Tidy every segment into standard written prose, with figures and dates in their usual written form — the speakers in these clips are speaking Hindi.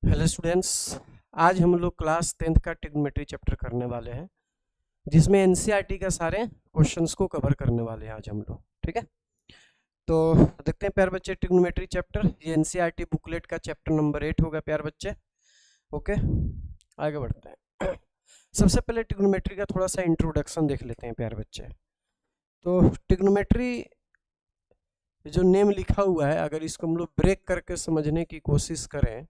हेलो स्टूडेंट्स, आज हम लोग क्लास 10th का ट्रिग्नोमेट्री चैप्टर करने वाले हैं, जिसमें एनसीईआरटी का सारे क्वेश्चंस को कवर करने वाले हैं आज हम लोग। ठीक है, तो देखते हैं प्यारे बच्चे ट्रिग्नोमेट्री चैप्टर। ये एनसीईआरटी बुकलेट का चैप्टर नंबर 8 होगा प्यारे बच्चे। ओके, आगे बढ़ते हैं। सबसे पहले ट्रिग्नोमेट्री का थोड़ा सा इंट्रोडक्शन देख लेते हैं प्यारे बच्चे। तो ट्रिग्नोमेट्री जो नेम लिखा हुआ है, अगर इसको हम लोग ब्रेक करके समझने की कोशिश करें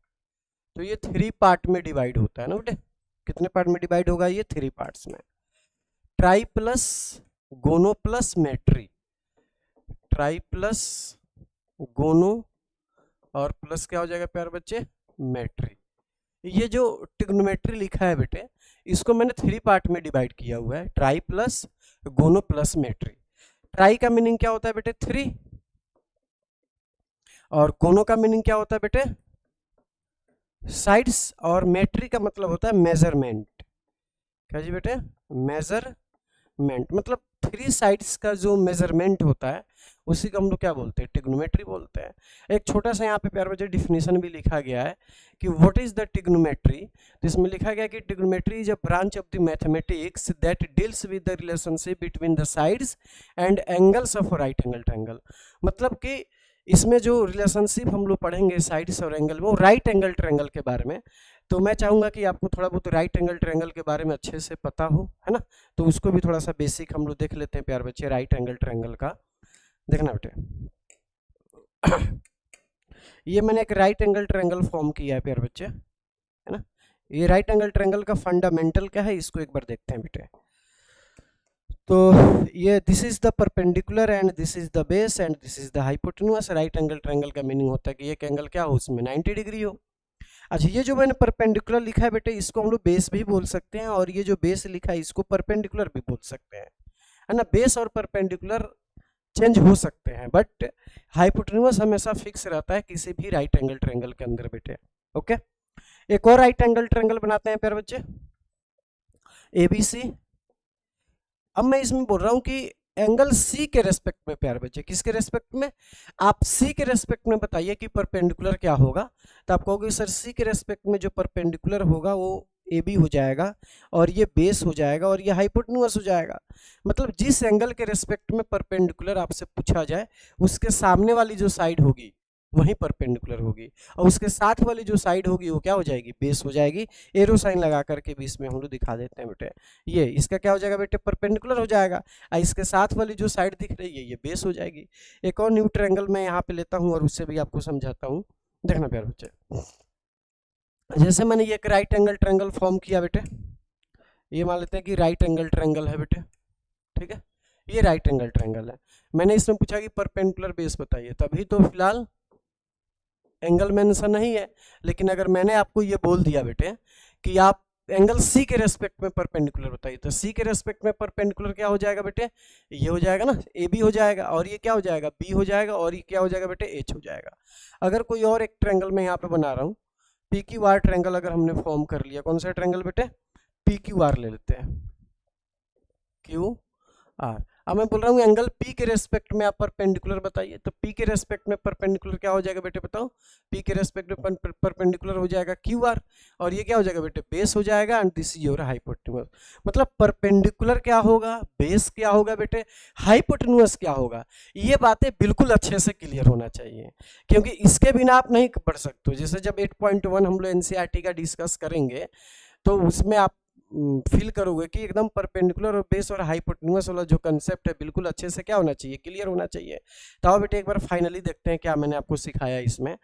तो ये 3 पार्ट में डिवाइड होता है ना बेटे। कितने पार्ट में डिवाइड होगा? ये 3 पार्ट्स में। ट्राई प्लस गोनो प्लस मेट्री, ट्राई प्लस गोनो और प्लस क्या हो जाएगा प्यारे बच्चे? मेट्री। ये जो ट्रिग्नोमेट्री लिखा है बेटे, इसको मैंने 3 पार्ट में डिवाइड किया हुआ है, ट्राई प्लस गोनो प्लस मेट्री। ट्राई का मीनिंग क्या होता है बेटे? 3। और गोनो का मीनिंग क्या होता है बेटे? साइड्स। और मेट्री का मतलब होता है मेजरमेंट। क्या जी बेटे? मेजरमेंट। मतलब 3 साइड्स का जो मेजरमेंट होता है उसी को हम लोग क्या बोलते हैं? ट्रिग्नोमेट्री बोलते हैं। एक छोटा सा यहाँ पे प्यारे बच्चे डिफिनेशन भी लिखा गया है कि व्हाट इज द ट्रिग्नोमेट्री। तो इसमें लिखा गया कि trigonometry is a branch of the mathematics that deals with the relationship between the sides and angles of right angle triangle. मतलब कि इसमें जो रिलेशनशिप हम लोग पढ़ेंगे साइड्स और एंगल में, वो राइट एंगल ट्रायंगल के बारे में। तो मैं चाहूंगा कि आपको थोड़ा बहुत राइट एंगल ट्रायंगल के बारे में अच्छे से पता हो, है ना। तो उसको भी थोड़ा सा बेसिक हम लोग देख लेते हैं प्यारे बच्चे। राइट एंगल ट्रायंगल का देखना बेटे। ये मैंने एक राइट एंगल ट्रायंगल फॉर्म किया है प्यारे बच्चे, है ना। ये राइट एंगल ट्रायंगल का फंडामेंटल क्या है, इसको एक बार देखते हैं बेटे। तो ये this is the perpendicular and this is the base and this is the hypotenuse. Right angle triangle का मीनिंग होता है कि एक एंगल क्या हो, उसमें 90 डिग्री हो। अच्छा, ये जो मैंने परपेंडिकुलर लिखा है बेटे, इसको हम लोग बेस भी बोल सकते हैं, और ये जो बेस लिखा है इसको परपेंडिकुलर भी बोल सकते हैं, है ना। बेस और परपेंडिकुलर चेंज हो सकते हैं, बट हाइपोटेन्यूज हमेशा फिक्स रहता है किसी भी राइट एंगल ट्रायंगल के अंदर बेटे। ओके, एक और राइट एंगल ट्रायंगल बनाते हैं प्यारे बच्चे, एबीसी। अब मैं इसमें बोल रहा हूं कि एंगल सी के रेस्पेक्ट में प्यारे बच्चे, किसके रेस्पेक्ट में? आप सी के रेस्पेक्ट में बताइए कि परपेंडिकुलर क्या होगा। तो आप कहोगे सर सी के रेस्पेक्ट में जो परपेंडिकुलर होगा वो ए बी हो जाएगा, और ये बेस हो जाएगा, और ये हाइपोटेन्यूज हो जाएगा। मतलब जिस एंगल के रेस्पेक्ट में परपेंडिकुलर आपसे पूछा जाए, उसके सामने वाली जो साइड होगी वहीं परपेंडिकुलर होगी, और उसके साथ वाली जो साइड होगी वो क्या हो जाएगी? बेस हो जाएगी। एरो साइन लगा करके भी इसमें हम लोग दिखा देते हैं बेटे। ये इसका क्या हो जाएगा बेटे? परपेंडिकुलर हो जाएगा। इसके साथ वाली जो साइड दिख रही है ये बेस हो जाएगी। एक और न्यू ट्रायंगल मैं यहाँ पे लेता हूँ और उससे भी आपको समझाता हूँ, देखना प्यारे बच्चे। जैसे मैंने ये एक राइट एंगल ट्रायंगल फॉर्म किया बेटे, ये मान लेते हैं कि राइट एंगल ट्रायंगल है बेटे। ठीक है, ये राइट एंगल ट्रायंगल है। मैंने इसमें पूछा कि परपेंडिकुलर बेस बताइए, तभी तो फिलहाल एंगल मेंशन नहीं है। लेकिन अगर मैंने आपको ये बोल दिया बेटे कि आप एंगल सी के रेस्पेक्ट में परपेंडिकुलर बताइए, तो सी के रेस्पेक्ट में परपेंडिकुलर क्या हो जाएगा बेटे? ये हो जाएगा ना, ए बी हो जाएगा, और ये क्या हो जाएगा? बी हो जाएगा, और ये क्या हो जाएगा बेटे? एच हो जाएगा। अगर कोई और एक ट्रायंगल मैं यहाँ पे बना रहा हूँ, पी क्यू आर ट्रायंगल अगर हमने फॉर्म कर लिया, कौन सा ट्रायंगल बेटे? पी क्यू आर ले लेते हैं, क्यू आर। अब मैं बोल रहा हूँ एंगल P के रेस्पेक्ट में आप परपेंडिकुलर बताइए, तो P के रेस्पेक्ट में परपेंडिकुलर क्या हो जाएगा बेटे? बताओ। P के रेस्पेक्ट में परपेंडिकुलर हो जाएगा QR, और ये क्या हो जाएगा बेटे? बेस हो जाएगा, and this is your hypotenuse. मतलब परपेंडिकुलर क्या होगा, बेस क्या होगा बेटे, हाइपोटेन्यूज क्या होगा, ये बातें बिल्कुल अच्छे से क्लियर होना चाहिए, क्योंकि इसके बिना आप नहीं पढ़ सकते। जैसे जब 8.1 हम लोग एनसीईआरटी का डिस्कस करेंगे, तो उसमें आप फील करोगे कि एकदम परपेंडिकुलर और बेस और हाइपोटेन्यूज वाला जो कंसेप्ट है बिल्कुल अच्छे से क्या होना चाहिए? क्लियर होना चाहिए। तो आओ बेटे एक बार फाइनली देखते हैं क्या मैंने आपको सिखाया इसमें।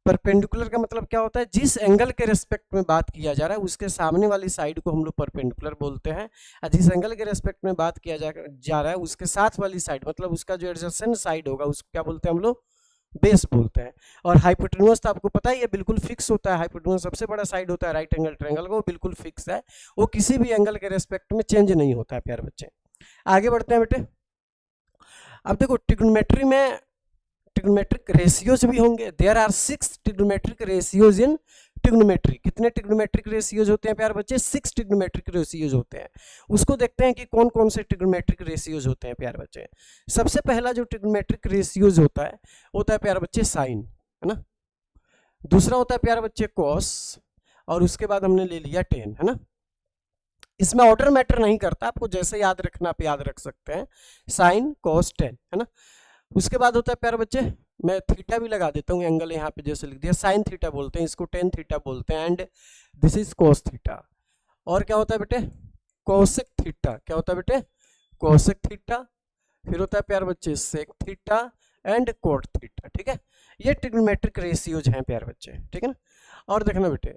परपेंडिकुलर का मतलब क्या होता है? जिस एंगल के रेस्पेक्ट में बात किया जा रहा है उसके सामने वाली साइड को हम लोग परपेंडिकुलर बोलते हैं, और जिस एंगल के रेस्पेक्ट में बात किया जा रहा है उसके साथ वाली साइड, मतलब उसका जो एडजेसेंट साइड होगा, उसको क्या बोलते हैं हम लोग? बेस बोलते हैं। और हाइपोटेन्यूज तो आपको पता ही है बिल्कुल फिक्स होता है। हाइपोटेन्यूज सबसे बड़ा साइड होता है राइट एंगल ट्रायंगल का, वो बिल्कुल फिक्स है, वो किसी भी एंगल के रेस्पेक्ट में चेंज नहीं होता है प्यारे बच्चे। आगे बढ़ते हैं बेटे। अब देखो ट्रिग्नोमेट्री में ट्रिग्नोमेट्रिक रेशियोज भी होंगे। There are 6 trigonometric ratios in trigonometry. कितने ट्रिग्नोमेट्रिक रेशियोज होते हैं प्यारे बच्चे? 6 ट्रिग्नोमेट्रिक रेशियोज होते हैं। उसको देखते हैं कि कौन कौन से ट्रिग्नोमेट्रिक रेशियोज होते हैं प्यारे बच्चे। सबसे पहला जो ट्रिग्नोमेट्रिक रेशियोज होता है प्यारे बच्चे साइन, है ना। दूसरा होता है प्यारे बच्चे कॉस, और उसके बाद हमने ले लिया टेन, है ना। इसमें ऑर्डर मैटर नहीं करता, आपको जैसे याद रखना आप याद रख सकते हैं, साइन कॉस टेन, है ना। उसके बाद होता है प्यारे बच्चे, मैं थीटा भी लगा देता हूँ, एंगल यहाँ पे जैसे लिख दिया, साइन थीटा बोलते हैं इसको, टेन थीटा बोलते हैं, and this is cos theta. और क्या होता है बेटे, कोसेक थीटा। क्या होता है बेटे, कोसेक थीटा। फिर होता है प्यारे बच्चे sec theta and cot theta, ठीक है। ये ट्रिग्नोमेट्रिक रेशियोज हैं प्यारे बच्चे, ठीक है ना। और देखना बेटे,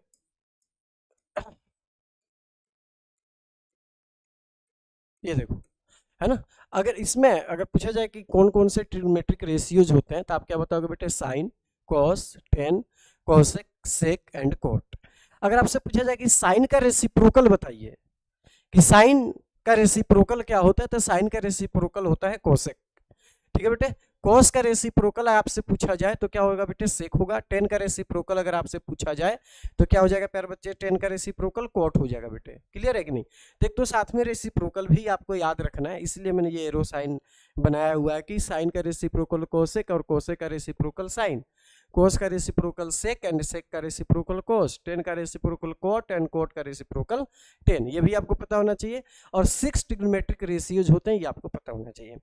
ये देखो, है ना, अगर इसमें अगर पूछा जाए कि कौन कौन से ट्रिग्नोमेट्रिक रेशियोज होते हैं, तो आप क्या बताओगे बेटे, sine, cos, tan, cosec, sec and cot. अगर आपसे पूछा जाए कि साइन का रेसिप्रोकल बताइए, कि साइन का रेसिप्रोकल क्या होता है, तो साइन का रेसिप्रोकल होता है कोसेक, ठीक है बेटे। कॉस का रेसिप्रोकल आपसे पूछा जाए तो क्या होगा बेटे, सेक होगा। टेन का रेसिप्रोकल अगर आपसे पूछा जाए तो क्या हो जाएगा प्यारे बच्चे, टेन का रेसिप्रोकल कोट हो जाएगा बेटे। क्लियर है कि नहीं। देख तो साथ में रेसिप्रोकल भी आपको याद रखना है, इसलिए मैंने ये एरो साइन बनाया हुआ है कि साइन का रेसिप्रोकल कोसेक और कोसेक का रेसिप्रोकल साइन, कोस का रेसिप्रोकल सेक एंड सेक का रेसिप्रोकल कोस, टेन का रेसिप्रोकल कोट एंड कोट का रेसिप्रोकल टेन, ये भी आपको पता होना चाहिए। और 6 ट्रिग्नोमेट्रिक रेशियोज होते हैं, ये आपको पता होना चाहिए।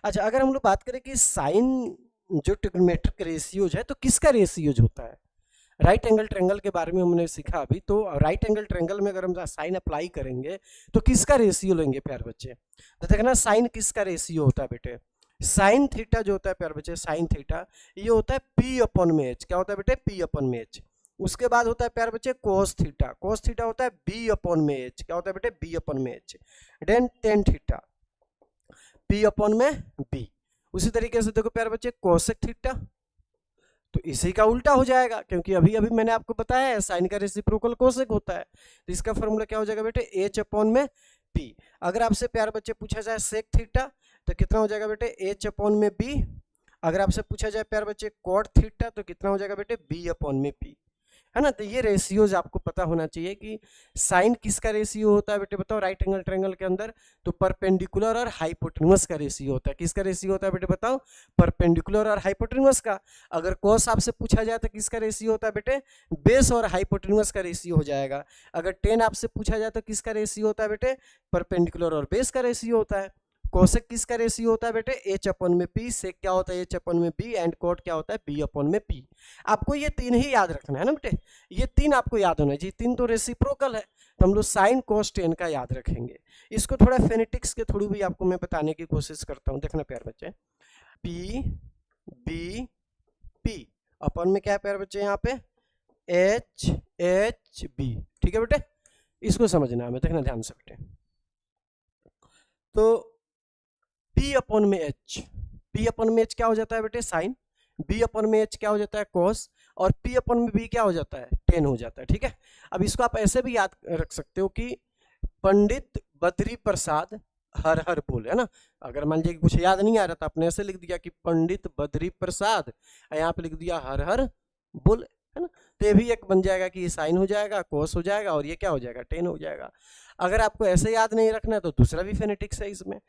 अच्छा, अगर हम लोग बात करें कि साइन जो ट्रिग्नोमेट्रिक रेशियोज है, तो किसका रेशियोज होता है, राइट एंगल ट्रायंगल के बारे में हमने सीखा अभी। तो राइट एंगल ट्रायंगल में अगर हम साइन अप्लाई करेंगे तो किसका रेशियो लेंगे प्यार बच्चे, तो देखना साइन किसका रेशियो होता है बेटे, साइन थीटा जो होता है प्यार बच्चे, साइन थीटा ये होता है पी अपॉन में एच। क्या होता है बेटे, पी अपॉन में एच। उसके बाद होता है प्यार बच्चे कोस थीटा, कोस थीटा होता है बी अपॉन में एच। क्या होता है बेटे, बी अपॉन में H. Then tan theta, P upon में बी। उसी तरीके से देखो प्यार बच्चे कोसेक थीटा, तो इसी का उल्टा हो जाएगा, क्योंकि अभी अभी मैंने आपको बताया है साइन का रेसिप्रोकल कोसेक होता है, तो इसका फॉर्मूला क्या हो जाएगा बेटे, एच अपॉन में पी। अगर आपसे प्यार बच्चे पूछा जाए सेक थीटा तो कितना हो जाएगा बेटे, एच अपॉन में बी। अगर आपसे पूछा जाए प्यार बच्चे कॉट थीटा तो कितना हो जाएगा बेटे, बी अपॉन में पी, है ना। तो ये रेशियोज आपको पता होना चाहिए कि साइन किसका रेशियो होता है बेटे, बताओ राइट एंगल ट्रायंगल के अंदर, तो परपेंडिकुलर और हाइपोटेन्यूस का रेशियो होता है। किसका रेशियो होता है बेटे, बताओ, परपेंडिकुलर और हाइपोटेन्यूस का। अगर कॉस आपसे पूछा जाए तो किसका रेशियो होता है बेटे, बेस और हाइपोटेन्यूस का रेशियो हो जाएगा। अगर टेन आपसे पूछा जाए तो किसका रेशियो होता है बेटे, परपेंडिकुलर और बेस का रेशियो होता है। कोसेक किसका रेशियो होता है बेटे, एच अपन में पी। सेक क्या होता है, एच अपन में बी। एंड कोट क्या होता है, बी अपन में पी। आपको ये तीन ही याद रखना है ना बेटे, ये तीन आपको याद होना चाहिए। तीन तो रेसिप्रोकल है, तो हम लोग साइन कोस टेन का याद रखेंगे। इसको थोड़ा फेनेटिक्स के थ्रू भी आपको मैं बताने की कोशिश करता हूँ। देखना प्यार बच्चे, पी बी पी अपन में क्या है प्यार बच्चे, यहाँ पे एच एच बी, ठीक है बेटे, इसको समझना है। देखना ध्यान से बेटे, तो P अपॉन में H, P अपॉन में H क्या हो जाता है बेटे, साइन। B अपॉन में H क्या हो जाता है, कॉस। और P अपॉन में B क्या हो जाता है, टेन हो जाता है, ठीक है। अब इसको आप ऐसे भी याद रख सकते हो कि पंडित बद्री प्रसाद हर हर बोल, है ना। अगर मान लीजिए कुछ याद नहीं आ रहा था, आपने ऐसे लिख दिया कि पंडित बद्री प्रसाद, यहाँ पे लिख दिया हर हर बोल, है ना। तो ये भी एक बन जाएगा कि ये साइन हो जाएगा, कोस हो जाएगा, और ये क्या हो जाएगा, टेन हो जाएगा। अगर आपको ऐसे याद नहीं रखना है तो दूसरा भी फेनेटिक्स है इसमें,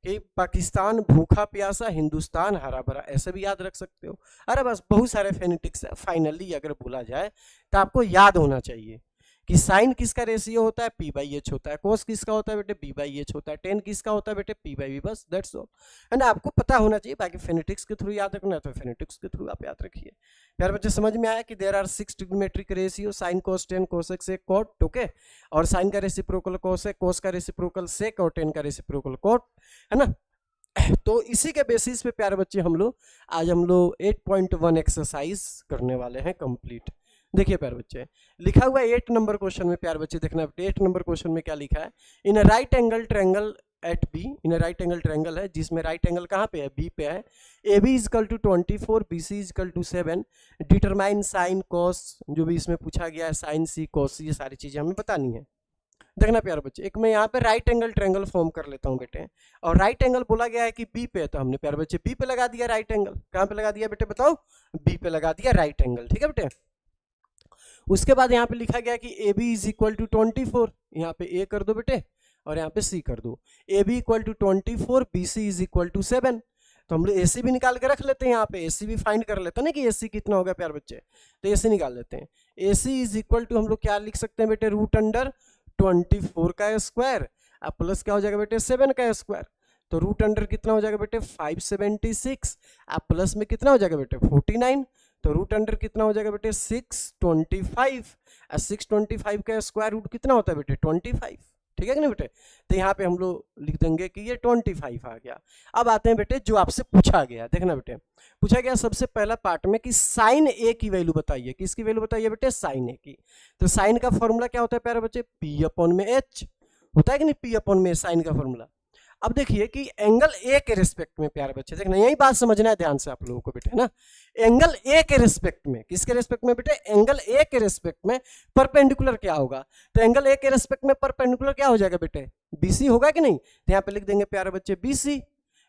कि पाकिस्तान भूखा प्यासा, हिंदुस्तान हरा भरा, ऐसे भी याद रख सकते हो। अरे बस बहुत सारे फेनेटिक्स है। फाइनली अगर बोला जाए तो आपको याद होना चाहिए कि साइन किसका रेशियो होता है, पी बाई एच होता है। कोस किसका होता है बेटे, बी बाई एच होता है। टेन किसका होता है बेटे, पी बाई बी। बस दैट्स ऑल, है ना। आपको पता होना चाहिए, बाकी फेनेटिक्स के थ्रू याद रखना है तो फेनेटिक्स के थ्रू आप याद रखिए। प्यारे बच्चे समझ में आया कि there are 6 trigonometric ratio, sine cos tan cosec sec cot, okay. और साइन का रेसिप्रोकल कोसेक, कोस का रेसिप्रोकल सेक, और टेन का रेसिप्रोकल कोट, है ना। तो इसी के बेसिस पे प्यारे बच्चे आज हम लोग 8.1 एक्सरसाइज करने वाले हैं कंप्लीट। देखिए प्यारे बच्चे, लिखा हुआ 8 नंबर क्वेश्चन में, प्यारे बच्चे देखना 8 नंबर क्वेश्चन में क्या लिखा है, in a right angle triangle at B, in a right angle triangle है जिसमें राइट एंगल कहाँ पे है, बी पे है। A B is equal to 24, B C is equal to 7, determine sine cos, जो भी इसमें पूछा गया है, साइन सी कॉस सी, ये सारी चीजें हमें बतानी है। देखना प्यारे बच्चे, एक मैं यहाँ पे राइट एंगल ट्रायंगल फॉर्म कर लेता हूँ बेटे, और राइट एंगल बोला गया है कि बी पे, तो हमने प्यारे बच्चे बी पे लगा दिया राइट एंगल। कहाँ पे लगा दिया बेटे, बताओ, बी पे लगा दिया राइट एंगल, ठीक है बेटे। उसके बाद यहाँ पे लिखा गया कि A B is equal to 24, यहाँ पे ए कर दो बेटे और यहाँ पे सी कर दो। A B equal to 24, B C is equal to 7, तो हम लोग AC भी निकाल के रख लेते हैं, यहाँ पे AC भी फाइंड कर लेते हैं ना कि AC कितना होगा प्यार बच्चे, तो AC निकाल लेते हैं। AC इज इक्वल टू हम लोग क्या लिख सकते हैं बेटे, रूट अंडर 24 का स्क्वायर अब प्लस क्या हो जाएगा बेटे 7 का स्क्वायर, तो रूट अंडर कितना हो जाएगा बेटे 576 अब प्लस में कितना हो जाएगा बेटे 49, तो रूट अंडर कितना हो जाएगा बेटे 625 और 625 का स्क्वायर रूट कितना होता है बेटे 25, ठीक है कि नहीं बेटे। तो यहाँ पे हम लोग लिख देंगे कि ये 25 आ गया। अब आते हैं बेटे जो आपसे पूछा गया, देखना बेटे पूछा गया सबसे पहला पार्ट में कि साइन ए की वैल्यू बताइए, किसकी वैल्यू बताइए बेटे साइन ए की। तो साइन का फॉर्मूला क्या होता है प्यारे बच्चे, पी अपॉन में एच होता है कि नहीं, पी अपॉन में साइन का फॉर्मूला। अब देखिए कि एंगल ए के रिस्पेक्ट में प्यारे बच्चे देखना, यही बात समझना है ध्यान से आप लोगों को बेटे, है ना। एंगल ए के रिस्पेक्ट में, किसके रिस्पेक्ट में बेटे, एंगल ए के रिस्पेक्ट में परपेंडिकुलर क्या होगा, तो एंगल ए के रिस्पेक्ट में परपेंडिकुलर क्या हो जाएगा बेटे बीसी होगा कि नहीं, तो यहाँ पे लिख देंगे प्यारे बच्चे बीसी,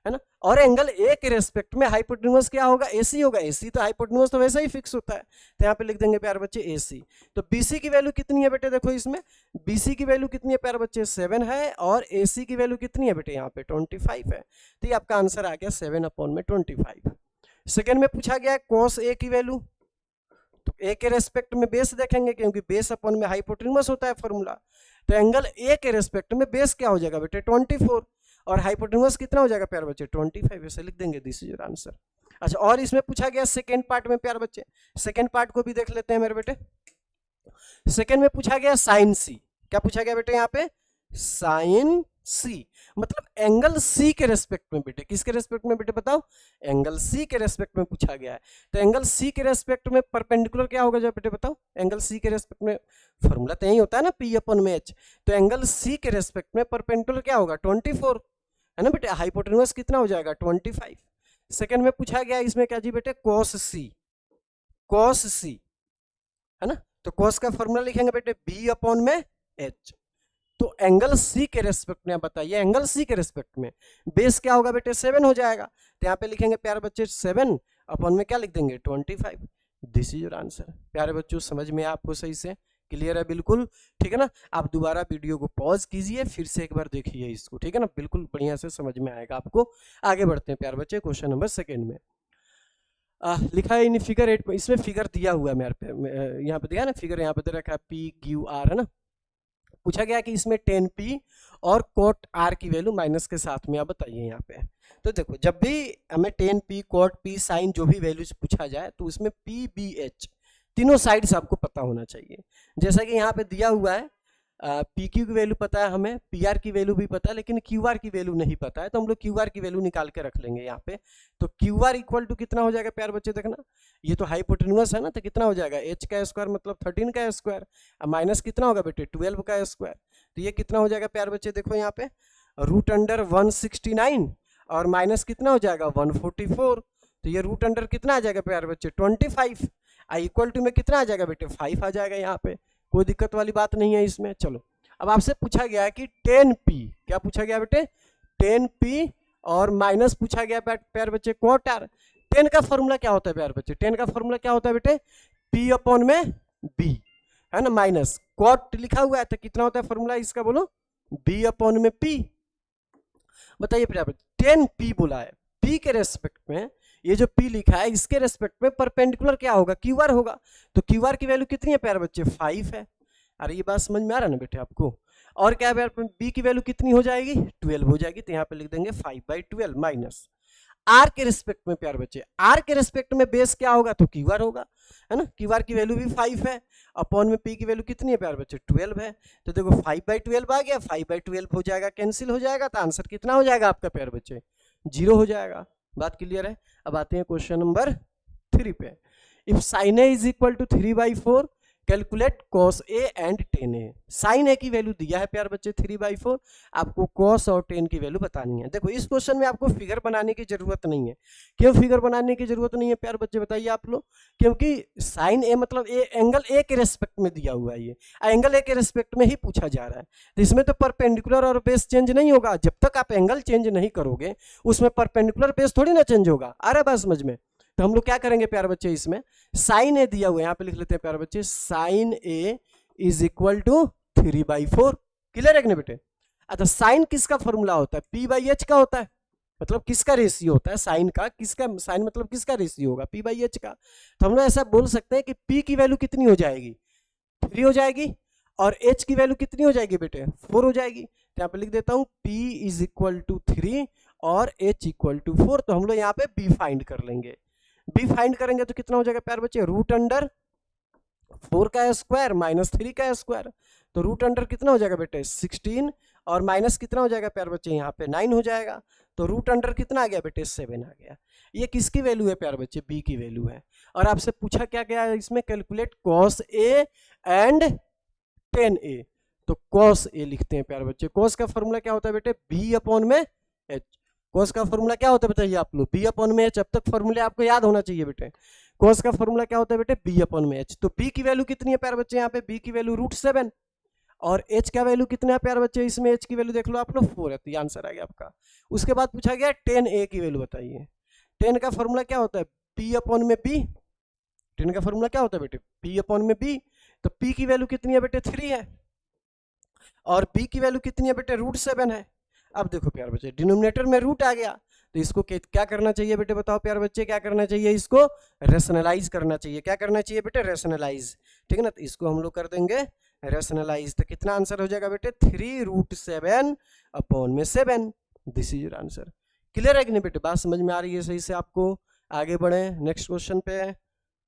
है ना। और एंगल ए के रेस्पेक्ट में हाइपोटेन्यूज क्या होगा, एसी होगा, एसी तो हाइपोटेन्यूज तो वैसे ही फिक्स होता है, तो यहाँ पे लिख देंगे प्यारे बच्चे एसी। तो बीसी की वैल्यू कितनी है बेटे, देखो इसमें बीसी की वैल्यू कितनी है प्यारे बच्चे 7 है, और एसी की वैल्यू कितनी है बेटे यहाँ पे 25 है, तो ये आपका आंसर आ गया 7 अपॉन में 25। सेकेंड में पूछा गया है कॉस ए की वैल्यू, तो ए के रेस्पेक्ट में बेस देखेंगे क्योंकि बेस अपॉन में हाइपोटेन्यूज होता है फॉर्मूला, तो एंगल ए के रेस्पेक्ट में बेस क्या हो जाएगा बेटे 24 और हाइपोटेन्यूज कितना हो जाएगा प्यारे बच्चे 25, ऐसे लिख देंगे, दिस इज योर आंसर। अच्छा और इसमें पूछा गया सेकेंड पार्ट में प्यारे बच्चे, सेकेंड पार्ट को भी देख लेते हैं मेरे बेटे। सेकेंड में पूछा गया साइन सी, क्या पूछा गया बेटे यहाँ पे साइन सी, मतलब एंगल सी के रेस्पेक्ट में बेटे, किसके रेस्पेक्ट में बेटे बताओ, एंगल सी के रेस्पेक्ट में पूछा गया है। तो एंगल सी के रेस्पेक्ट में परपेंडिकुलर क्या होगा जो बेटे बताओ, एंगल सी के रेस्पेक्ट में फॉर्मूला तो यही होता है ना पी अपॉन में एच, तो एंगल सी के रेस्पेक्ट में परपेंडिकुलर क्या होगा 24 है ना बेटे, हाइपोटेन्यूज कितना हो जाएगा 25। सेकंड में पूछा गया इसमें क्या जी बेटे कॉस सी, कॉस सी है ना, तो कॉस का फॉर्मूला लिखेंगे बेटे बी अपॉन में एच, तो एंगल सी के रेस्पेक्ट में बताइए, एंगल सी के रेस्पेक्ट में बेस क्या होगा बेटे 7 हो जाएगा, तो यहाँ पे लिखेंगे प्यारे बच्चे 7 अपॉन में क्या लिख देंगे 25, दिस इज योर आंसर। प्यारे बच्चों समझ में आपको सही से क्लियर है बिल्कुल, ठीक है ना। आप दोबारा वीडियो को पॉज कीजिए, फिर से एक बार देखिए इसको, ठीक है ना, बिल्कुल बढ़िया से समझ में आएगा आपको। आगे बढ़ते हैं प्यारे बच्चे क्वेश्चन नंबर सेकंड में। लिखा है इन फिगर 8, इसमें फिगर दिया हुआ है मेरे पे, यहाँ पे दिया ना फिगर, यहाँ पे दे रखा है पी क्यू आर है ना। पूछा गया कि इसमें 10p और कोट आर की वैल्यू माइनस के साथ में आप बताइए यहाँ पे। तो देखो जब भी हमें 10p कोट p साइन जो भी वैल्यूज पूछा जाए तो उसमें p b h तीनों साइड्स आपको पता होना चाहिए। जैसा कि यहाँ पे दिया हुआ है पी क्यू की वैल्यू पता है हमें, पी आर की वैल्यू भी पता है, लेकिन क्यू आर की वैल्यू नहीं पता है, तो हम लोग क्यू आर की वैल्यू निकाल के रख लेंगे यहाँ पे। तो क्यू आर इक्वल टू कितना हो जाएगा प्यार बच्चे देखना, ये तो हाइपोटेन्यूज है ना, तो कितना हो जाएगा एच का स्क्वायर मतलब 13 का स्क्वायर, माइनस कितना होगा बेटे 12 का स्क्वायर, तो ये कितना हो जाएगा प्यार बच्चे देखो यहाँ पे रूट अंडर 169 और माइनस कितना हो जाएगा 144, तो ये रूट अंडर कितना आ जाएगा प्यार बच्चे 25, इक्वल टू में कितना आ जाएगा बेटे 5 आ जाएगा यहाँ पे, कोई दिक्कत वाली बात नहीं है इसमें। चलो अब आपसे पूछा गया है कि 10p, क्या पूछा गया बेटे 10p और माइनस पूछा गया प्यार बच्चे कोट आर। 10 का फॉर्मूला क्या होता है प्यार बच्चे, 10 का फॉर्मूला क्या होता है बेटे p अपॉन में b है ना, माइनस कोट लिखा हुआ है तो कितना होता है फॉर्मूला इसका बोलो b अपॉन में p। बताइए प्यार बच्चे 10p बोला है, p के रेस्पेक्ट में ये जो p लिखा है इसके रेस्पेक्ट में परपेंडिकुलर क्या होगा क्यू आर होगा, तो क्यू आर की वैल्यू कितनी है प्यारे बच्चे 5 है। अरे ये बात समझ में आ रहा है ना बेटे आपको। और क्या है b की वैल्यू कितनी हो जाएगी 12 हो जाएगी, तो यहाँ पे लिख देंगे 5/12 माइनस r के रेस्पेक्ट में प्यारे बच्चे, r के रेस्पेक्ट में बेस क्या होगा तो क्यू आर होगा है ना, क्यू आर की वैल्यू भी 5 है, अपॉन में p की वैल्यू कितनी है प्यारे बच्चे 12 है, तो देखो 5/12 आ गया, 5/12 हो जाएगा कैंसिल हो जाएगा, तो आंसर कितना हो जाएगा आपका प्यारे बच्चे 0 हो जाएगा। बात क्लियर है। अब आते हैं क्वेश्चन नंबर 3 पे। If sine A is equal to 3/4 calculate cos A and tan A. Sine A की वैल्यू दिया है प्यार बच्चे 3/4, आपको कॉस और टेन की वैल्यू बतानी है। देखो इस क्वेश्चन में आपको फिगर बनाने की जरूरत नहीं है। क्यों फिगर बनाने की जरूरत नहीं है प्यार बच्चे बताइए आप लोग, क्योंकि साइन ए मतलब ए एंगल ए के रेस्पेक्ट में दिया हुआ है, ये एंगल ए के रेस्पेक्ट में ही पूछा जा रहा है, तो इसमें तो परपेंडिकुलर और बेस चेंज नहीं होगा। जब तक आप एंगल चेंज नहीं करोगे उसमें परपेंडिकुलर बेस थोड़ी ना चेंज होगा। आ रहा है बात समझ में। तो हम लोग क्या करेंगे प्यारे बच्चे, इसमें साइन ए दिया हुआ है, यहाँ पे लिख लेते हैं प्यारे बच्चे sine A is equal to 3/4। Clear है कि नहीं बेटे। अच्छा साइन किसका फॉर्मूला होता है p/h का होता है मतलब किसका रेशियो होता है, साइन का, किसका साइन मतलब किसका रेशियो होगा, पी बाई एच का। तो हम लोग ऐसा बोल सकते हैं कि पी की वैल्यू कितनी हो जाएगी, 3 हो जाएगी, और एच की वैल्यू कितनी हो जाएगी बेटे, 4 हो जाएगी। तो यहाँ पे लिख देता हूँ P इज इक्वल टू 3 और H इक्वल टू 4। तो हम लोग यहाँ पे B फाइंड कर लेंगे। B फाइंड करेंगे तो कितना हो जाएगा प्यार बच्चे, रूट अंडर 4 का स्क्वायर माइनस 3 का स्क्वायर। तो रूट अंडर कितना हो जाएगा बेटे 16 और माइनस कितना हो जाएगा प्यार बच्चे, यहाँ पे 9 हो जाएगा। तो रूट अंडर कितना आ गया बेटे 7 आ गया। ये किसकी वैल्यू है प्यार बच्चे, B की वैल्यू है। और आपसे पूछा क्या गया है इसमें, calculate cos A and tan A. तो कॉस ए लिखते हैं प्यार बच्चे। कॉस का फॉर्मूला क्या होता है बेटे, बी अपॉन में एच। कॉस का फॉर्मूला क्या होता है बताइए आप लोग, बी अपॉन में एच। अब तक फॉर्मूले आपको याद होना चाहिए बेटे। कॉस का फॉर्मूला क्या होता है बेटे, बी अपॉन में एच। तो बी की वैल्यू कितनी है प्यार बच्चे, यहाँ पे बी की वैल्यू √7 और एच का वैल्यू कितना है प्यार बच्चे, इसमें एच की वैल्यू देख लो आप लोग 4 है। तो ये आंसर आ गया आपका। उसके बाद पूछा गया 10a की वैल्यू बताइए। 10 का फॉर्मूला क्या होता है, पी अपॉन में बी। 10 का फॉर्मूला क्या होता है बेटे, पी अपॉन में बी। तो पी की वैल्यू कितनी है बेटे 3 है और बी की वैल्यू कितनी है बेटे √7 है। अब देखो प्यार बच्चे डिनोमिनेटर में रूट आ गया, तो इसको क्या करना चाहिए बेटे, बताओ प्यार बच्चे, क्या करना चाहिए, इसको रेशनलाइज करना चाहिए। क्या करना चाहिए बेटे, रेशनलाइज, ठीक है ना। तो इसको हम लोग कर देंगे रेशनलाइज। तो कितना आंसर हो जाएगा बेटे, 3√7 अपॉन में 7। This is your answer. Clear है कि नहीं बेटे, बात समझ में आ रही है सही से आपको। आगे बढ़े नेक्स्ट क्वेश्चन पे।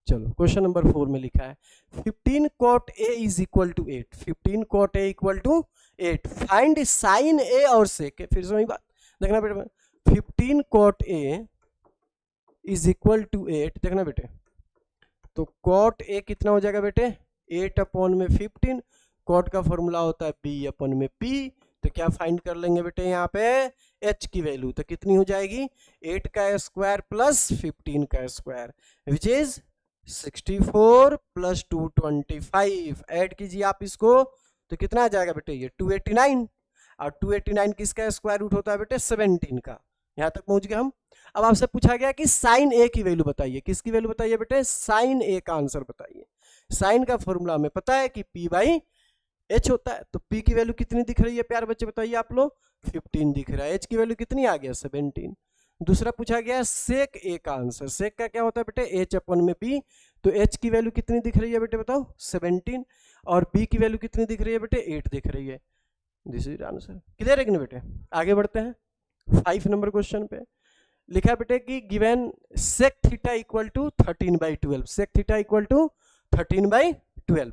चलो क्वेश्चन नंबर 4 में लिखा है 15 cot a is equal to 8। 15 cot a equal to 8। Find sine a और sec। फिर से वही बात देखना बेटे, 15 cot a is equal to 8। देखना बेटे, तो cot a कितना हो जाएगा बेटे 8 अपॉन में 15। cot का फॉर्मूला होता है b अपॉन में p। तो क्या फाइंड कर लेंगे बेटे यहाँ पे h की वैल्यू। तो कितनी हो जाएगी 8 का स्क्वायर प्लस 15 का square which is 64 plus 225। Add कीजिए आप इसको तो कितना आ जाएगा बेटे, ये 289। और 289 किसका स्क्वायर रूट होता है बेटे 17 का। यहां तक पहुंच गए हम। अब आपसे पूछा गया कि साइन ए की वैल्यू बताइए। किसकी वैल्यू बताइए बेटे, साइन ए का आंसर बताइए। साइन का फॉर्मूला हमें पता है कि पी बाई एच होता है। तो पी की वैल्यू कितनी दिख रही है प्यार बच्चे बताइए आप लोग, 15 दिख रहा है। एच की वैल्यू कितनी आ गया 17। दूसरा पूछा गया सेक ए का आंसर। सेक का क्या होता है बेटे एच अपॉन में बी। तो एच की वैल्यू कितनी दिख रही है बेटे बताओ 17 और बी की वैल्यू कितनी दिख रही है बेटे 8 दिख रही है। This is answer. क्लियर है कि नहीं बेटे। आगे बढ़ते हैं 5 नंबर क्वेश्चन पे। लिखा है बेटे कि given sec theta equal to 13/12। Sec theta equal to 13/12।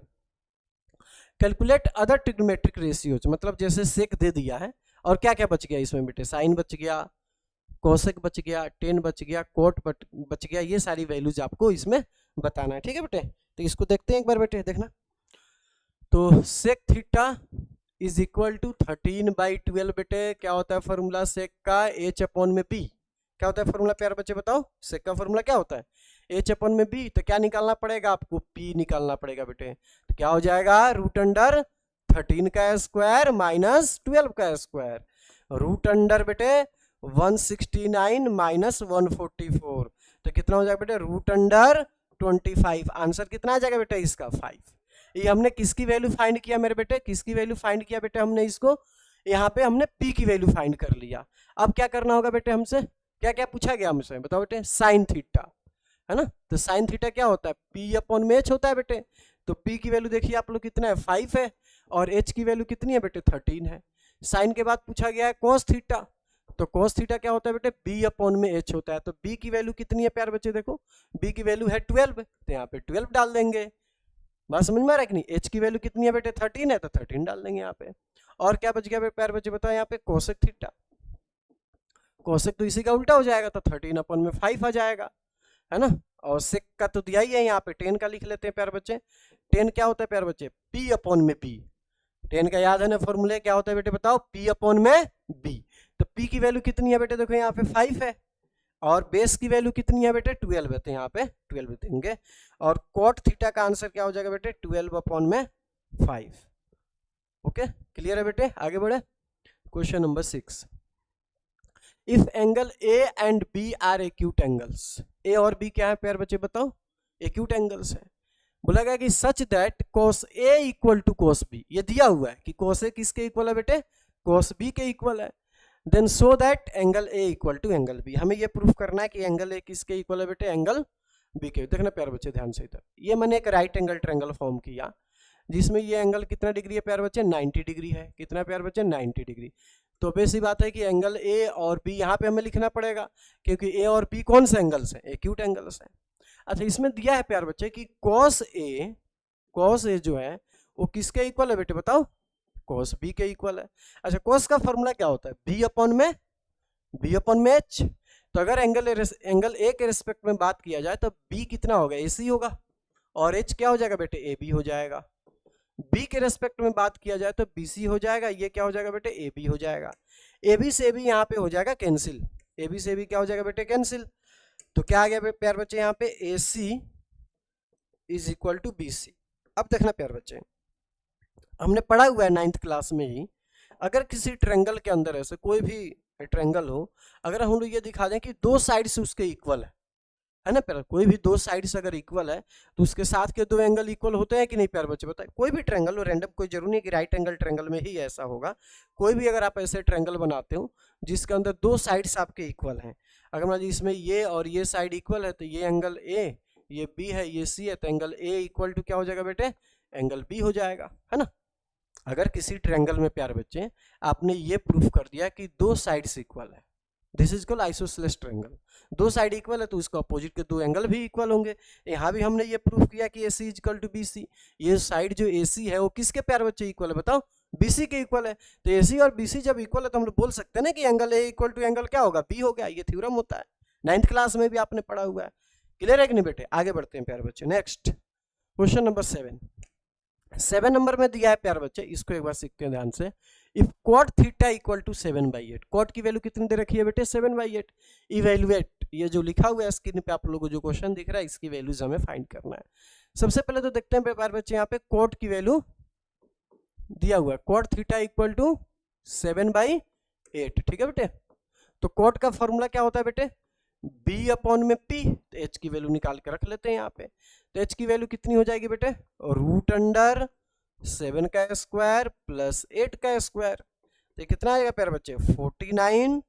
Calculate other trigonometric ratios. मतलब जैसे सेक दे दिया है और क्या क्या बच गया इसमें बेटे, साइन बच गया, कोसेक बच गया, टेन बच गया, कोट बच गया। ये सारी वैल्यूज आपको इसमें बताना है, ठीक है बेटे। तो इसको देखते हैं एक बार बेटे, देखना। तो sec theta is equal to 13/12 बेटे। क्या होता है फॉर्मूला सेक का, एच अपॉन में बी। क्या होता है फॉर्मूला प्यार बच्चे बताओ, सेक का फॉर्मूला क्या होता है एच अपॉन में बी। तो क्या निकालना पड़ेगा आपको, पी निकालना पड़ेगा बेटे। तो क्या हो जाएगा रूट अंडर 13 का स्क्वायर माइनस 12 का स्क्वायर। रूट अंडर बेटे 169 माइनस 144। तो कितना हो जाएगा बेटे रूट अंडर 25। आंसर कितना आ जाएगा बेटे इसका 5। ये हमने किसकी वैल्यू फाइंड किया मेरे बेटे, किसकी वैल्यू फाइंड किया बेटे हमने इसको, यहाँ पे हमने p की वैल्यू फाइंड कर लिया। अब क्या करना होगा बेटे हमसे, क्या क्या पूछा गया हमसे बताओ बेटे, साइन थीटा है ना। तो साइन थीटा क्या होता है, p अपॉन में h होता है बेटे। तो p की वैल्यू देखिए आप लोग कितना है 5 है और h की वैल्यू कितनी है बेटे 13 है। साइन के बाद पूछा गया है कॉस थीटा। तो cos थीटा क्या होता है बेटे b अपॉन में h होता है। तो b की वैल्यू कितनी है प्यार बच्चे, देखो b की वैल्यू है 12। तो यहाँ पे 12 डाल देंगे। बात समझ में आ रहा है कि नहीं। h की वैल्यू कितनी है बेटे 13 है, तो 13 डाल देंगे यहाँ पे। और क्या बच गया प्यार बच्चे बताओ यहाँ पे कोसेक थीटा। कोसेक तो इसी का उल्टा हो जाएगा, तो 13 अपॉन में 5 आ जाएगा, है ना। और सेक का तो दिया ही है यहाँ पे, 10 का लिख लेते हैं प्यार बच्चे। 10 क्या होता है प्यार बच्चे, p अपॉन में b। 10 का याद है ना फॉर्मूले, क्या होता है बेटे बताओ, p अपॉन में b। तो p की वैल्यू कितनी है बेटे, देखो यहाँ पे 5 है और बेस की वैल्यू कितनी है बेटे 12 है। तो यहाँ पे 12 देंगे और कॉट थीटा का आंसर क्या हो जाएगा बेटे 12 अपॉन में 5। ओके क्लियर है बेटे। आगे बढ़े question number 6। If angle A and B are acute angles. A और बी क्या है प्यार बच्चे बताओ, एक्यूट एंगल्स है। बोला गया कि such that cos A equal to cos B। ये दिया हुआ है कि cos A किसके इक्वल है बेटे, cos B के इक्वल है। Then so that angle A equal to angle B. हमें ये प्रूफ करना है कि एंगल ए किसके इक्वल है बेटे, एंगल बी के। देखना प्यारे बच्चे ध्यान से इधर, ये मैंने एक राइट एंगल ट्रायंगल फॉर्म किया जिसमें ये एंगल कितना डिग्री है प्यारे बच्चे, 90 डिग्री है। कितना प्यारे बच्चे, 90 डिग्री। तो बेसिक बात है कि एंगल ए और बी यहाँ पे हमें लिखना पड़ेगा, क्योंकि ए और बी कौन से एंगल्स हैं, एक्यूट एंगल्स हैं। अच्छा, इसमें दिया है प्यारे बच्चे कि कॉस ए जो है वो किसके इक्वल है बेटे, बताओ, कॉस बी के इक्वल है। अच्छा, कॉस का फॉर्मूला क्या होता है, बी अपॉन में एच। तो अगर एंगल ए के रिस्पेक्ट में बात किया जाए तो बी कितना होगा, ए सी होगा, और एच क्या हो जाएगा बेटे, ए बी हो जाएगा। बी के रेस्पेक्ट में बात किया जाए तो बी सी हो जाएगा, ये क्या हो जाएगा बेटे, ए बी हो जाएगा। ए बी से भी यहाँ पे हो जाएगा कैंसिल, ए बी से भी क्या हो जाएगा बेटे, कैंसिल। तो क्या आ गया प्यार बच्चे यहाँ पे, A C is equal to B C. अब देखना प्यार बच्चे, हमने पढ़ा हुआ है 9th क्लास में ही, अगर किसी ट्रायंगल के अंदर ऐसे कोई भी ट्रायंगल हो, अगर हम लोग ये दिखा दें कि दो साइड्स उसके इक्वल है ना प्यार, कोई भी दो साइड्स अगर इक्वल है तो उसके साथ के दो एंगल इक्वल होते हैं कि नहीं प्यार बच्चे, बताए। कोई भी ट्रायंगल हो, रैंडम, कोई जरूरी नहीं कि राइट एंगल ट्रायंगल में ही ऐसा होगा, कोई भी अगर आप ऐसे ट्रायंगल बनाते हो जिसके अंदर दो साइड्स आपके इक्वल हैं, अगर मान लीजिए इसमें ये और ये साइड इक्वल है, तो ये एंगल ए, ये बी है, ये सी है, तो एंगल ए इक्वल टू क्या हो जाएगा बेटे, एंगल बी हो जाएगा, है ना। अगर किसी ट्रायंगल में प्यार बच्चे आपने ये प्रूफ कर दिया कि दो साइड्स इक्वल है, this is called isosceles triangle. दो साइड इक्वल है तो इसका अपोजिट के दो एंगल भी इक्वल होंगे। यहाँ भी हमने ये प्रूफ किया कि AC is equal to BC। ये साइड जो AC है वो किसके प्यार बच्चे इक्वल है, बताओ, BC के इक्वल है। तो AC और BC जब इक्वल है तो हम लोग बोल सकते हैं ना कि angle A equal to angle क्या होगा, B हो गया। ये थ्योरम होता है, 9th क्लास में भी आपने पढ़ा हुआ है। क्लियर है कि नहीं बेटे, आगे बढ़ते हैं प्यार बच्चे। नेक्स्ट क्वेश्चन नंबर 7 नंबर में दिया है प्यार बच्चे, इसको एक बार सीखते हैं ध्यान से। If cot theta equal to 7/8, cot की वैल्यू कितनी दे रखी है बेटे, 7/8। इवेल्युएट, ये जो लिखा हुआ है स्क्रीन पे आप लोगों को जो क्वेश्चन दिख रहा है, इसकी वैल्यूज हमें फाइंड करना है। सबसे पहले तो देखते हैं प्यार बच्चे, यहाँ पे cot की वैल्यू दिया हुआ है, cot थीटा इक्वल टू 7/8, ठीक है बेटे। तो cot का फॉर्मूला क्या होता है बेटे, b अपॉन में p। तो h की वैल्यू निकाल के रख लेते हैं यहाँ पे। तो h की वैल्यू कितनी हो जाएगी बेटे, रूट अंडर 7 का स्क्वायर प्लस 8 का स्क्वायर। तो कितना आएगा प्यारे बच्चे, 49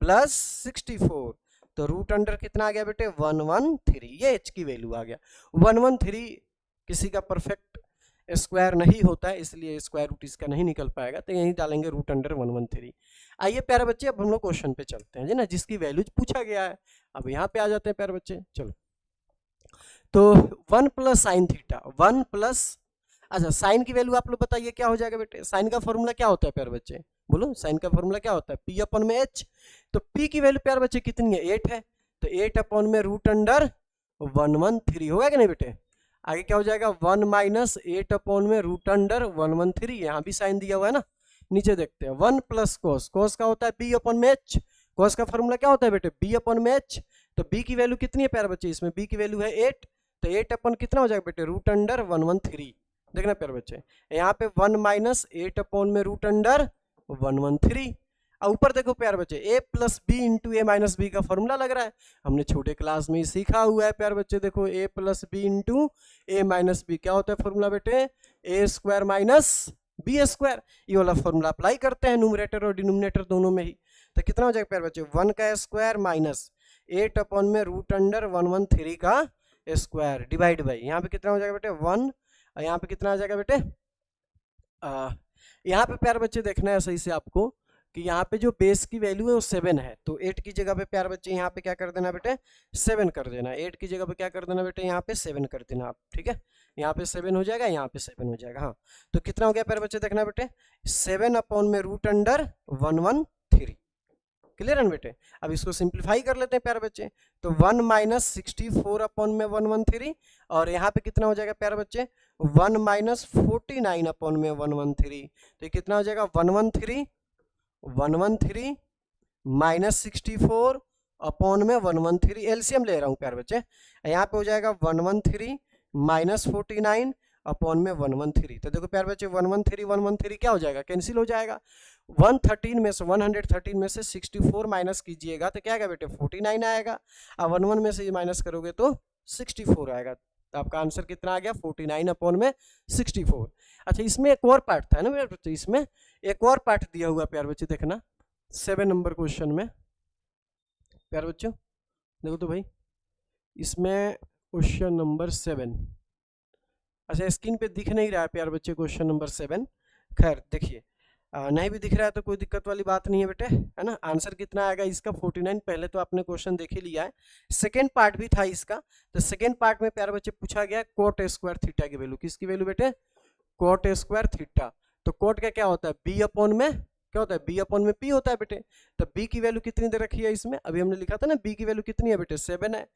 प्लस 64। तो रूट अंडर कितना आ गया बेटे, 113। ये h की वैल्यू आ गया। 113 किसी का परफेक्ट स्क्वायर नहीं होता है, इसलिए स्क्वायर रूट इसका नहीं निकल पाएगा, तो यहीं डालेंगे रूट अंडर 113। आइए प्यारे बच्चे अब हम लोग क्वेश्चन पे चलते हैं, जी ना, जिसकी वैल्यू पूछा गया है। अब यहाँ पे आ जाते हैं प्यारे बच्चे, चलो। तो 1 प्लस साइन थीटा, 1 प्लस, अच्छा साइन की वैल्यू आप लोग बताइए क्या हो जाएगा बेटे। साइन का फॉर्मूला क्या होता है प्यारे बच्चे, बोलो, साइन का फॉर्मूला क्या होता है, p अपॉन में h। तो p की वैल्यू प्यारे बच्चे कितनी है, 8 है। तो 8 अपॉन में रूट अंडर 113 होगा कि नहीं बेटे। आगे क्या हो जाएगा, 1 माइनस 8 अपॉन में रूट अंडर 113। यहाँ भी साइन दिया हुआ है ना, नीचे देखते हैं। 1 प्लस कॉस, कॉस का होता है b अपॉन में h। कॉस का फॉर्मूला क्या होता है बेटे, b अपॉन में h। तो b की वैल्यू कितनी है प्यारे बच्चे, इसमें b की वैल्यू है 8। तो 8 अपॉन कितना हो जाएगा बेटे, रूट अंडर 113। देखना प्यारे बच्चे, यहाँ पे 1 माइनस 8 अपॉन में रूट अंडर 113। और ऊपर देखो प्यारे बच्चे, a plus B into A minus B का फॉर्मूला लग रहा है, हमने छोटे क्लास में ही सीखा हुआ है प्यारे बच्चे। देखो a plus B into A minus B क्या होता है फॉर्मूला बेटे, A square minus B square. ये वाला फॉर्मूला अप्लाई करते हैं न्यूमरेटर और डिनोमिनेटर दोनों में ही। तो कितना हो जाएगा प्यारे बच्चे, 1 का स्क्वायर माइनस 8 अपॉन में रूट अंडर 113 का स्क्वायर डिवाइड बाई, यहाँ पे कितना हो जाएगा बेटे 1, और यहाँ पे कितना आ जाएगा बेटे, यहाँ पे प्यारे बच्चे देखना है सही से आपको कि यहाँ पे जो बेस की वैल्यू है वो 7 है। तो 8 की जगह पे प्यारे बच्चे यहाँ पे क्या कर देना बेटे, 7 कर देना। 8 की जगह पे क्या कर देना बेटे, यहाँ पे 7 कर देना आप, ठीक है। यहाँ पे 7 हो जाएगा, यहाँ पे 7 हो जाएगा। हाँ, तो कितना हो गया प्यारे बच्चे, देखना बेटे, 7 अपॉन में रूट अंडर 113। क्लियर है ना बेटे। अब इसको सिंप्लीफाई कर लेते हैं प्यारे बच्चे। तो 1 माइनस 64 अपॉन में 113, और यहाँ पे कितना हो जाएगा प्यारे बच्चे, 1 माइनस 49 अपॉन में 113। तो कितना हो जाएगा, 113 माइनस 64 अपॉन में 113। एलसीएम ले रहा हूँ प्यारे बच्चे, यहाँ पे हो जाएगा 113 माइनस 49 अपॉन में 113। तो देखो प्यारे बच्चे 113 क्या हो जाएगा, कैंसिल हो जाएगा। 113 में से 64 माइनस कीजिएगा तो क्या आएगा बेटे, 49 आएगा। अब 11 में से ये माइनस करोगे तो 64 आएगा। तो आपका आंसर कितना आ गया, 49 अपॉन में 64। अच्छा, इसमें एक और पार्ट था ना प्यारे बच्चे, इसमें एक और पार्ट दिया हुआ प्यारे बच्चे, देखना 7 नंबर क्वेश्चन में प्यारे बच्चों देखो तो भाई, इसमें क्वेश्चन नंबर 7, अच्छा स्क्रीन पे दिख नहीं रहा है प्यारे बच्चे क्वेश्चन नंबर 7, खैर देखिए नहीं भी दिख रहा है तो कोई दिक्कत वाली बात नहीं है बेटे, है ना। आंसर कितना आएगा इसका 49, पहले तो आपने क्वेश्चन देख ही लिया है, सेकेंड पार्ट भी था इसका। तो सेकेंड पार्ट में प्यारे बच्चे पूछा गया कोट स्क्वायर थीटा की वैल्यू, किसकी वैल्यू बेटे, कोट स्क्वायर थीटा। तो कोट का क्या होता है, बी अपॉन में क्या होता है, बी अपॉन में पी होता है बेटे। तो बी की वैल्यू कितनी दे रखी है इसमें, अभी हमने लिखा था ना बी की वैल्यू कितनी है बेटे, 7 है।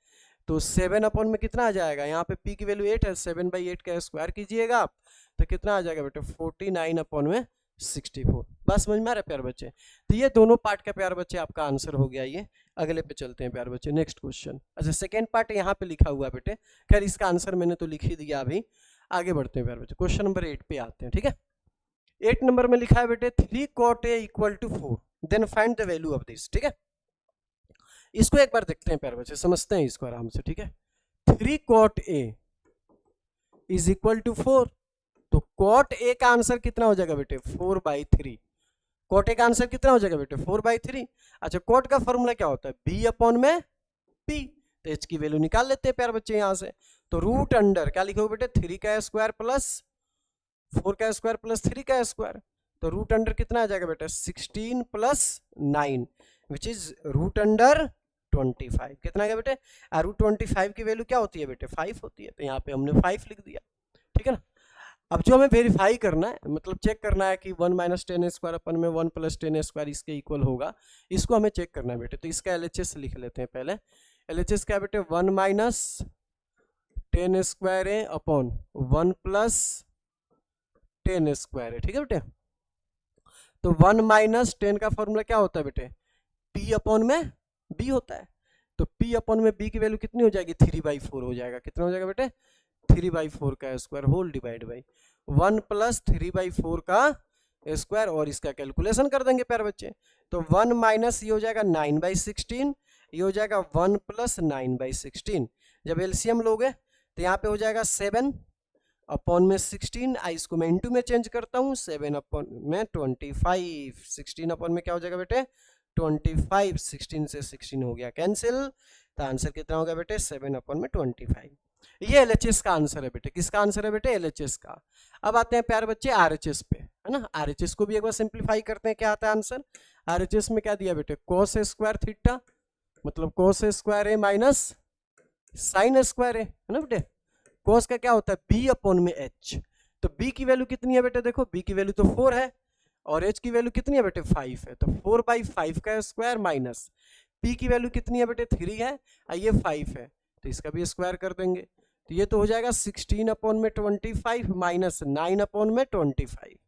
तो 7 अपॉन में कितना आ जाएगा, यहाँ पे पी की वैल्यू 8 है, 7/8 का स्क्वायर कीजिएगा आप तो कितना आ जाएगा बेटे, 49 अपॉन में 64। बस समझ में आ रहा है प्यारे बच्चे। तो ये दोनों पार्ट का प्यारे बच्चे आपका आंसर हो गया। ये अगले पे चलते हैं प्यारे बच्चे, नेक्स्ट क्वेश्चन। अच्छा सेकेंड पार्ट यहाँ पे लिखा हुआ है बेटे, खैर इसका आंसर मैंने तो लिख ही दिया अभी। आगे बढ़ते हैं प्यारे बच्चे, क्वेश्चन नंबर 8 पे आते हैं, ठीक है। 8 नंबर में लिखा है बेटे 3 cot a equal to 4, then find the value of this, ठीक है। इसको एक बार देखते हैं प्यारे बच्चे, समझते हैं इसको आराम से, ठीक है। 3 cot a is equal to 4, तो cot a का आंसर कितना हो जाएगा बेटे, 4/3। cot a का आंसर कितना हो जाएगा बेटे, 4/3। अच्छा cot का फॉर्मूला क्या होता है, b अपॉन में p, तो h की वैल्यू निकाल लेते हैं प्यारे बच्चे यहां से। तो रूट अंडर क्या लिखोगे बेटे, 3 का स्क्वायर प्लस 4 का स्क्वायर प्लस 3 का स्क्वायर, तो रूट अंडर कितना आ जाएगा बेटा, 16 plus 9 which is root under 25। कितना है बेटे, रूट 25 की वैल्यू क्या होती है बेटे, 5 होती है। तो यहाँ पे हमने 5 लिख दिया, ठीक है ना। अब जो हमें वेरीफाई करना है, मतलब चेक करना है कि 1 - 10 स्क्वायर अपन में 1 + 10 स्क्वायर इसके इक्वल होगा, इसको हमें चेक करना है बेटे। तो इसका LHS लिख लेते हैं पहले। LHS क्या बेटे, 1 - 10 स्क्वायर है अपॉन 1 + 10 स्क्वायर है, ठीक है बेटे। तो 1 - 10 का फॉर्मूला क्या होता है बेटे, p अपॉन में b होता है। तो p अपॉन में b की वैल्यू कितनी हो जाएगी, 3/4 हो जाएगा। कितना हो जाएगा बेटे, 3/4 का स्क्वायर होल डिवाइड बाई 1 + 3/4 का स्क्वायर, और इसका कैलकुलेशन कर देंगे प्यारे बच्चे। तो 1 माइनस ये हो जाएगा 9/16, ये हो जाएगा 1 + 9/16। जब एलसीएम लोगे तो यहाँ पे हो जाएगा 7 अपॉन में 16, इसको मैं इंटू में चेंज करता हूँ, 7 अपॉन में 25, 16 अपॉन में क्या हो जाएगा बेटे, 25, 16 से 16 हो गया कैंसिल। तो आंसर कितना होगा बेटे, 7 अपॉन में 25। ये एलएचएस का आंसर है बेटे, किसका आंसर है बेटे, एलएचएस का। अब आते हैं प्यारे बच्चे आरएचएस पे, है ना। आरएचएस को भी एक बार सिंप्लीफाई करते हैं, क्या आता है आंसर। आरएचएस में क्या दिया बेटे, cos स्क्वायर थीटा, मतलब cos स्क्वायर है माइनस साइन स्क्वायर है ना बेटे। cos का क्या होता है, b अपॉन में h। तो b की वैल्यू कितनी है बेटे, देखो b की वैल्यू तो 4 है और h की वैल्यू कितनी है बेटे, 5 है। तो 4/5 का स्क्वायर माइनस p की वैल्यू कितनी है बेटे, 3 है और ये 5 है, तो इसका भी स्क्वायर कर देंगे। तो ये तो हो जाएगा 16 अपॉन में 25 माइनस 9 अपॉन में 25।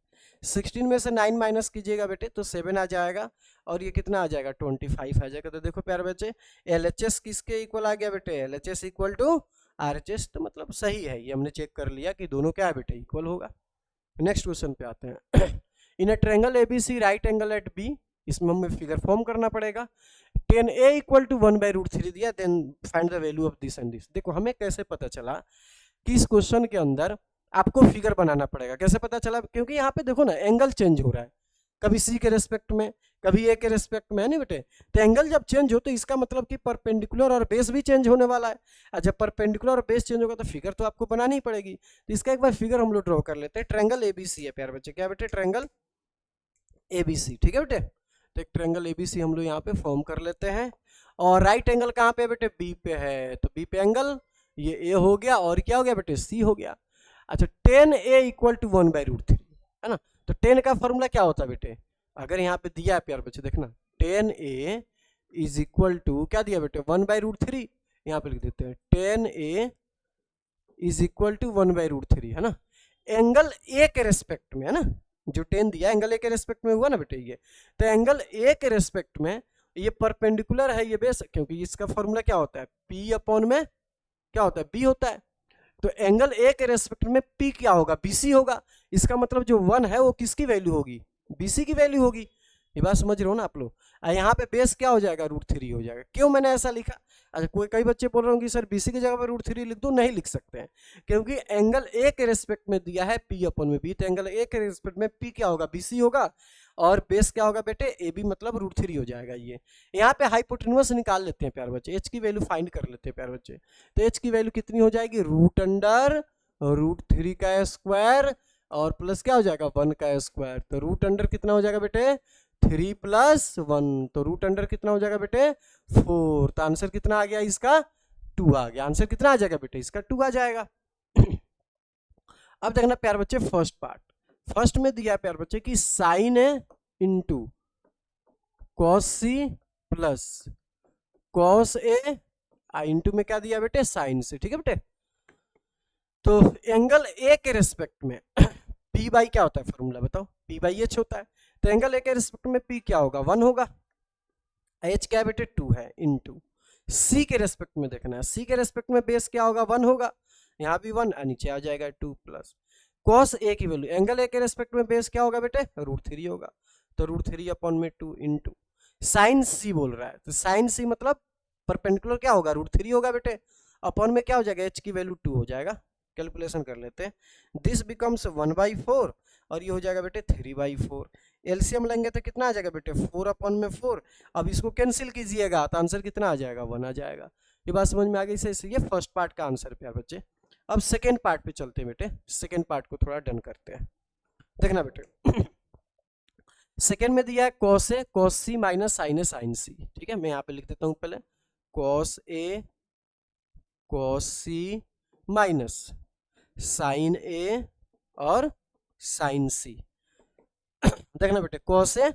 16 में से 9 माइनस कीजिएगा बेटे तो 7 आ जाएगा, और ये कितना आ जाएगा, 25 आ जाएगा। तो देखो प्यारे बच्चे LHS किसके इक्वल आ गया बेटे, LHS इक्वल टू RHS। तो मतलब सही है, ये हमने चेक कर लिया कि दोनों क्या है बेटे, इक्वल होगा। नेक्स्ट क्वेश्चन पे आते हैं। In a triangle ABC right angle at B, इसमें हमें फिगर फॉर्म करना पड़ेगा। 10a इक्वल टू 1/√3 दिया, then find the value of this and this. देखो हमें कैसे पता चला कि इस क्वेश्चन के अंदर आपको फिगर बनाना पड़ेगा, कैसे पता चला, क्योंकि यहाँ पे देखो ना एंगल चेंज हो रहा है, कभी C के रेस्पेक्ट में कभी A के रेस्पेक्ट में, है नहीं बेटे। तो एंगल जब चेंज हो तो इसका मतलब कि परपेंडिकुलर और बेस भी चेंज होने वाला है, और जब परपेंडिकुलर और बेस चेंज होगा तो फिगर तो आपको बनानी ही पड़ेगी। तो इसका एक बार फिगर हम लोग ड्रॉ कर लेते हैं। ट्रायंगल ABC है प्यारे बच्चे, क्या बेटे, ट्रायंगल ABC, ठीक है बेटे। तो एक ट्रायंगल ABC हम लोग यहाँ पे फॉर्म कर लेते हैं, और राइट एंगल कहाँ पे बेटे, B पे है, तो B पे एंगल ये A हो गया, और क्या हो गया बेटे, C हो गया। अच्छा 10a इक्वल टू 1/√3, है ना। तो 10 का फॉर्मूला क्या होता है बेटे, अगर यहाँ पे दिया है प्यारे बच्चे देखना, 10a इज इक्वल टू क्या दिया बेटे, 1/√3। यहाँ पे लिख देते हैं 10a इज इक्वल टू 1/√3, है ना। एंगल A के रेस्पेक्ट में, है ना, जो 10 दिया एंगल A के रेस्पेक्ट में हुआ ना बेटे ये। तो एंगल A के रेस्पेक्ट में ये परपेंडिकुलर है ये बेस, क्योंकि इसका फॉर्मूला क्या होता है, P अपॉन में क्या होता है, B होता है। तो एंगल A के रेस्पेक्ट में P क्या होगा, BC होगा। इसका मतलब जो 1 है वो किसकी वैल्यू होगी, BC की वैल्यू होगी। ये बात समझ रहे हो ना आप लोग। यहाँ पे बेस क्या हो जाएगा, √3 हो जाएगा। क्यों मैंने ऐसा लिखा? अच्छा, कई बच्चे बोल रहे होंगे सर BC की जगह पर √3 लिख दूं। नहीं लिख सकते हैं, क्योंकि एंगल ए के रेस्पेक्ट में दिया है P/B, तो एंगल ए के रेस्पेक्ट में P क्या होगा, BC होगा, और बेस क्या होगा बेटे, AB, मतलब √3 हो जाएगा ये। यहाँ पे हाइपोटेन्यूज निकाल लेते हैं प्यार बच्चे, H की वैल्यू फाइंड कर लेते हैं प्यार बच्चे। तो H की वैल्यू कितनी हो जाएगी, √√3 का स्क्वायर और प्लस क्या हो जाएगा 1 का स्क्वायर। तो √अंडर कितना हो जाएगा बेटे 3 + 1, तो √अंडर कितना हो जाएगा बेटे 4। तो आंसर कितना आ गया इसका 2 आ गया। आंसर कितना आ जाएगा बेटे इसका 2 आ जाएगा। अब देखना प्यार बच्चे फर्स्ट पार्ट, फर्स्ट में दिया प्यार बच्चे कि sin A into cos C plus cos A into में क्या दिया बेटे sin C, ठीक है बेटे। तो एंगल ए के रेस्पेक्ट में P बाई क्या होता है, फॉर्मूला बताओ, P बाई H होता है। तो एंगल ए के रेस्पेक्ट में P क्या होगा 1 होगा, H क्या बेटे 2 है, इंटू C के रेस्पेक्ट में देखना है, C के रेस्पेक्ट में बेस क्या होगा 1 होगा, यहाँ भी 1 नीचे आ जाएगा 2 प्लस cos A की वैल्यू, एंगल ए के रेस्पेक्ट में बेस क्या होगा बेटे √3 होगा, तो √3/2 इंटू sin C बोल रहा है, तो sin C मतलब परपेंडिकुलर क्या होगा √3 होगा बेटे, अपॉन में क्या हो जाएगा H की वैल्यू 2 हो जाएगा। कैलकुलेशन कर लेते हैं, दिस बिकम्स 1/4 और ये हो जाएगा बेटे 3/4। एलसीएम लेंगे तो कितना आ जाएगा बेटे 4/4। अब इसको कैंसिल कीजिएगा तो आंसर कितना आ जाएगा 1 आ जाएगा। ये बात समझ में आ गई सही। ये फर्स्ट पार्ट का आंसर प्यार बच्चे। अब सेकेंड पार्ट पे चलते हैं बेटे, सेकेंड पार्ट को थोड़ा डन करते हैं। देखना बेटे सेकेंड में दिया है cos A cos C minus sin A sin C, ठीक है। मैं यहाँ पे लिख देता हूँ पहले cos A cos C minus sin A और sin C। देखना बेटे cos A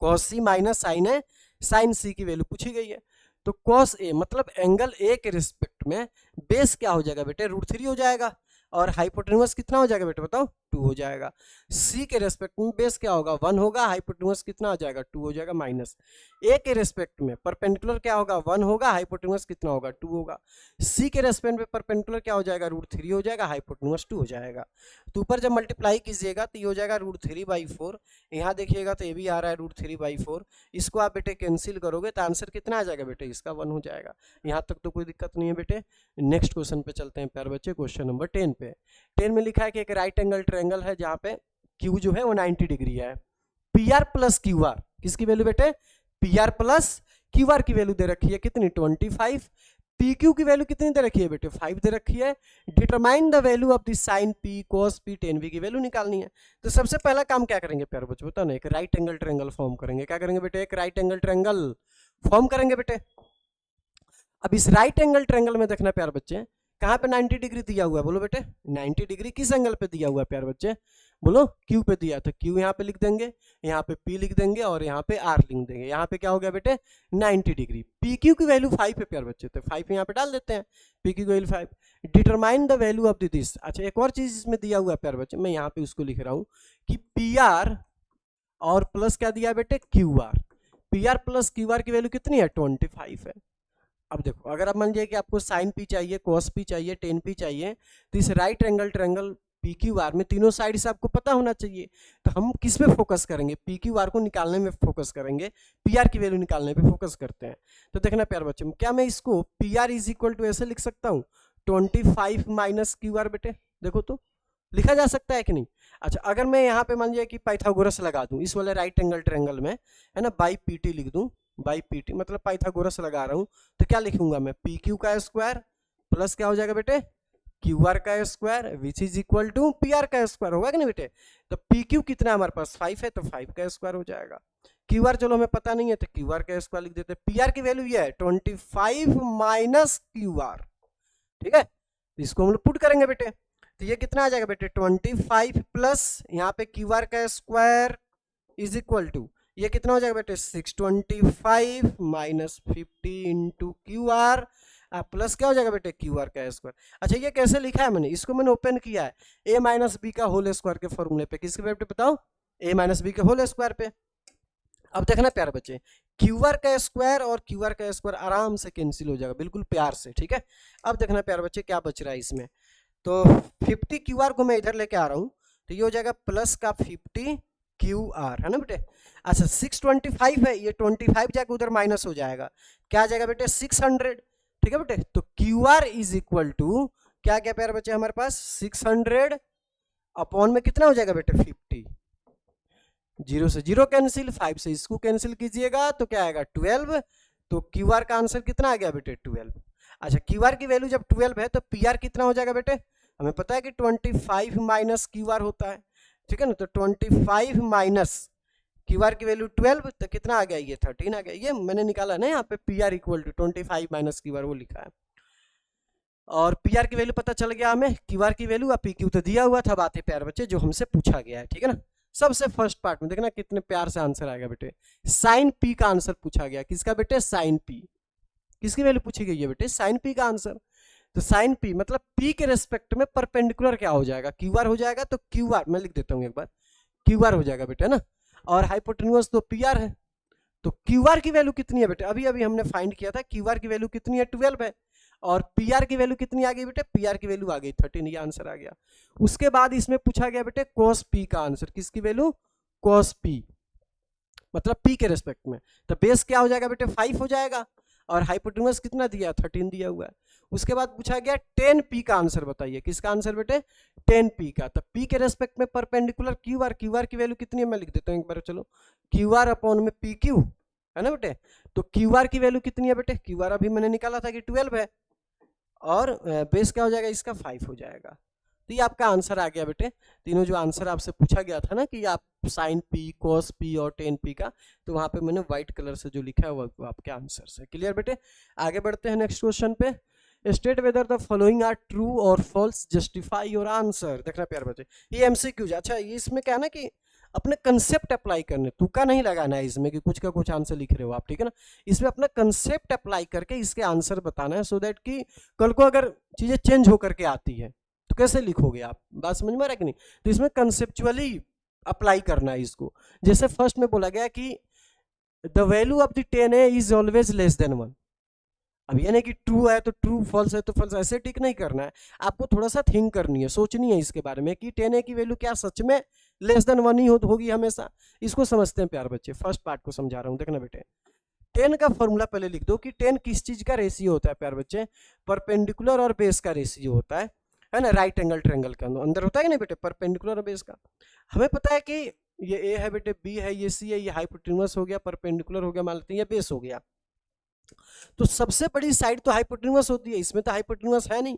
cos C minus sin A sin C की वैल्यू पूछी गई है। तो cos A मतलब एंगल A के रिस्पेक्ट में बेस क्या हो जाएगा बेटे √3 हो जाएगा, और हाइपोटेन्यूज कितना हो जाएगा बेटे बताओ 2 हो जाएगा। C के रेस्पेक्ट में बेस क्या होगा 1 होगा, हाइपोटेन्यूज कितना हो जाएगा 2 हो जाएगा, माइनस A के रेस्पेक्ट में परपेंडिकुलर क्या होगा 1 होगा, हाइपोटेन्यूज कितना होगा 2 होगा। C के रेस्पेक्ट में परपेंडिकुलर क्या हो जाएगा √3 हो जाएगा, हाइपोटेन्यूज 2 हो जाएगा। तो ऊपर जब मल्टीप्लाई कीजिएगा तो ये हो जाएगा √3/4, यहाँ देखिएगा तो ये भी आ रहा है √3/4, इसको आप बेटे कैंसिल करोगे तो आंसर कितना आ जाएगा बेटे इसका 1 हो जाएगा। यहाँ तक तो कोई दिक्कत नहीं है बेटे। नेक्स्ट क्वेश्चन पे चलते हैं प्यार बच्चे, क्वेश्चन नंबर 10 पे। 10 में लिखा है कि एक राइट एंगल ट्रायंगल है जहाँ पे Q जो है वो 90 डिग्री है, PR प्लस QR, किसकी वैल्यू बेटे PR प्लस QR की वैल्यू दे रखी है कितनी 25, PQ की वैल्यू कितनी दे रखी है बेटे 5 दे रखी है। Determine the value of the sin P cos P tan V की वैल्यू निकालनी है। तो सबसे पहला काम क्या करेंगे प्यार बच्चों बताओ ना, एक राइट एंगल ट्रायंगल फॉर्म करेंगे। क्या करेंगे बेटे एक राइट एंगल ट्रायंगल फॉर्म करेंगे बेटे। अब इस राइट एंगल ट्रायंगल में देखना प्यार बच्चे कहाँ पे 90 डिग्री दिया हुआ है, बोलो बेटे 90 डिग्री किस एंगल पे दिया हुआ है प्यार बच्चे, बोलो Q पे दिया, तो Q यहाँ पे लिख देंगे, यहाँ पे P लिख देंगे और यहाँ पे R लिख देंगे। यहाँ पे क्या हो गया बेटे 90 डिग्री। PQ की वैल्यू 5 है प्यार बच्चे, तो 5 यहाँ पे डाल देते हैं, PQ की value 5। Determine the value of this. अच्छा एक और चीज इसमें दिया हुआ है प्यार बच्चे, मैं यहाँ पे उसको लिख रहा हूँ कि PR और प्लस क्या दिया बेटे QR, PR प्लस QR की वैल्यू कितनी है 25 है। अब देखो अगर आप मान लीजिए कि आपको sin P चाहिए, cos P चाहिए, tan P चाहिए, तो इस राइट एंगल ट्रायंगल PQR में तीनों साइड से आपको पता होना चाहिए। तो हम किस पे फोकस करेंगे, PQR को निकालने में फोकस करेंगे, PR की वैल्यू निकालने पे फोकस करते हैं। तो देखना प्यार बच्चे क्या मैं इसको PR = ऐसे लिख सकता हूँ 25 माइनस QR बेटे, देखो तो लिखा जा सकता है कि नहीं। अच्छा अगर मैं यहाँ पे मान लीजिए कि पाइथागोरस लगा दूं इस वाले राइट एंगल ट्रायंगल में, है ना, बाई PT लिख दूं, बाई PT मतलब पाइथागोरस लगा रहा हूं, तो क्या लिखूंगा मैं PQ का स्क्वायर प्लस क्या हो जाएगा बेटे QR का square which is equal to PR का स्क्वायर, होगा कि नहीं बेटे। तो PQ कितना हमारे पास 5 है, तो 5 का स्क्वायर हो जाएगा। QR चलो हमें पता नहीं है तो QR का स्क्वायर लिख देते हैं। PR की वैल्यू ये है 25 माइनस QR, ठीक है। इसको हम लोग पुट करेंगे बेटे, तो ये कितना आ जाएगा बेटे 25 प्लस यहाँ पे QR का स्क्वायर इज इक्वल टू ये कितना हो जाएगा बेटे 625 माइनस 50 इंटू QR प्लस क्या हो जाएगा बेटे QR का स्क्वायर। अच्छा ये कैसे लिखा है मैंने, इसको मैंने ओपन किया है A माइनस बी का होल स्क्वायर के फॉर्मूले पे, किसके बेटे बताओ A माइनस बी के होल स्क्वायर पे। अब देखना प्यार बच्चे QR का स्क्वायर और QR का स्क्वायर आराम से कैंसिल हो जाएगा बिल्कुल प्यार से, ठीक है। अब देखना प्यार बच्चे क्या बच रहा है इसमें, तो 50 QR को मैं इधर लेके आ रहा हूँ, तो ये हो जाएगा प्लस का 50 क्यू आर, है ना बेटे। अच्छा 625 है, ये 25 जाके उधर माइनस हो जाएगा, क्या आ जाएगा बेटे 600, ठीक है बेटे। तो Q R is equal to क्या क्या प्यार बच्चे हमारे पास 600 अपॉन में कितना हो जाएगा बेटे 50, 0 से 0 कैंसिल, 5 से इसको कैंसिल कीजिएगा तो क्या आएगा 12। तो क्यू आर का आंसर कितना आ गया बेटे 12। अच्छा क्यू आर की वैल्यू जब 12 है तो पी आर कितना हो जाएगा बेटे, हमें पता है कि 25 माइनस क्यू आर होता है, ठीक है ना। तो 25 माइनस क्यू आर की वैल्यू 12 तो कितना आ गया, ये 13 आ गया। ये मैंने निकाला ना यहाँ पे P R equal to 25 minus Q R, वो लिखा है। और पी आर की वैल्यू पता चल गया हमें, क्यू आर की वैल्यू और पी क्यू तो दिया हुआ था, बातें प्यार बच्चे जो हमसे पूछा गया है, ठीक है ना। सबसे फर्स्ट पार्ट में देखना कितने प्यार से आंसर आएगा बेटे, साइन पी का आंसर पूछा गया, किसका बेटे साइन पी, किसकी वैल्यू पूछी गई है बेटे साइन पी का आंसर। तो साइन पी मतलब पी के रेस्पेक्ट में परपेंडिकुलर क्या हो जाएगा, क्यू आर हो जाएगा। तो क्यू आर मैं लिख देता हूँ एक बार, क्यू आर हो जाएगा बेटे ना, और हाइपोटेन्यूज तो पी आर है। तो क्यू आर की वैल्यू कितनी है बेटे, अभी अभी हमने फाइंड किया था, क्यू आर की वैल्यू कितनी है 12 है, और पी आर की वैल्यू कितनी आ गई बेटे, पी आर की वैल्यू आ गई 13, ये आंसर आ गया। उसके बाद इसमें पूछा गया बेटे कॉस पी का आंसर, किसकी वैल्यू कॉस पी, मतलब पी के रेस्पेक्ट में। तो बेस क्या हो जाएगा बेटे 5 हो जाएगा, और हाइपोटेन्यूज कितना दिया 13 दिया हुआ है। उसके बाद पूछा गया 10 पी का आंसर बताइए, किसका आंसर बेटे 10 पी का। तो पी के रेस्पेक्ट में perpendicular Q R, Q R की वैल्यू कितनी है मैं लिख देता हूँ एक बार, चलो क्यू आर अपॉन में पी क्यू, है ना बेटे। तो क्यू आर की वैल्यू कितनी है बेटे, क्यू आर अभी मैंने निकाला था कि 12 है, और बेस क्या हो जाएगा इसका 5 हो जाएगा। तो ये आपका आंसर आ गया बेटे, तीनों जो आंसर आपसे पूछा गया था ना कि आप साइन पी कॉस पी और 10 पी का, तो वहां पे मैंने व्हाइट कलर से जो लिखा है वो आपके आंसर से क्लियर बेटे। आगे बढ़ते हैं नेक्स्ट क्वेश्चन पे, state whether the following are true और फॉल्स, जस्टिफाई योर आंसर। देखना प्यार बच्चे ये एमसीक्यूज, अच्छा ये इसमें क्या है ना कि अपने कंसेप्ट अप्लाई करने, तुक्का नहीं लगाना है इसमें कि कुछ का कुछ आंसर लिख रहे हो आप, ठीक है ना। इसमें अपना कंसेप्ट अप्लाई करके इसके आंसर बताना है, सो दैट कि कल को अगर चीजें चेंज होकर के आती है तो कैसे लिखोगे आप, बात समझ में आ रहा है कि नहीं। तो इसमें कंसेप्चुअली अप्लाई करना है इसको। जैसे फर्स्ट में बोला गया कि the value of the 10a is always less than 1। अब ये नहीं कि ट्रू है तो ट्रू, फॉल्स है तो फॉल्स, ऐसे टिक नहीं करना है, आपको थोड़ा सा थिंक करनी है, सोचनी है इसके बारे में कि 10a की वैल्यू क्या सच में लेस देन 1 ही होगी हमेशा। इसको समझते हैं प्यार बच्चे, फर्स्ट पार्ट को समझा रहा हूँ, देखना बेटे 10 का फॉर्मूला पहले लिख दो कि 10 किस चीज का रेशियो होता है प्यार बच्चे, परपेंडिकुलर और बेस का रेशियो होता है ना। राइट एंगल ट्रायंगल के अंदर होता है ना बेटे परपेंडिकुलर और बेस का। हमें पता है कि ये ए है बेटे, बी है, ये सी है, ये हाइपोटेन्यूज हो गया, परपेंडिकुलर हो गया, मान लेते हैं ये बेस हो गया। तो सबसे बड़ी साइड तो हाइपोटेन्यूज होती है, इसमें तो हाइपोटेन्यूज है नहीं।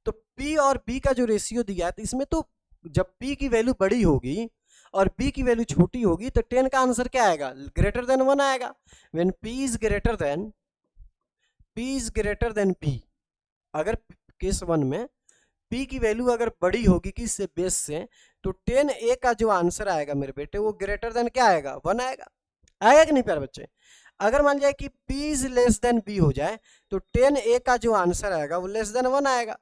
तो पी और बी का जो रेशियो दिया है, तो इसमें तो जब पी की वैल्यू बड़ी होगी और बी की वैल्यू छोटी होगी तो 10 का आंसर क्या आएगा, ग्रेटर देन 1 आएगा। When P is greater than P, अगर केस 1 में पी की वैल्यू अगर बड़ी होगी किससे, बेस से, तो 10a का जो आंसर आएगा मेरे बेटे वो ग्रेटर देन क्या आएगा 1 आएगा। आएगा कि नहीं प्यारे बच्चे। अगर मान जाए कि p is less than b हो जाए तो 10a का जो आंसर आएगा वो लेस देन 1 आएगा।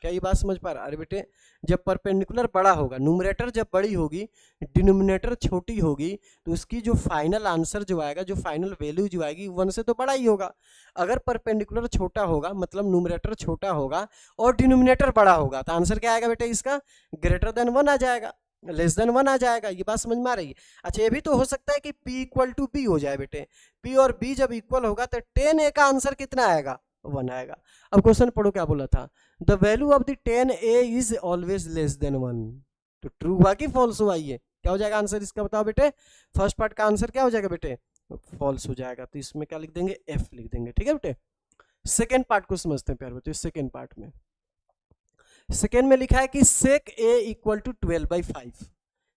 क्या ये बात समझ पा रहा है। अरे बेटे जब परपेंडिकुलर बड़ा होगा, न्यूमरेटर जब बड़ी होगी डिनोमिनेटर छोटी होगी, तो उसकी जो फाइनल आंसर जो आएगा, जो फाइनल वैल्यू जो आएगी 1 से तो बड़ा ही होगा। अगर परपेंडिकुलर छोटा होगा मतलब न्यूमरेटर छोटा होगा और डिनोमिनेटर बड़ा होगा तो आंसर क्या आएगा बेटे इसका ग्रेटर देन 1 आ जाएगा, लेस देन 1 आ जाएगा। ये बात समझ में आ रही है। अच्छा ये भी तो हो सकता है कि p इक्वल टू b हो जाए बेटे, p और b जब इक्वल होगा तो 10a का आंसर कितना आएगा 1 आएगा। अब क्वेश्चन पढ़ो क्या बोला था, the value of the 10a is always less than 1। तो ट्रू हुआ कि फॉल्स हुआ, ये क्या हो जाएगा आंसर इसका बताओ बेटे। फर्स्ट पार्ट का आंसर क्या हो जाएगा बेटे फॉल्स हो जाएगा, तो इसमें क्या लिख देंगे f लिख देंगे, ठीक है बेटे। सेकेंड पार्ट को समझते हैं प्यार बच्चों। सेकेंड पार्ट में सेकेंड में लिखा है कि sec a equal to 12/5।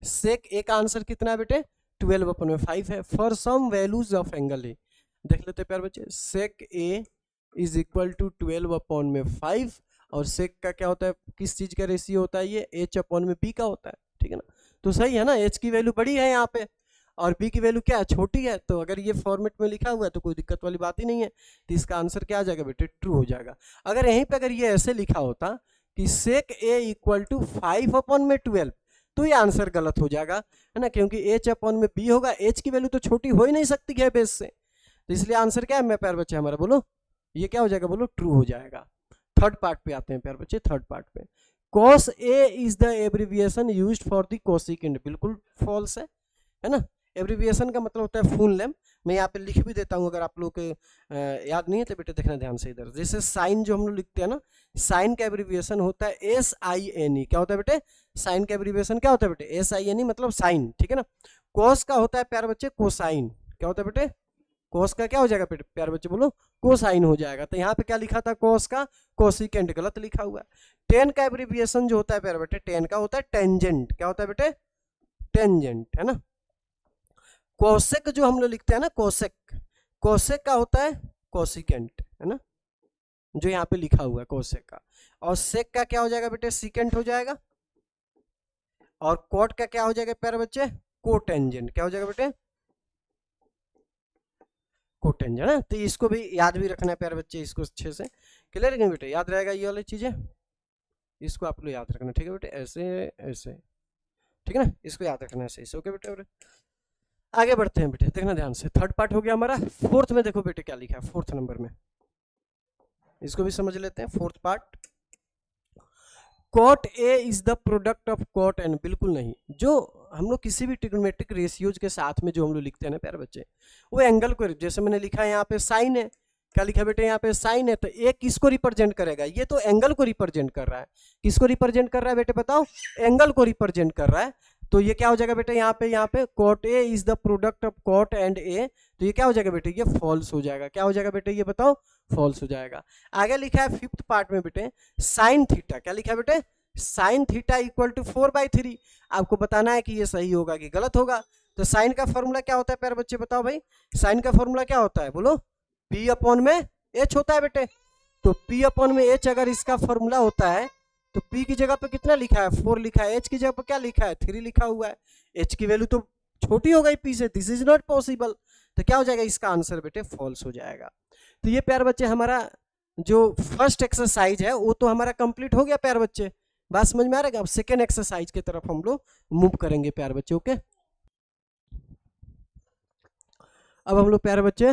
sec a का आंसर कितना है बेटे 12/5 है for some values of angle a। देख लेते हैं प्यार बच्चे, sec a is equal to 12/5 और sec का क्या होता है, किस चीज का रेशियो होता है, ये h/b का होता है, ठीक है ना। तो सही है ना, h की वैल्यू बड़ी है यहाँ पे और b की वैल्यू क्या है छोटी है। तो अगर ये फॉर्मेट में लिखा हुआ है तो कोई दिक्कत वाली बात ही नहीं है, तो इसका आंसर क्या आ जाएगा बेटे ट्रू हो जाएगा। अगर यहीं पे अगर ये ऐसे लिखा होता कि sec a इक्वल टू 5/12 तो ये आंसर गलत हो जाएगा, है ना, क्योंकि h/b होगा, h की वैल्यू तो छोटी हो ही नहीं सकती है बेस से। तो इसलिए आंसर क्या है मैं प्यार बच्चे हमारा बोलो, ये क्या हो जाएगा बोलो ट्रू हो जाएगा। थर्ड पार्ट पे आते हैं प्यार बच्चे। थर्ड पार्ट पे cos a is the abbreviation used for the cosecant, बिल्कुल फॉल्स है। है ना। एब्रीविएशन का मतलब होता है फुल नेम। मैं यहाँ पे लिख भी देता हूँ, अगर आप लोग के याद नहीं है तो बेटे देखना ध्यान से इधर। जैसे साइन जो हम लोग लिखते हैं ना, साइन का एब्रीविएशन होता है SINE। क्या होता है बेटे? साइन का एब्रीविएशन क्या होता है बेटे? SINE मतलब साइन, ठीक है ना। कोस का होता है प्यारे बच्चे कोसाइन। क्या होता है बेटे? कोस का क्या हो जाएगा प्यारे बच्चे बोलो? कोसाइन हो जाएगा। तो यहाँ पे क्या लिखा था? कोस का कोसिकेंट, गलत लिखा हुआ है। टेन का एब्रीविएशन जो होता है प्यारे बेटे, टेन का होता है टेंजेंट। क्या होता है बेटे? टेंजेंट, है ना। कोसेक जो हम लोग लिखते हैं ना, कोसेक, कोसेक का होता है कोसिकेंट, है ना, जो यहाँ पे लिखा हुआ है कोसेक का। और सेक का क्या हो जाएगा बेटे? सिकेंट हो जाएगा। और कोट का क्या हो जाएगा प्यारे बच्चे? कोटेंजेंट। क्या हो जाएगा बेटे? कोटेंजेंट, है। तो इसको भी याद भी रखना है प्यारे बच्चे, इसको अच्छे से क्लियर है बेटे, याद रहेगा ये वाली चीजें, इसको आप लोग याद रखना, ठीक है बेटे। ऐसे ऐसे, ठीक है ना, इसको याद रखना है ऐसे ऐसे। ओके बेटे, आगे बढ़ते हैं बेटे, देखना ध्यान से। थर्ड पार्ट हो गया हमारा। फोर्थ में देखो बेटे क्या लिखा है, फोर्थ नंबर में, इसको भी समझ लेते हैं। Fourth part, cot A is the product of cot and. बिल्कुल नहीं, जो हम लोग किसी भी ट्रिग्नोमेट्रिक रेशियोज के साथ में जो हम लोग लिखते हैं ना प्यारे बच्चे, वो एंगल को, जैसे मैंने लिखा है यहाँ पे साइन है, क्या लिखा है बेटे? यहाँ पे साइन है, तो ए किसको रिप्रेजेंट करेगा? ये तो एंगल को रिप्रेजेंट कर रहा है। किसको रिप्रेजेंट कर रहा है बेटे बताओ? एंगल को रिप्रेजेंट कर रहा है। तो ये क्या हो जाएगा बेटे? यहाँ पे cot A is the product of cot and A, तो ये क्या हो जाएगा बेटे? ये फॉल्स हो जाएगा। क्या हो जाएगा बेटे? ये बताओ, फॉल्स हो जाएगा। आगे लिखा है फिफ्थ पार्ट में बेटे, साइन थीटा। क्या लिखा है बेटे? Sine theta equal to 4/3। आपको बताना है कि ये सही होगा कि गलत होगा। तो साइन का फॉर्मूला क्या होता है प्यारे बच्चे बताओ भाई? साइन का फॉर्मूला क्या होता है बोलो? P अपॉन में H होता है बेटे। तो P अपॉन में H अगर इसका फॉर्मूला होता है, तो P की जगह पे कितना लिखा है? 4 लिखा है। H की जगह पे क्या लिखा है? 3 लिखा हुआ है। H की वैल्यू तो छोटी हो गई P से, दिस इज नॉट पॉसिबल। तो क्या हो जाएगा इसका आंसर बेटे? फॉल्स हो जाएगा। तो ये प्यारे बच्चे हमारा जो फर्स्ट एक्सरसाइज है वो तो हमारा कंप्लीट हो गया प्यारे बच्चे, बात समझ में आ रहा है? अब सेकेंड एक्सरसाइज की तरफ हम लोग मूव करेंगे प्यारे बच्चे। ओके, अब हम लोग प्यारे बच्चे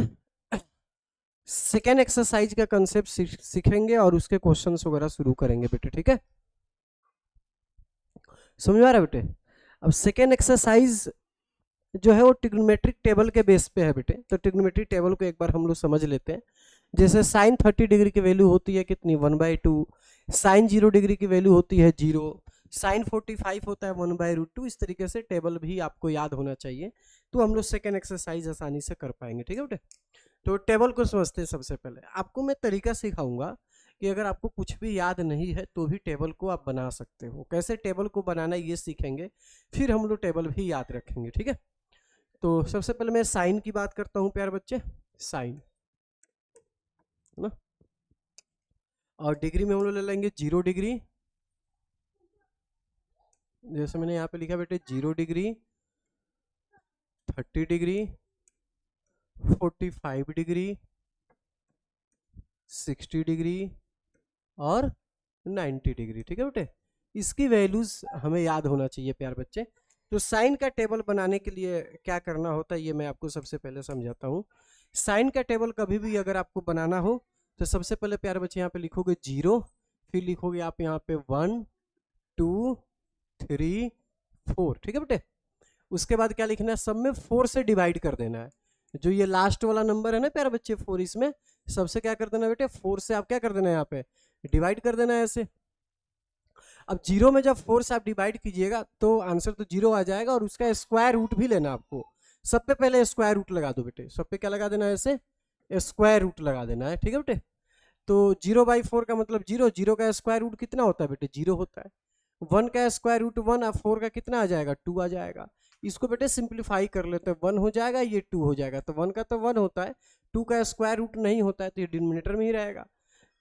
सेकेंड एक्सरसाइज का कंसेप्ट सीखेंगे और उसके क्वेश्चंस वगैरह शुरू करेंगे बेटे, ठीक है? समझ में आ रहा है बेटे? अब सेकेंड एक्सरसाइज जो है वो ट्रिग्नोमेट्रिक टेबल के बेस पे है बेटे। तो ट्रिग्नोमेट्रिक टेबल को एक बार हम लोग समझ लेते हैं। जैसे साइन 30 डिग्री की वैल्यू होती है कितनी? 1/2। साइन 0 डिग्री की वैल्यू होती है 0। साइन 45 होता है 1/√2। इस तरीके से टेबल भी आपको याद होना चाहिए, तो हम लोग सेकेंड एक्सरसाइज आसानी से कर पाएंगे, ठीक है बेटे? तो टेबल को समझते हैं। सबसे पहले आपको मैं तरीका सिखाऊंगा कि अगर आपको कुछ भी याद नहीं है तो भी टेबल को आप बना सकते हो। कैसे टेबल को बनाना ये सीखेंगे, फिर हम लोग टेबल भी याद रखेंगे, ठीक है? तो सबसे पहले मैं साइन की बात करता हूँ प्यारे बच्चे, साइन, है ना। और डिग्री में हम लोग ले लेंगे 0 डिग्री। जैसे मैंने यहाँ पे लिखा बेटे 0 डिग्री, 30 डिग्री, 45 डिग्री, 60 डिग्री और 90 डिग्री, ठीक है बेटे? इसकी वैल्यूज हमें याद होना चाहिए प्यारे बच्चे। तो साइन का टेबल बनाने के लिए क्या करना होता है ये मैं आपको सबसे पहले समझाता हूँ। साइन का टेबल कभी भी अगर आपको बनाना हो तो सबसे पहले प्यारे बच्चे यहाँ पे लिखोगे 0, फिर लिखोगे आप यहाँ पे 1 2 3 4, ठीक है बेटे? उसके बाद क्या लिखना है? सब में 4 से डिवाइड कर देना है। जो ये लास्ट वाला नंबर है ना प्यारे बच्चे 4, इसमें सबसे क्या कर देना बेटे? 4 से आप क्या कर देना है? यहाँ पे डिवाइड कर देना है ऐसे। अब 0 में जब 4 से आप डिवाइड कीजिएगा तो आंसर तो 0 आ जाएगा, और उसका स्क्वायर रूट भी लेना आपको। सब पे पहले स्क्वायर रूट लगा दो बेटे, सब पे क्या लगा देना है? ऐसे स्क्वायर रूट लगा देना है, ठीक है बेटे? तो 0/4 का मतलब 0, 0 का स्क्वायर रूट कितना होता है बेटे? 0 होता है। 1 का स्क्वायर रूट 1, और 4 का कितना आ जाएगा? 2 आ जाएगा। इसको बेटे सिंप्लीफाई कर लेते हैं, 1 हो जाएगा, ये 2 हो जाएगा। तो 1 का तो 1 होता है, 2 का स्क्वायर रूट नहीं होता है, तो ये डिनोमिनेटर में ही रहेगा।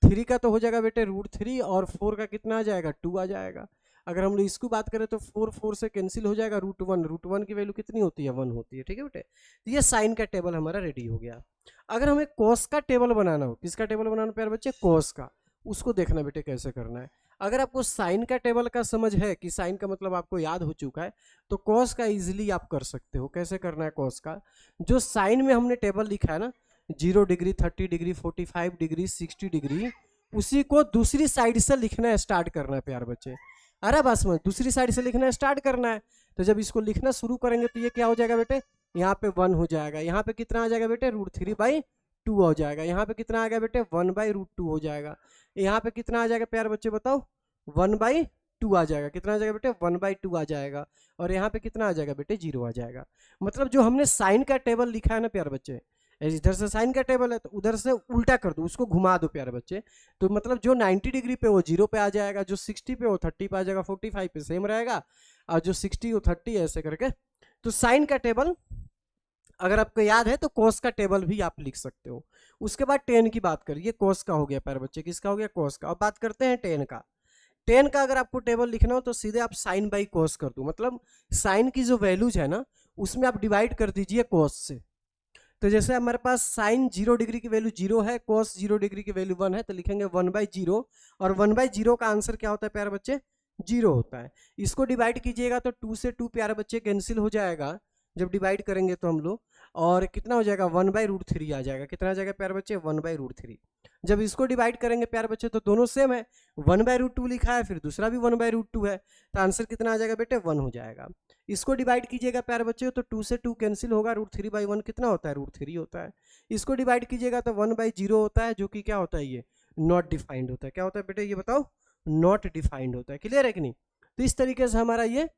3 का तो हो जाएगा बेटे √3, और 4 का कितना आ जाएगा? 2 आ जाएगा। अगर हम लोग इसको बात करें तो 4 से कैंसिल हो जाएगा, √1 की वैल्यू कितनी होती है? 1 होती है, ठीक है बेटे? तो ये साइन का टेबल हमारा रेडी हो गया। अगर हमें कॉस का टेबल बनाना हो, किसका टेबल बनाना प्यारे बच्चे? कॉस का। उसको देखना बेटे कैसे करना है। अगर आपको साइन का टेबल का समझ है कि साइन का मतलब आपको याद हो चुका है, तो कॉस का इजीली आप कर सकते हो। कैसे करना है कॉस का? जो साइन में हमने टेबल लिखा है ना, 0 डिग्री, 30 डिग्री, 45 डिग्री, 60 डिग्री, उसी को दूसरी साइड से लिखना स्टार्ट करना है प्यारे बच्चे। आ रहा है बात समझ? दूसरी साइड से लिखना स्टार्ट करना है, तो जब इसको लिखना शुरू करेंगे तो ये क्या हो जाएगा बेटे, यहाँ पे 1 हो जाएगा, यहाँ पे कितना आ जाएगा बेटे √3/2 हो जाएगा, यहाँ पे कितना आ गया बेटे 1/√2 हो जाएगा, यहाँ पे कितना आ जाएगा प्यारे बच्चे बताओ 1/2 आ जाएगा, कितना आ जाएगा बेटे 1/2 आ जाएगा, और यहाँ पे कितना आ जाएगा बेटे 0 आ जाएगा। मतलब जो हमने साइन का टेबल लिखा है ना प्यारे बच्चे, इधर से साइन का टेबल है तो उधर से उल्टा कर दो, उसको घुमा दो प्यारे बच्चे, तो मतलब जो 90 डिग्री पे वो 0 पे आ जाएगा, जो 60 पे वो 30 पे आ जाएगा, 45 पे सेम रहेगा, और जो 60 वो 30 ऐसे करके। तो साइन का टेबल अगर आपको याद है तो कोस का टेबल भी आप लिख सकते हो। उसके बाद टेन की बात करिए, कोस का हो गया प्यारे बच्चे, किसका हो गया कोस का। अब बात करते हैं टेन का। टेन का अगर आपको टेबल लिखना हो तो सीधे आप साइन बाई कोस कर दो, मतलब साइन की जो वैल्यूज है ना उसमें आप डिवाइड कर दीजिए कोस से। तो जैसे हमारे पास साइन 0 डिग्री की वैल्यू 0 है, कोस 0 डिग्री की वैल्यू 1 है, तो लिखेंगे 1/0, और 1/0 का आंसर क्या होता है प्यारे बच्चे 0 होता है। इसको डिवाइड कीजिएगा तो 2 से 2 प्यारे बच्चे कैंसिल हो जाएगा जब डिवाइड करेंगे तो हम लोग, और कितना हो जाएगा 1/√3 आ जाएगा, कितना आ जाएगा प्यारे बच्चे 1/√3। जब इसको डिवाइड करेंगे प्यारे बच्चे तो दोनों सेम है, 1/√2 लिखा है फिर दूसरा भी 1/√2 है, तो आंसर कितना आ जाएगा बेटे 1 हो जाएगा। इसको डिवाइड कीजिएगा प्यारे बच्चे तो 2 से 2 कैंसिल होगा, √3/1 कितना होता है √3 होता है। इसको डिवाइड कीजिएगा तो 1/0 होता है, जो कि क्या होता है ये नॉट डिफाइंड होता है। क्या होता है बेटे ये बताओ, नॉट डिफाइंड होता है। क्लियर है कि नहीं? तो इस तरीके से हमारा ये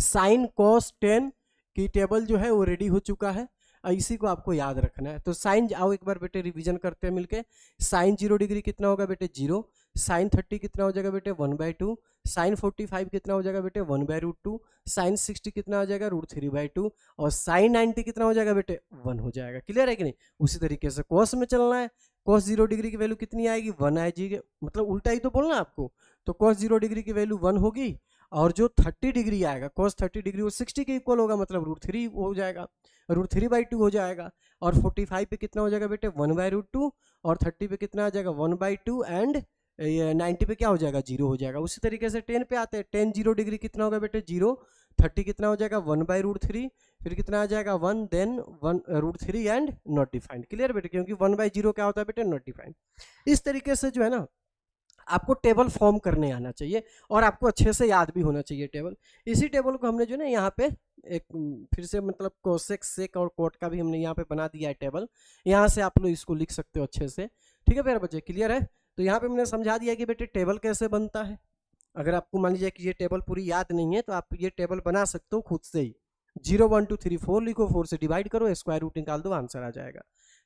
साइन कॉस टेन की टेबल जो है वो रेडी हो चुका है, और इसी को आपको याद रखना है। तो साइन आओ एक बार बेटे रिवीजन करते हैं मिलके। साइन 0 डिग्री कितना होगा बेटे 0, साइन 30 कितना हो जाएगा बेटे 1/2, साइन 45 कितना हो जाएगा बेटे 1/√2, साइन 60 कितना हो जाएगा √3/2, और साइन 90 कितना हो जाएगा बेटे 1 हो जाएगा। क्लियर है कि नहीं? उसी तरीके से कोस में चलना है, कोस 0 डिग्री की वैल्यू कितनी आएगी 1 आएगी, मतलब उल्टा ही तो बोलना आपको। तो कोस 0 डिग्री की वैल्यू 1 होगी, और जो 30 डिग्री आएगा कोस 30 डिग्री वो 60 के इक्वल होगा, मतलब √3 हो जाएगा, √3/2 हो जाएगा, और 45 पे कितना हो जाएगा बेटे 1/√2, और 30 पे कितना आ जाएगा 1/2, एंड ये 90 पे क्या हो जाएगा 0 हो जाएगा। उसी तरीके से 10 पे आते हैं, 10 0 डिग्री कितना होगा बेटे 0, 30 कितना हो जाएगा 1/√3, फिर कितना आ जाएगा 1, then 1√3 and not defined. Clear बेटे, क्योंकि 1/0 क्या होता है बेटे नॉट डिफाइंड। इस तरीके से जो है ना आपको टेबल फॉर्म करने आना चाहिए, और आपको अच्छे से याद भी होना चाहिए टेबल। इसी टेबल को हमने जो ना यहाँ पे एक फिर से मतलब कोसेक सेक और कोट का भी हमने यहाँ पे बना दिया है टेबल, यहाँ से आप लोग इसको लिख सकते हो अच्छे से। ठीक है प्यारे बच्चे, क्लियर है? तो यहाँ पे हमने समझा दिया कि बेटे टेबल कैसे बनता है। अगर आपको मान लीजिए कि ये टेबल पूरी याद नहीं है तो आप ये टेबल बना सकते हो खुद से ही। 0 1 2 3 4 लिखो, 4 से डिवाइड करो, स्क्वायर रूट निकाल दो, आंसर आ जाएगा।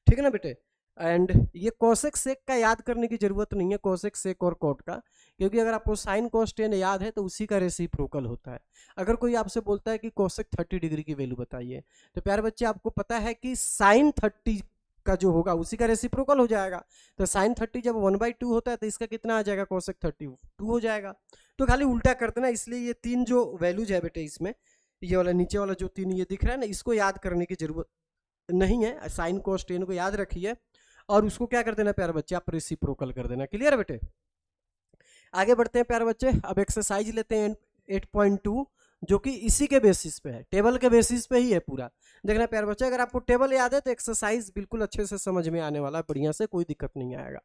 ठीक है ना बेटे? एंड ये कोसेक सेक का याद करने की जरूरत नहीं है, कोसेक सेक और कोट का, क्योंकि अगर आपको साइन कोस टेन याद है तो उसी का रेसिप्रोकल होता है। अगर कोई आपसे बोलता है कि कोसेक 30 डिग्री की वैल्यू बताइए, तो प्यारे बच्चे आपको पता है कि साइन 30 का जो होगा उसी का रेसिप्रोकल हो जाएगा। तो साइन 30 जब 1/2 होता है तो इसका कितना आ जाएगा कोसेक 30 2 हो जाएगा। तो खाली उल्टा कर देना, इसलिए ये तीन जो वैल्यूज है बेटे इसमें, ये वाला नीचे वाला जो तीन ये दिख रहा है ना, इसको याद करने की जरूरत नहीं है। साइन कोस टेन को याद रखिए और उसको क्या कर देना प्यारे बच्चे आप रेसिप्रोकल कर देना। क्लियर है बेटे? आगे बढ़ते हैं प्यारे बच्चे, अब एक्सरसाइज लेते हैं 8.2 जो कि इसी के बेसिस पे है, टेबल के बेसिस पे ही है पूरा। देखना प्यारे बच्चे, अगर आपको टेबल याद है तो एक्सरसाइज बिल्कुल अच्छे से समझ में आने वाला है, बढ़िया से, कोई दिक्कत नहीं आएगा।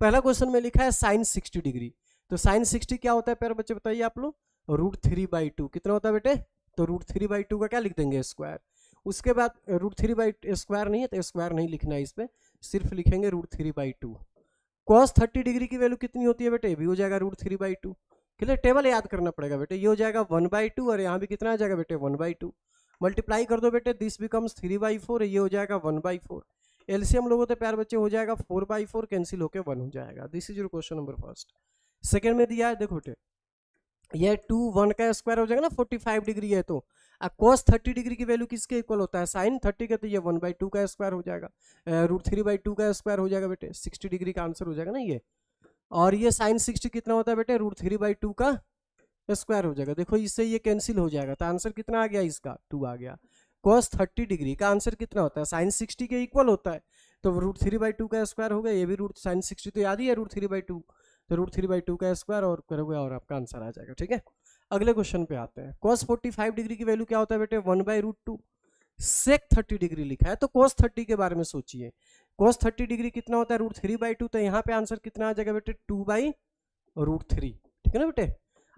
पहला क्वेश्चन में लिखा है साइन 60 डिग्री। तो साइन 60 क्या होता है प्यारे बच्चे बताइए आप लोग? √3/2 कितना होता है बेटे? तो √3/2 का क्या लिख देंगे स्क्वायर। उसके बाद √3/2 नहीं है तो स्क्वायर नहीं लिखना है इस पे, सिर्फ लिखेंगे √3/2। cos 30 डिग्री की वैल्यू कितनी होती है बेटे? भी हो जाएगा √3/2। क्लियर? टेबल याद करना पड़ेगा बेटे। ये हो जाएगा 1/2 और यहाँ भी कितना आ जाएगा बेटे 1/2। मल्टीप्लाई कर दो बेटे, दिस बिकम्स 3/4, ये हो जाएगा 1/4। एलसीएम लोगों तो प्यार बच्चे हो जाएगा 4/4, कैंसिल होकर 1 हो जाएगा। This is your question number first. Second में दिया है देखो बेटे, ये 2 1 का स्क्वायर हो जाएगा ना, 45 डिग्री है तो cos 30 डिग्री की वैल्यू किसके इक्वल होता है? साइन 30 का, तो ये 1/2 का स्क्वायर हो जाएगा, √3/2 का स्क्वायर हो जाएगा बेटे, 60 डिग्री का आंसर हो जाएगा ना ये। और ये साइन 60 कितना होता है बेटे? √3/2 का स्क्वायर हो जाएगा। देखो इससे ये कैंसिल हो जाएगा, तो आंसर कितना आ गया इसका? 2 आ गया। cos 30 डिग्री का आंसर कितना होता है? साइन 60 के इक्वल होता है, तो √3/2 का स्क्वायर हो गया, ये भी साइन 60 तो याद ही है √3/2, तो √3/2 का स्क्वायर और करोगे और आपका आंसर आ जाएगा। ठीक है, अगले क्वेश्चन पे आते हैं। cos 45 डिग्री की वैल्यू क्या होता है बेटे? 1/√2। सेक 30 डिग्री लिखा है तो cos 30 के बारे में सोचिए। cos 30 डिग्री कितना होता है? √3/2, तो यहाँ पे आंसर कितना आ जाएगा बेटे? 2/√3। ठीक है ना बेटे?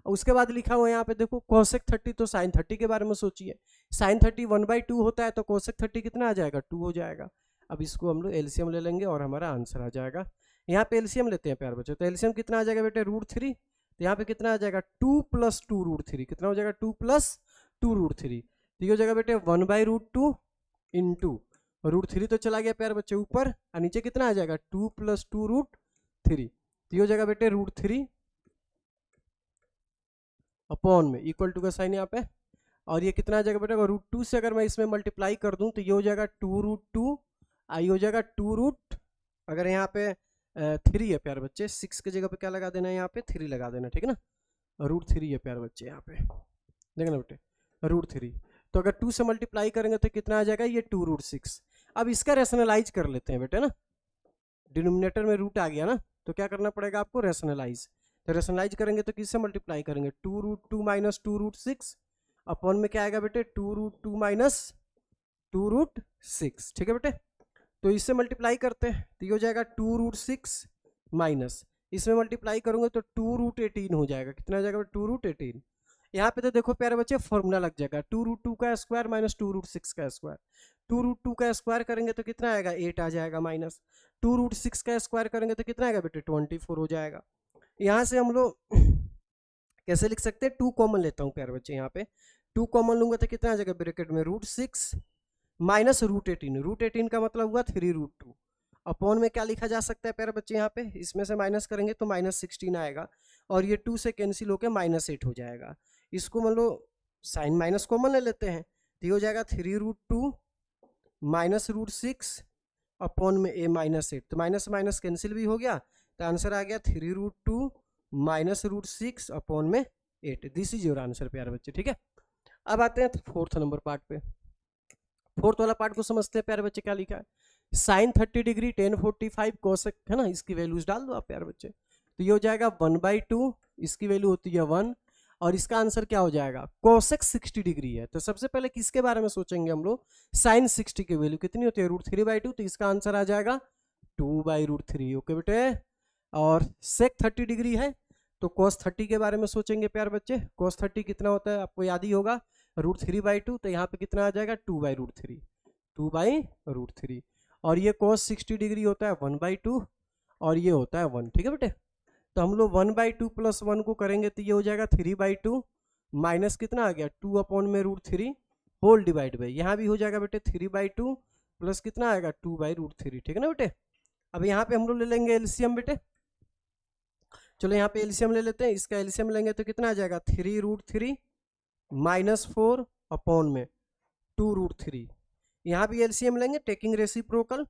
और उसके बाद लिखा हुआ है यहाँ पे देखो कोसेक 30, तो साइन 30 के बारे में सोचिए। साइन 30 1/2 होता है, तो कोसेक 30 कितना आ जाएगा, 2 हो जाएगा। अब इसको हम लोग एलसीएम ले लेंगे और हमारा आंसर आ जाएगा। यहाँ पे एलसीएम लेते हैं प्यार बच्चों, तो एलसीएम कितना आ जाएगा बेटे, √3। तो यहाँ पे कितना आ जाएगा, 2 + 2 √3, कितना हो जाएगा, 2 + 2 √3। तो ये हो जाएगा बेटे 1/√2 इंटू √3 तो चला गया प्यार बच्चे ऊपर, और नीचे कितना आ जाएगा, 2 + 2 √3। तो ये हो जाएगा बेटे √3 अपॉन में इक्वल टू का साइन यहाँ पे, और ये कितना आ जाएगा बेटा, √2 से अगर मैं इसमें मल्टीप्लाई कर दूं तो ये हो जाएगा 2 √2, आई हो जाएगा 2 अगर यहाँ पे 3 है प्यार बच्चे, 6 की जगह पे क्या लगा देना है, यहाँ पे 3 लगा देना, ठीक है ना। √3 है प्यार बच्चे यहाँ पे, देखना बेटे √3। तो अगर 2 से मल्टीप्लाई करेंगे तो कितना आ जाएगा, ये 2 √6। अब इसका रेशनलाइज कर लेते हैं बेटे ना, डिनोमिनेटर में रूट आ गया ना, तो क्या करना पड़ेगा आपको, रेशनलाइज। तो रेशनलाइज करेंगे तो किससे मल्टीप्लाई करेंगे, 2 √2 - 2 √6 अपॉन में क्या आएगा बेटे, 2 √2 - 2 √6, ठीक है बेटे। तो इससे मल्टीप्लाई करते हैं तो ये हो जाएगा 2 √6 माइनस, इसमें मल्टीप्लाई करूंगे तो 2 √18 हो जाएगा, कितना हो जाएगा 2 √18। यहाँ पे तो देखो प्यारे बच्चे फॉर्मूला लग जाएगा, 2 √2 का स्क्वायर माइनस 2 √6 का स्क्वायर। 2 √2 का स्क्वायर करेंगे तो कितना आएगा, 8 आ जाएगा, माइनस 2 √6 का स्क्वायर करेंगे तो कितना आएगा बेटे, 24 हो जाएगा। यहाँ से हम लोग कैसे लिख सकते हैं, 2 कॉमन लेता हूँ प्यारे बच्चे, यहाँ पे 2 कॉमन लूंगा तो कितना आ जाएगा ब्रैकेट में, √6 माइनस √18, √18 का मतलब हुआ 3 √2 अपॉन में क्या लिखा जा सकता है प्यारे बच्चे, यहाँ पे इसमें से माइनस करेंगे तो -16 आएगा, और ये 2 से कैंसिल होकर -8 हो जाएगा। इसको मान लो साइन माइनस कॉमन ले लेते हैं, तो ये हो जाएगा 3 √2 माइनस √6 अपॉन में a -8, तो माइनस माइनस कैंसिल भी हो गया, तो आंसर आ गया 3 √2 माइनस √6 अपॉन में 8। दिस इज योर आंसर प्यारे बच्चे, ठीक है। अब आते हैं 4th नंबर पार्ट पे। 4th वाला पार्ट को समझते हैं प्यारे बच्चे, क्या लिखा है, साइन 30 डिग्री tan 45 कोसेक, है ना, इसकी वैल्यूज डाल दो आप प्यारे बच्चे। तो ये हो जाएगा 1/2, इसकी वैल्यू होती है 1, और इसका आंसर क्या हो जाएगा, कोसेक 60 डिग्री है। तो सबसे पहले किसके बारे में सोचेंगे हम लोग, साइन 60 की वैल्यू कितनी होती है, √3/2, तो इसका आंसर आ जाएगा 2/√3। ओके बेटे, और सेक 30 डिग्री है तो cos 30 के बारे में सोचेंगे प्यार बच्चे। cos 30 कितना होता है आपको याद ही होगा, √3/2, तो यहाँ पे कितना आ जाएगा 2/√3, 2/√3। और ये cos 60 डिग्री होता है 1/2, और ये होता है 1, ठीक है बेटे। तो हम लोग 1/2 + 1 को करेंगे तो ये हो जाएगा 3/2 माइनस कितना आ गया 2 अपॉन में √3 होल डिवाइड बाई, यहाँ भी हो जाएगा बेटे 3/2 प्लस कितना आएगा 2/√3, ठीक है ना बेटे। अब यहाँ पे हम लोग ले लेंगे एलसीएम बेटे, चलो यहाँ पे एलसीएम ले लेते हैं। इसका एलसीएम लेंगे तो कितना आ जाएगा 3√3 - 4 अपॉन में 2√3। यहाँ भी एलसीएम लेंगे टेकिंग रेसिप्रोकल,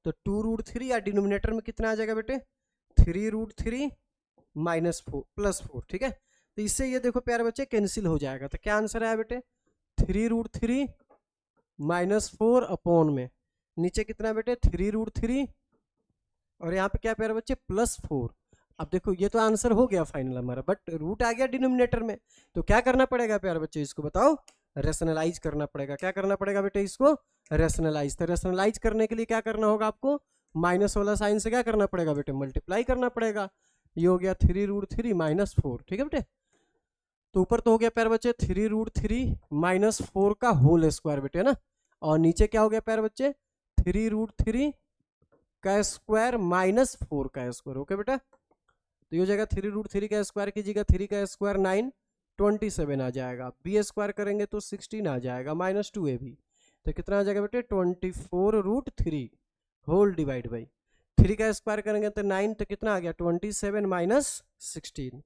तो 2√3 या डिनोमिनेटर में कितना आ जाएगा बेटे 3√3 - 4 + 4, ठीक है। तो इससे ये देखो प्यारे बच्चे कैंसिल हो जाएगा, तो क्या आंसर आया बेटे 3√3 - 4 अपॉन में नीचे कितना बेटे 3√3, और यहाँ पे क्या प्यारे बच्चे +4। अब देखो ये तो आंसर हो गया फाइनल हमारा, बट रूट आ गया डिनोमिनेटर में, तो क्या करना पड़ेगा प्यारे बच्चे, इसको बताओ, रेशनलाइज करना पड़ेगा। क्या करना पड़ेगा बेटे, इसको रेशनलाइज। तो रेशनलाइज करने के लिए क्या करना होगा आपको, माइनस वाला साइन से क्या करना पड़ेगा बेटे, मल्टीप्लाई करना पड़ेगा। ये हो गया 3√3 - 4, ठीक है बेटे। तो ऊपर तो हो गया प्यारे बच्चे 3√3 - 4 का होल स्क्वायर बेटे, है ना, और नीचे क्या हो गया प्यारे बच्चे 3√3 का स्क्वायर -4 का स्क्वायर। ओके बेटा, तो ये हो जाएगा 3√3 का स्क्वायर कीजिएगा, 3 का स्क्वायर 9, 27 आ जाएगा, बी स्क्वायर करेंगे तो 16 आ जाएगा, -2ab, तो कितना आ जाएगा बेटे 24√3 होल डिवाइड बाई 3 का स्क्वायर करेंगे तो 9, तो कितना आ गया 27 - 16,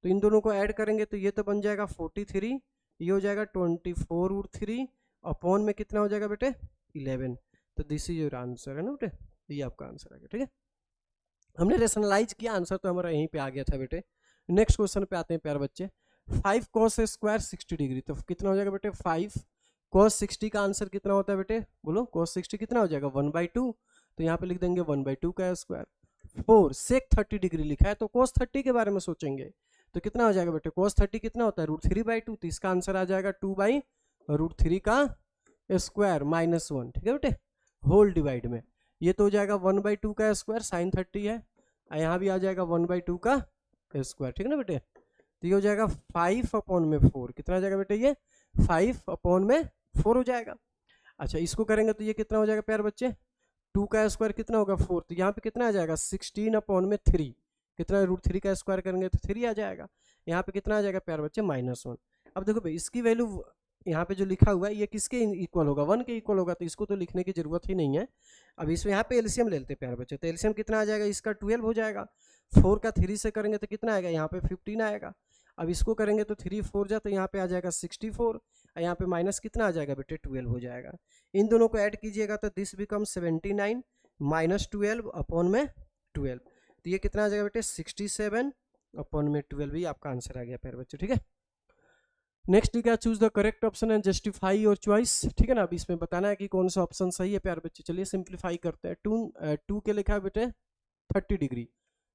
तो इन दोनों को ऐड करेंगे तो ये तो बन जाएगा 43, ये हो जाएगा 24√3 अपॉन में कितना हो जाएगा बेटे 11। तो दिस इज योर आंसर, है ना बेटे, ये आपका आंसर आ गया, ठीक है। हमने रेशनलाइज किया, आंसर तो हमारा यहीं पे आ गया था बेटे। नेक्स्ट क्वेश्चन पे आते हैं प्यारे बच्चे, 5 cos स्क्वायर 60 डिग्री, तो कितना हो जाएगा बेटे 5 cos 60 का आंसर कितना होता है बेटे, बोलो cos 60 कितना हो जाएगा 1/2, तो यहाँ पे लिख देंगे 1/2 का स्क्वायर। 4 sec 30 डिग्री लिखा है तो cos 30 के बारे में सोचेंगे तो कितना हो जाएगा बेटे, cos 30 कितना होता है √3/2, तो इसका आंसर आ जाएगा 2/√3 का स्क्वायर -1, ठीक है बेटे, होल डिवाइड में ये तो हो जाएगा 1/2 का स्क्वायर, साइन 30 है, यहाँ भी आ जाएगा 1/2 का स्क्वायर, ठीक है ना बेटे। तो ये हो जाएगा 5/4, कितना आ जाएगा बेटे ये 5/4 हो जाएगा। अच्छा इसको करेंगे तो ये कितना हो जाएगा प्यारे बच्चे, 2 का स्क्वायर कितना होगा 4, तो यहाँ पे कितना आ जाएगा 16/3, कितना √3 का स्क्वायर करेंगे तो 3 आ जाएगा। यहाँ पे कितना आ जाएगा प्यारे बच्चे -1। अब देखो भाई इसकी वैल्यू यहाँ पे जो लिखा हुआ है ये किसके इक्वल होगा, 1 के इक्वल होगा, तो इसको तो लिखने की जरूरत ही नहीं है। अब इसमें यहाँ पे एलसीएम ले लेते हैं प्यारे बच्चे, तो एलसीएम कितना आ जाएगा इसका 12 हो जाएगा। 4 का 3 से करेंगे तो कितना आएगा यहाँ पे 15 आएगा। अब इसको करेंगे तो 3 4 जा तो यहाँ पे आ जाएगा 64, यहाँ पे माइनस कितना आ जाएगा बेटे 12 हो जाएगा। इन दोनों को ऐड कीजिएगा तो दिस बिकम 79 -12/12, तो ये कितना आ जाएगा बेटे 67/12 ही आपका आंसर आ गया प्यारे बच्चे। ठीक है, नेक्स्ट क्या, choose the correct option and justify your choice. ठीक है ना, अब इसमें बताना है कि कौन सा ऑप्शन सही है प्यारे बच्चे। चलिए सिंप्लीफाई करते हैं। 2 के लिखा है बेटे 30 डिग्री,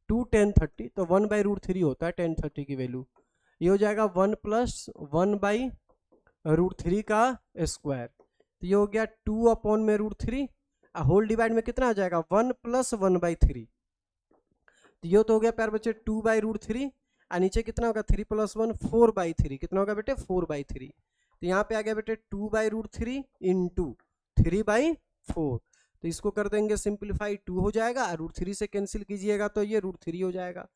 2 10 30, तो 1/√3 होता है 10 30 की वैल्यू। ये हो जाएगा 1 + 1/√3 का स्क्वायर, तो ये हो गया 2/√3, होल डिवाइड में कितना आ जाएगा 1 + 1/3, तो ये तो हो गया प्यारे बच्चे 2/√3, और नीचे कितना होगा 3 + 1 4/3, कितना होगा बेटे 4/3, तो यहाँ पे आ गया बेटे 2/√3 × 3/4, तो इसको कर देंगे सिंप्लीफाई, 2 हो जाएगा, और √3 से कैंसिल कीजिएगा तो ये √3 हो जाएगा।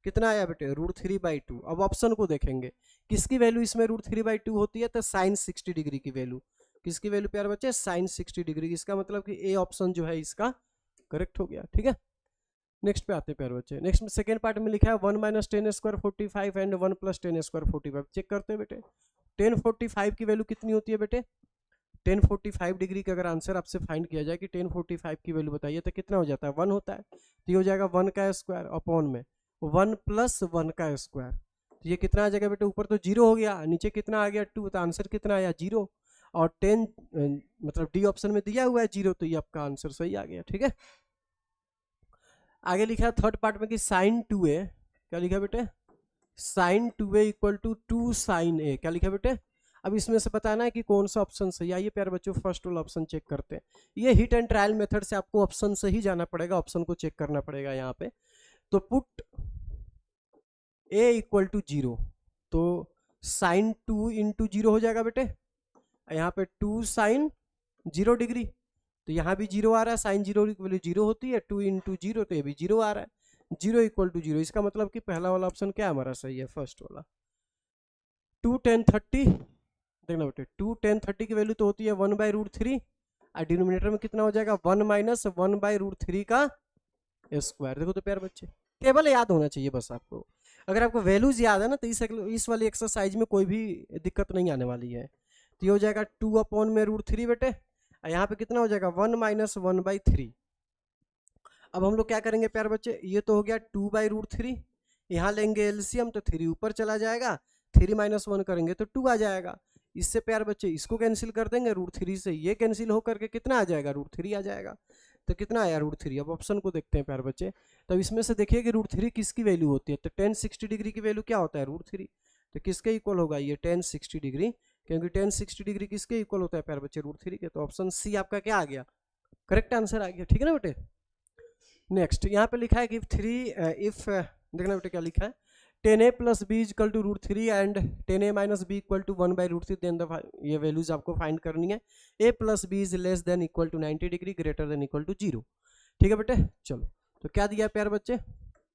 कितना आया बेटे √3/2। अब ऑप्शन को देखेंगे किसकी वैल्यू इसमें √3/2 होती है, तो sin 60 डिग्री की वैल्यू, किसकी वैल्यू प्यारे बच्चे sin 60 डिग्री, इसका मतलब कि ए ऑप्शन जो है इसका करेक्ट हो गया। ठीक है, नेक्स्ट पे आते हैं प्यारे बच्चे। नेक्स्ट में सेकंड पार्ट में लिखा है 1 - 10² 45 एंड 1 + 10² 45। चेक करते हैं बेटे 10 45 की वैल्यू कितनी होती है बेटे, 10 45 डिग्री का अगर आंसर आपसे फाइंड किया जाए कि 10 45 की वैल्यू बताइए तो कितना हो जाता है 1 होता है, तो ये हो जाएगा 1 का स्क्वायर अपॉन में 1 + 1 का स्क्वायर, तो ये कितना आ जाएगा बेटे, ऊपर तो 0 हो गया, नीचे कितना आ गया 2, तो आंसर कितना आया 0, और 10 मतलब डी ऑप्शन में दिया हुआ है 0, तो ये आपका आंसर सही आ गया। ठीक है, आगे लिखा है थर्ड पार्ट में कि sin 2a, क्या लिखा बेटे sin 2a = 2 sin a, क्या लिखा बेटे। अब इसमें से बताना है कि कौन सा ऑप्शन सही। आइए प्यारे बच्चों फर्स्ट वाला ऑप्शन चेक करते हैं। ये हिट एंड ट्रायल मेथड से आपको ऑप्शन से ही जाना पड़ेगा, ऑप्शन को चेक करना पड़ेगा यहाँ पे। तो पुट a = 0, तो sin 2 × 0 हो जाएगा बेटे, यहाँ पे 2 sin 0 डिग्री, तो यहाँ भी 0 आ रहा है, sin 0 की वैल्यू 0 होती है, 2 × 0, तो ये भी 0 आ रहा है, 0 = 0, इसका मतलब कि पहला वाला ऑप्शन क्या हमारा सही है, फर्स्ट वाला। 2 10 30 देखना बेटे, 2 10 30 की वैल्यू तो होती है 1/√3, और डिनोमिनेटर में कितना हो जाएगा 1 - 1/√3 का स्क्वायर। देखो तो प्यारे बच्चे केवल याद होना चाहिए बस आपको, अगर आपको वैल्यूज याद है ना तो इस वाली एक्सरसाइज में कोई भी दिक्कत नहीं आने वाली है। तो ये हो जाएगा 2/√3 बेटे, यहाँ पे कितना हो जाएगा 1 - 1/3। अब हम लोग क्या करेंगे प्यारे बच्चे, ये तो हो गया 2/√3, यहाँ लेंगे एलसीएम तो 3 ऊपर चला जाएगा, 3 - 1 करेंगे तो 2 आ जाएगा। इससे प्यारे बच्चे इसको कैंसिल कर देंगे, √3 से ये कैंसिल होकर के कितना आ जाएगा √3 आ जाएगा, तो कितना आया √3। अब ऑप्शन को देखते हैं प्यारे बच्चे, तब इसमें से देखिए कि √3 किसकी वैल्यू होती है, तो 10 60 डिग्री की वैल्यू क्या होता है √3, तो किसके इक्वल होगा ये 10 60 डिग्री, क्योंकि 10 60 डिग्री किसके इक्वल होता है प्यारे बच्चे √3 के, तो ऑप्शन सी आपका क्या आ गया, करेक्ट आंसर आ गया। ठीक है ना बेटे। नेक्स्ट यहाँ पे लिखा है कि इफ देखना बेटे क्या लिखा है, 10a + b = √3 and 10a - b = 1/√3, then ये वैल्यूज आपको फाइंड करनी है। a + b > 90 degree > 0। ठीक है बेटे, चलो तो क्या दिया प्यारे बच्चे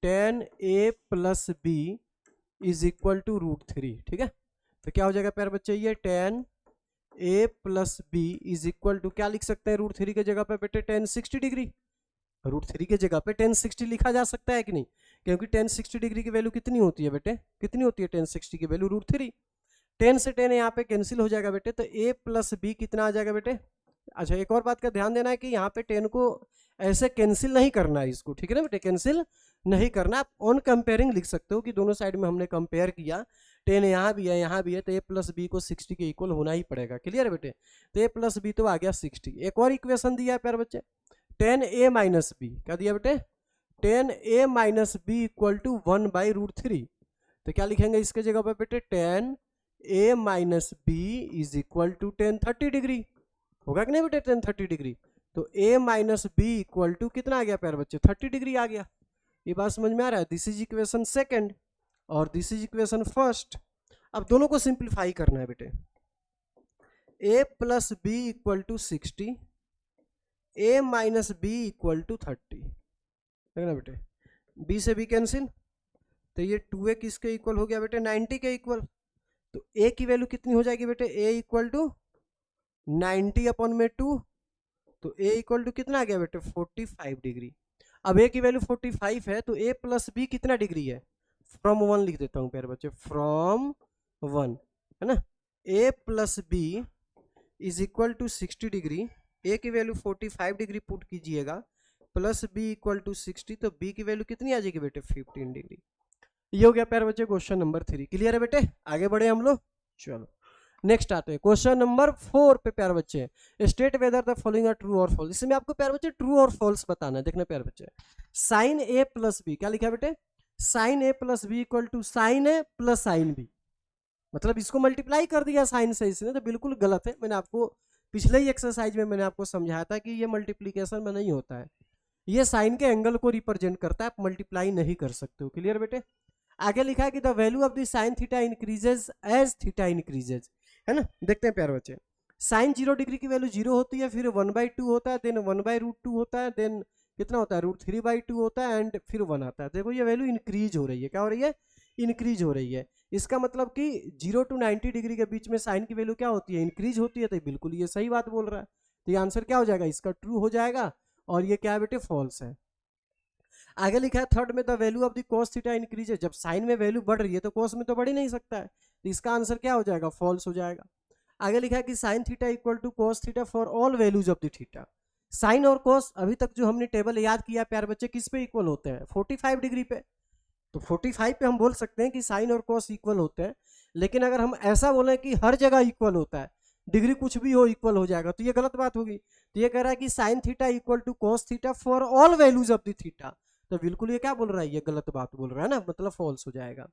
10a + b = √3। ठीक है, तो क्या हो जाएगा प्यारे बच्चे, ये 10a + b = क्या लिख सकते हैं √3 की जगह पे बेटे 10 60 डिग्री, √3 की जगह पे 10 60 लिखा जा सकता है कि नहीं, क्योंकि 10 60 डिग्री की वैल्यू कितनी होती है बेटे, कितनी होती है 10 60 की वैल्यू √3। 10 से 10 यहाँ पे कैंसिल हो जाएगा बेटे, तो a + b कितना आ जाएगा बेटे। अच्छा एक और बात का ध्यान देना है कि यहाँ पे 10 को ऐसे कैंसिल नहीं करना है इसको, ठीक है ना बेटे, कैंसिल नहीं करना, आप ऑन कंपेयरिंग लिख सकते हो कि दोनों साइड में हमने कंपेयर किया, 10 यहाँ भी है यहाँ भी है, तो a + b को 60 के इक्वल होना ही पड़ेगा। क्लियर है बेटे, तो a + b तो आ गया 60। एक और इक्वेशन दिया है प्यारे बच्चे 10a - b, क्या दिया बेटे 10a - b = 1/√3, तो क्या लिखेंगे इसके जगह पे बेटे 10a - b = 10 30 डिग्री, होगा कि नहीं बेटे 10 30 डिग्री, तो a - b = कितना आ गया प्यारे बच्चे 30 डिग्री आ गया। ये बात समझ में आ रहा है, दिस इज इक्वेशन सेकंड। और दिस इज इक्वेशन फर्स्ट। अब दोनों को सिंप्लीफाई करना है बेटे। a plus B equal to 60, a minus B equal to 30, देखना बेटे, b से b कैंसिल, तो ये 2a किसके इक्वल हो गया बेटे, 90 के इक्वल। तो a की वैल्यू कितनी हो जाएगी बेटे, a इक्वल टू 90 अपॉन में 2, तो a इक्वल टू कितना आ गया बेटे, 45 डिग्री। अब a की वैल्यू 45 है तो a प्लस बी कितना डिग्री है, फ्रॉम 1 लिख देता हूँ प्यारे बच्चे, फ्रॉम 1 है ना। a plus B is equal to 60 degree, a की वैल्यू 45 डिग्री पुट कीजिएगा, प्लस b इक्वल टू 60, तो b की वैल्यू कितनी आ जाएगी बेटे, 15 डिग्री। ये हो गया प्यारे बच्चे क्वेश्चन नंबर 3। क्लियर है बेटे, आगे बढ़े हम लोग। चलो नेक्स्ट आते हैं क्वेश्चन नंबर 4 पे प्यारे बच्चे। State whether the following are true और फॉल्स। इसमें आपको प्यारे बच्चे ट्रू और फॉल्स बताना है। देखना प्यारे बच्चे, साइन ए प्लस बी, क्या लिखा है बेटे, sine A plus B equal to sine A plus sine B, मतलब इसको मल्टीप्लाई कर दिया साइन से इसने, तो बिल्कुल गलत है। मैंने आपको पिछले ही एक्सरसाइज में मैंने आपको समझाया था कि ये मल्टीप्लीकेशन में नहीं होता है, ये साइन के एंगल को रिप्रेजेंट करता है, आप मल्टीप्लाई नहीं कर सकते हो। क्लियर बेटे। आगे लिखा है कि the value of the sine theta increases as theta increases, है ना। देखते हैं प्यारे बच्चे, साइन 0 डिग्री की वैल्यू 0 होती है, फिर 1/2 होता है, देन 1/√2 होता है, देन कितना होता है, √3/2 होता है, एंड फिर 1 आता है। देखो ये वैल्यू इंक्रीज हो रही है, क्या हो रही है, इंक्रीज हो रही है। इसका मतलब कि 0 to 90 डिग्री के बीच में साइन की वैल्यू क्या होती है, इंक्रीज होती है। तो बिल्कुल ये सही बात बोल रहा है, तो ये आंसर क्या हो जाएगा, इसका ट्रू हो जाएगा, और ये क्या है बेटे, फॉल्स है। आगे लिखा है थर्ड में the value of the cos theta increase है। जब साइन में वैल्यू बढ़ रही है तो cos में तो बढ़ ही नहीं सकता है, तो इसका आंसर क्या हो जाएगा, फॉल्स हो जाएगा। आगे लिखा है कि sine theta equal to cos theta for all values of the theta. Sine और cos अभी तक जो हमने टेबल याद किया प्यार बच्चे, किस पे इक्वल होते हैं, 45 डिग्री पे। तो 45 पे हम बोल सकते हैं कि साइन और cos इक्वल होते हैं, लेकिन अगर हम ऐसा बोलें कि हर जगह इक्वल होता है, डिग्री कुछ भी हो इक्वल हो जाएगा, तो ये गलत बात होगी। तो ये कह रहा है कि sine theta equal to cos theta for all values of the theta, तो बिल्कुल ये क्या बोल रहा है, ये गलत बात बोल रहा है ना, मतलब फॉल्स हो जाएगा।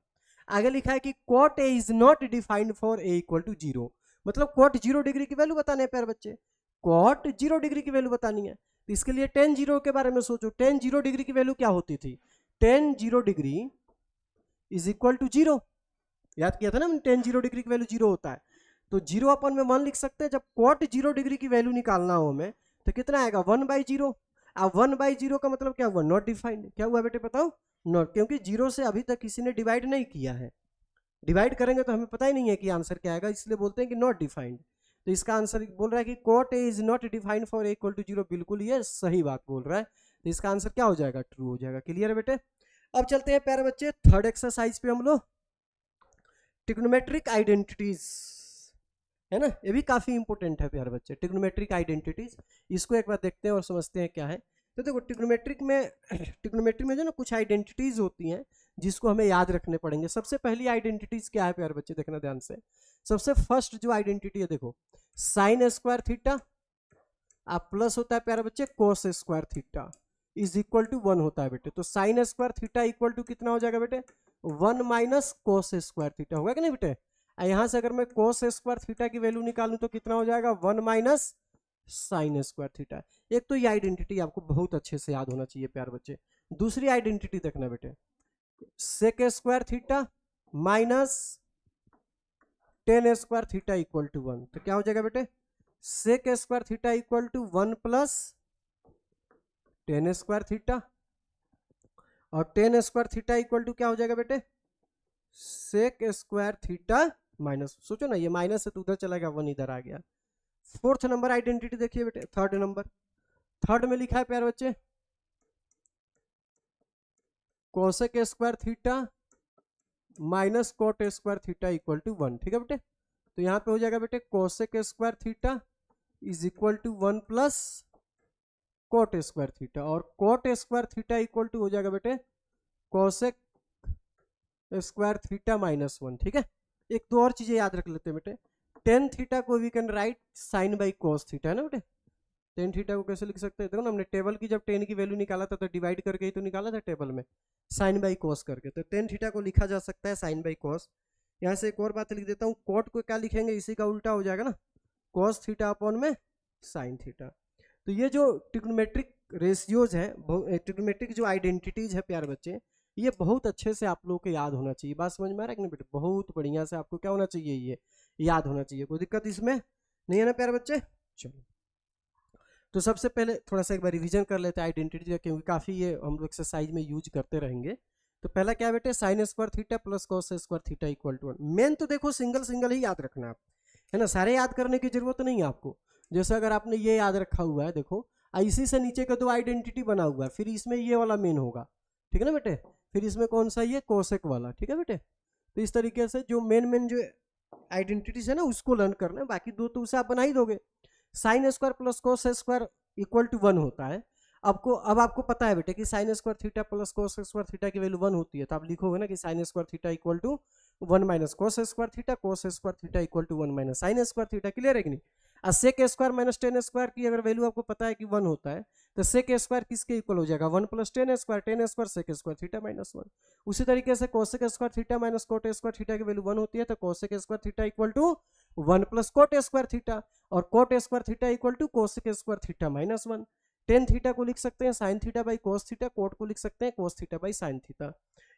आगे लिखा है कि cot a is not defined for a equal to 0, मतलब cot 0 डिग्री की वैल्यू बताने हैं प्यारे बच्चे, cot 0 डिग्री की वैल्यू बतानी है। तो इसके लिए tan 0 के बारे में सोचो, tan 0 डिग्री की वैल्यू क्या होती थी, tan 0 degree is equal to 0, याद किया था ना, tan 0 डिग्री की वैल्यू 0 होता है, तो 0 अपॉन में 1 लिख सकते हैं। जब cot 0 डिग्री की वैल्यू निकालना हो हमें, तो कितना आएगा, 1/0। अब 1/0 का मतलब क्या हुआ, नॉट डिफाइंड। क्या हुआ बेटे बताओ, नॉट, क्योंकि 0 से अभी तक किसी ने डिवाइड नहीं किया है, डिवाइड करेंगे तो हमें पता ही नहीं है कि आंसर क्या आएगा, इसलिए बोलते हैं कि नॉट डिफाइंड। तो इसका आंसर बोल रहा है कि cot a is not defined for a equal to 0, बिल्कुल ये सही बात बोल रहा है, तो इसका आंसर क्या हो जाएगा, ट्रू हो जाएगा। क्लियर है बेटे। अब चलते हैं प्यारे बच्चे थर्ड एक्सरसाइज पे हम लोग, ट्रिग्नोमेट्रिक आइडेंटिटीज, है ना, ये भी काफी इंपॉर्टेंट है प्यारे बच्चे, ट्रिग्नोमेट्रिक आइडेंटिटीज। इसको एक बार देखते हैं और समझते हैं क्या है। तो देखो ट्रिग्नोमेट्री में जो ना कुछ आइडेंटिटीज होती हैं जिसको हमें याद रखने पड़ेंगे। सबसे पहली आइडेंटिटीज क्या है प्यारे बच्चे, देखना ध्यान से। सबसे फर्स्ट जो आइडेंटिटी है देखो, साइन स्क्वायर थीटा अब प्लस होता है प्यारे बच्चे cos square theta is equal to 1 होता है बेटे। तो sine square theta equal to कितना हो जाएगा बेटे, 1 माइनस कोस स्क्वायर थीटा होगा कि नहीं बेटे। यहां से अगर मैं कोस स्क्वायर थीटा की वैल्यू निकालूं तो कितना हो जाएगा, 1 माइनस साइन स्क्वायर थीटा। एक तो ये आइडेंटिटी आपको बहुत अच्छे से याद होना चाहिए प्यार बच्चे। दूसरी आइडेंटिटी देखना बेटे, sec square theta minus tan square theta equal to 1, तो क्या हो जाएगा बेटे, sec square theta equal to 1 plus tan square theta, और tan square theta equal to क्या हो जाएगा बेटे, सेक स्क्वायर थीटा माइनस, सोचो ना ये माइनस से तो उधर चला गया, 1 इधर आ गया। फोर्थ नंबर आइडेंटिटी देखिए बेटे, थर्ड में लिखा है प्यारे बच्चे cosec square theta minus cot square theta equal to 1, ठीक है बेटे। तो यहां पे हो जाएगा बेटे cosec square theta is equal to 1 plus cot square theta, और cot square theta equal to हो जाएगा बेटे कोसेक स्क्वायर थीटा माइनस 1, ठीक है। एक दो और चीजें याद रख लेते हैं बेटे, टेन थीटा को we can write sine by cos theta, है ना बेटे। टेन थीटा को कैसे लिख सकते हैं, देखो ना हमने टेबल की जब टेन की वैल्यू निकाला था तो डिवाइड करके ही तो निकाला था टेबल में, साइन बाई कोस करके। तो टेन थीटा को लिखा जा सकता है साइन बाई कोस। यहाँ से एक और बात लिख देता हूँ, कोट को क्या लिखेंगे, इसी का उल्टा हो जाएगा ना, कोस थीटा अपॉन में साइन थीटा। तो ये जो ट्रिग्नोमेट्रिक रेशियोज है, ट्रिग्नोमेट्रिक जो आइडेंटिटीज है प्यारे बच्चे, ये बहुत अच्छे से आप लोगों को याद होना चाहिए। बात समझ में आ रहा है कि नहीं बेटे? बहुत बढ़िया से आपको क्या होना चाहिए, ये याद होना चाहिए। कोई दिक्कत इसमें नहीं है ना प्यारे बच्चे? चलो, तो सबसे पहले थोड़ा सा एक बार रिवीजन कर लेते हैं आइडेंटिटी का, क्योंकि काफ़ी ये हम लोग एक्सरसाइज में यूज करते रहेंगे। तो पहला क्या बेटे, sine square theta plus cos square theta equal to 1। Main तो देखो सिंगल सिंगल ही याद रखना आप, है ना, सारे याद करने की जरूरत नहीं है आपको। जैसे अगर आपने ये याद रखा हुआ है, देखो इसी से नीचे का दो आइडेंटिटी बना हुआ है, फिर इसमें ये वाला मेन होगा, ठीक है ना बेटे, फिर इसमें कौन सा, ये कोसेक वाला, ठीक है बेटे। तो इस तरीके से जो मेन मेन जो आइडेंटिटीज है ना उसको लर्न करना है, बाकी दो तो उसे आप बना ही दोगे। Sine square plus cos square equal to 1 होता है। अब आपको पता है बेटे कि sine square theta plus cos square theta की वैल्यू 1 होती है, तो आप लिखोगे ना कि sine square theta equal to 1 minus cos square theta, cos square theta equal to 1 minus sine square theta. Clear है कि नहीं? और sec square minus tan square की अगर वैल्यू आपको पता है कि 1 होता है, तो सेक स्क्वायर किसके इक्वल हो जाएगा, 1 plus tan square sec square theta minus 1। उसी तरीके से cosec square theta minus cot square theta की वैल्यू 1 होती है, तो cosec square theta equal to 1 plus cot square theta, और cot square theta equal to cosec square theta minus 1। Tan theta को लिख सकते हैं sine theta by cos theta, cot को लिख सकते हैं cos theta by sine theta.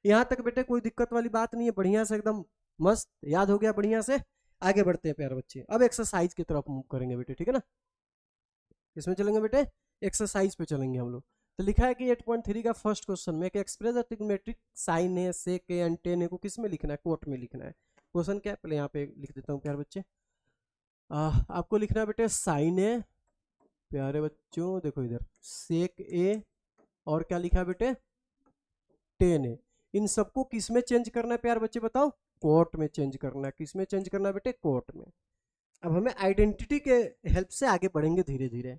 यहाँ तक बेटे कोई दिक्कत वाली बात नहीं है, बढ़िया से एकदम मस्त याद हो गया, बढ़िया से आगे बढ़ते हैं प्यारे बच्चे। अब एक्सरसाइज की तरफ मूव करेंगे बेटे, ठीक है ना। किसमें चलेंगे बेटे? एक्सरसाइज पे चलेंगे हम लोग। तो लिखा है कि 8.3 का फर्स्ट क्वेश्चन में एक्सप्रेस द ट्रिग्नोमेट्रिक साइन है, सेक है एंड टेन है को किस में लिखना है, कोट में लिखना है। क्वेश्चन क्या है पहले यहाँ पे लिख देता हूँ प्यारे बच्चे। आपको लिखना है बेटे साइन है, प्यारे बच्चों देखो इधर, सेक ए, और क्या लिखा है बेटे, टेन है। इन सबको किस में चेंज करना है प्यारे बच्चे बताओ? कोट में चेंज करना है। किस में चेंज करना है बेटे? कोट में। अब हमें आइडेंटिटी के हेल्प से आगे बढ़ेंगे धीरे धीरे।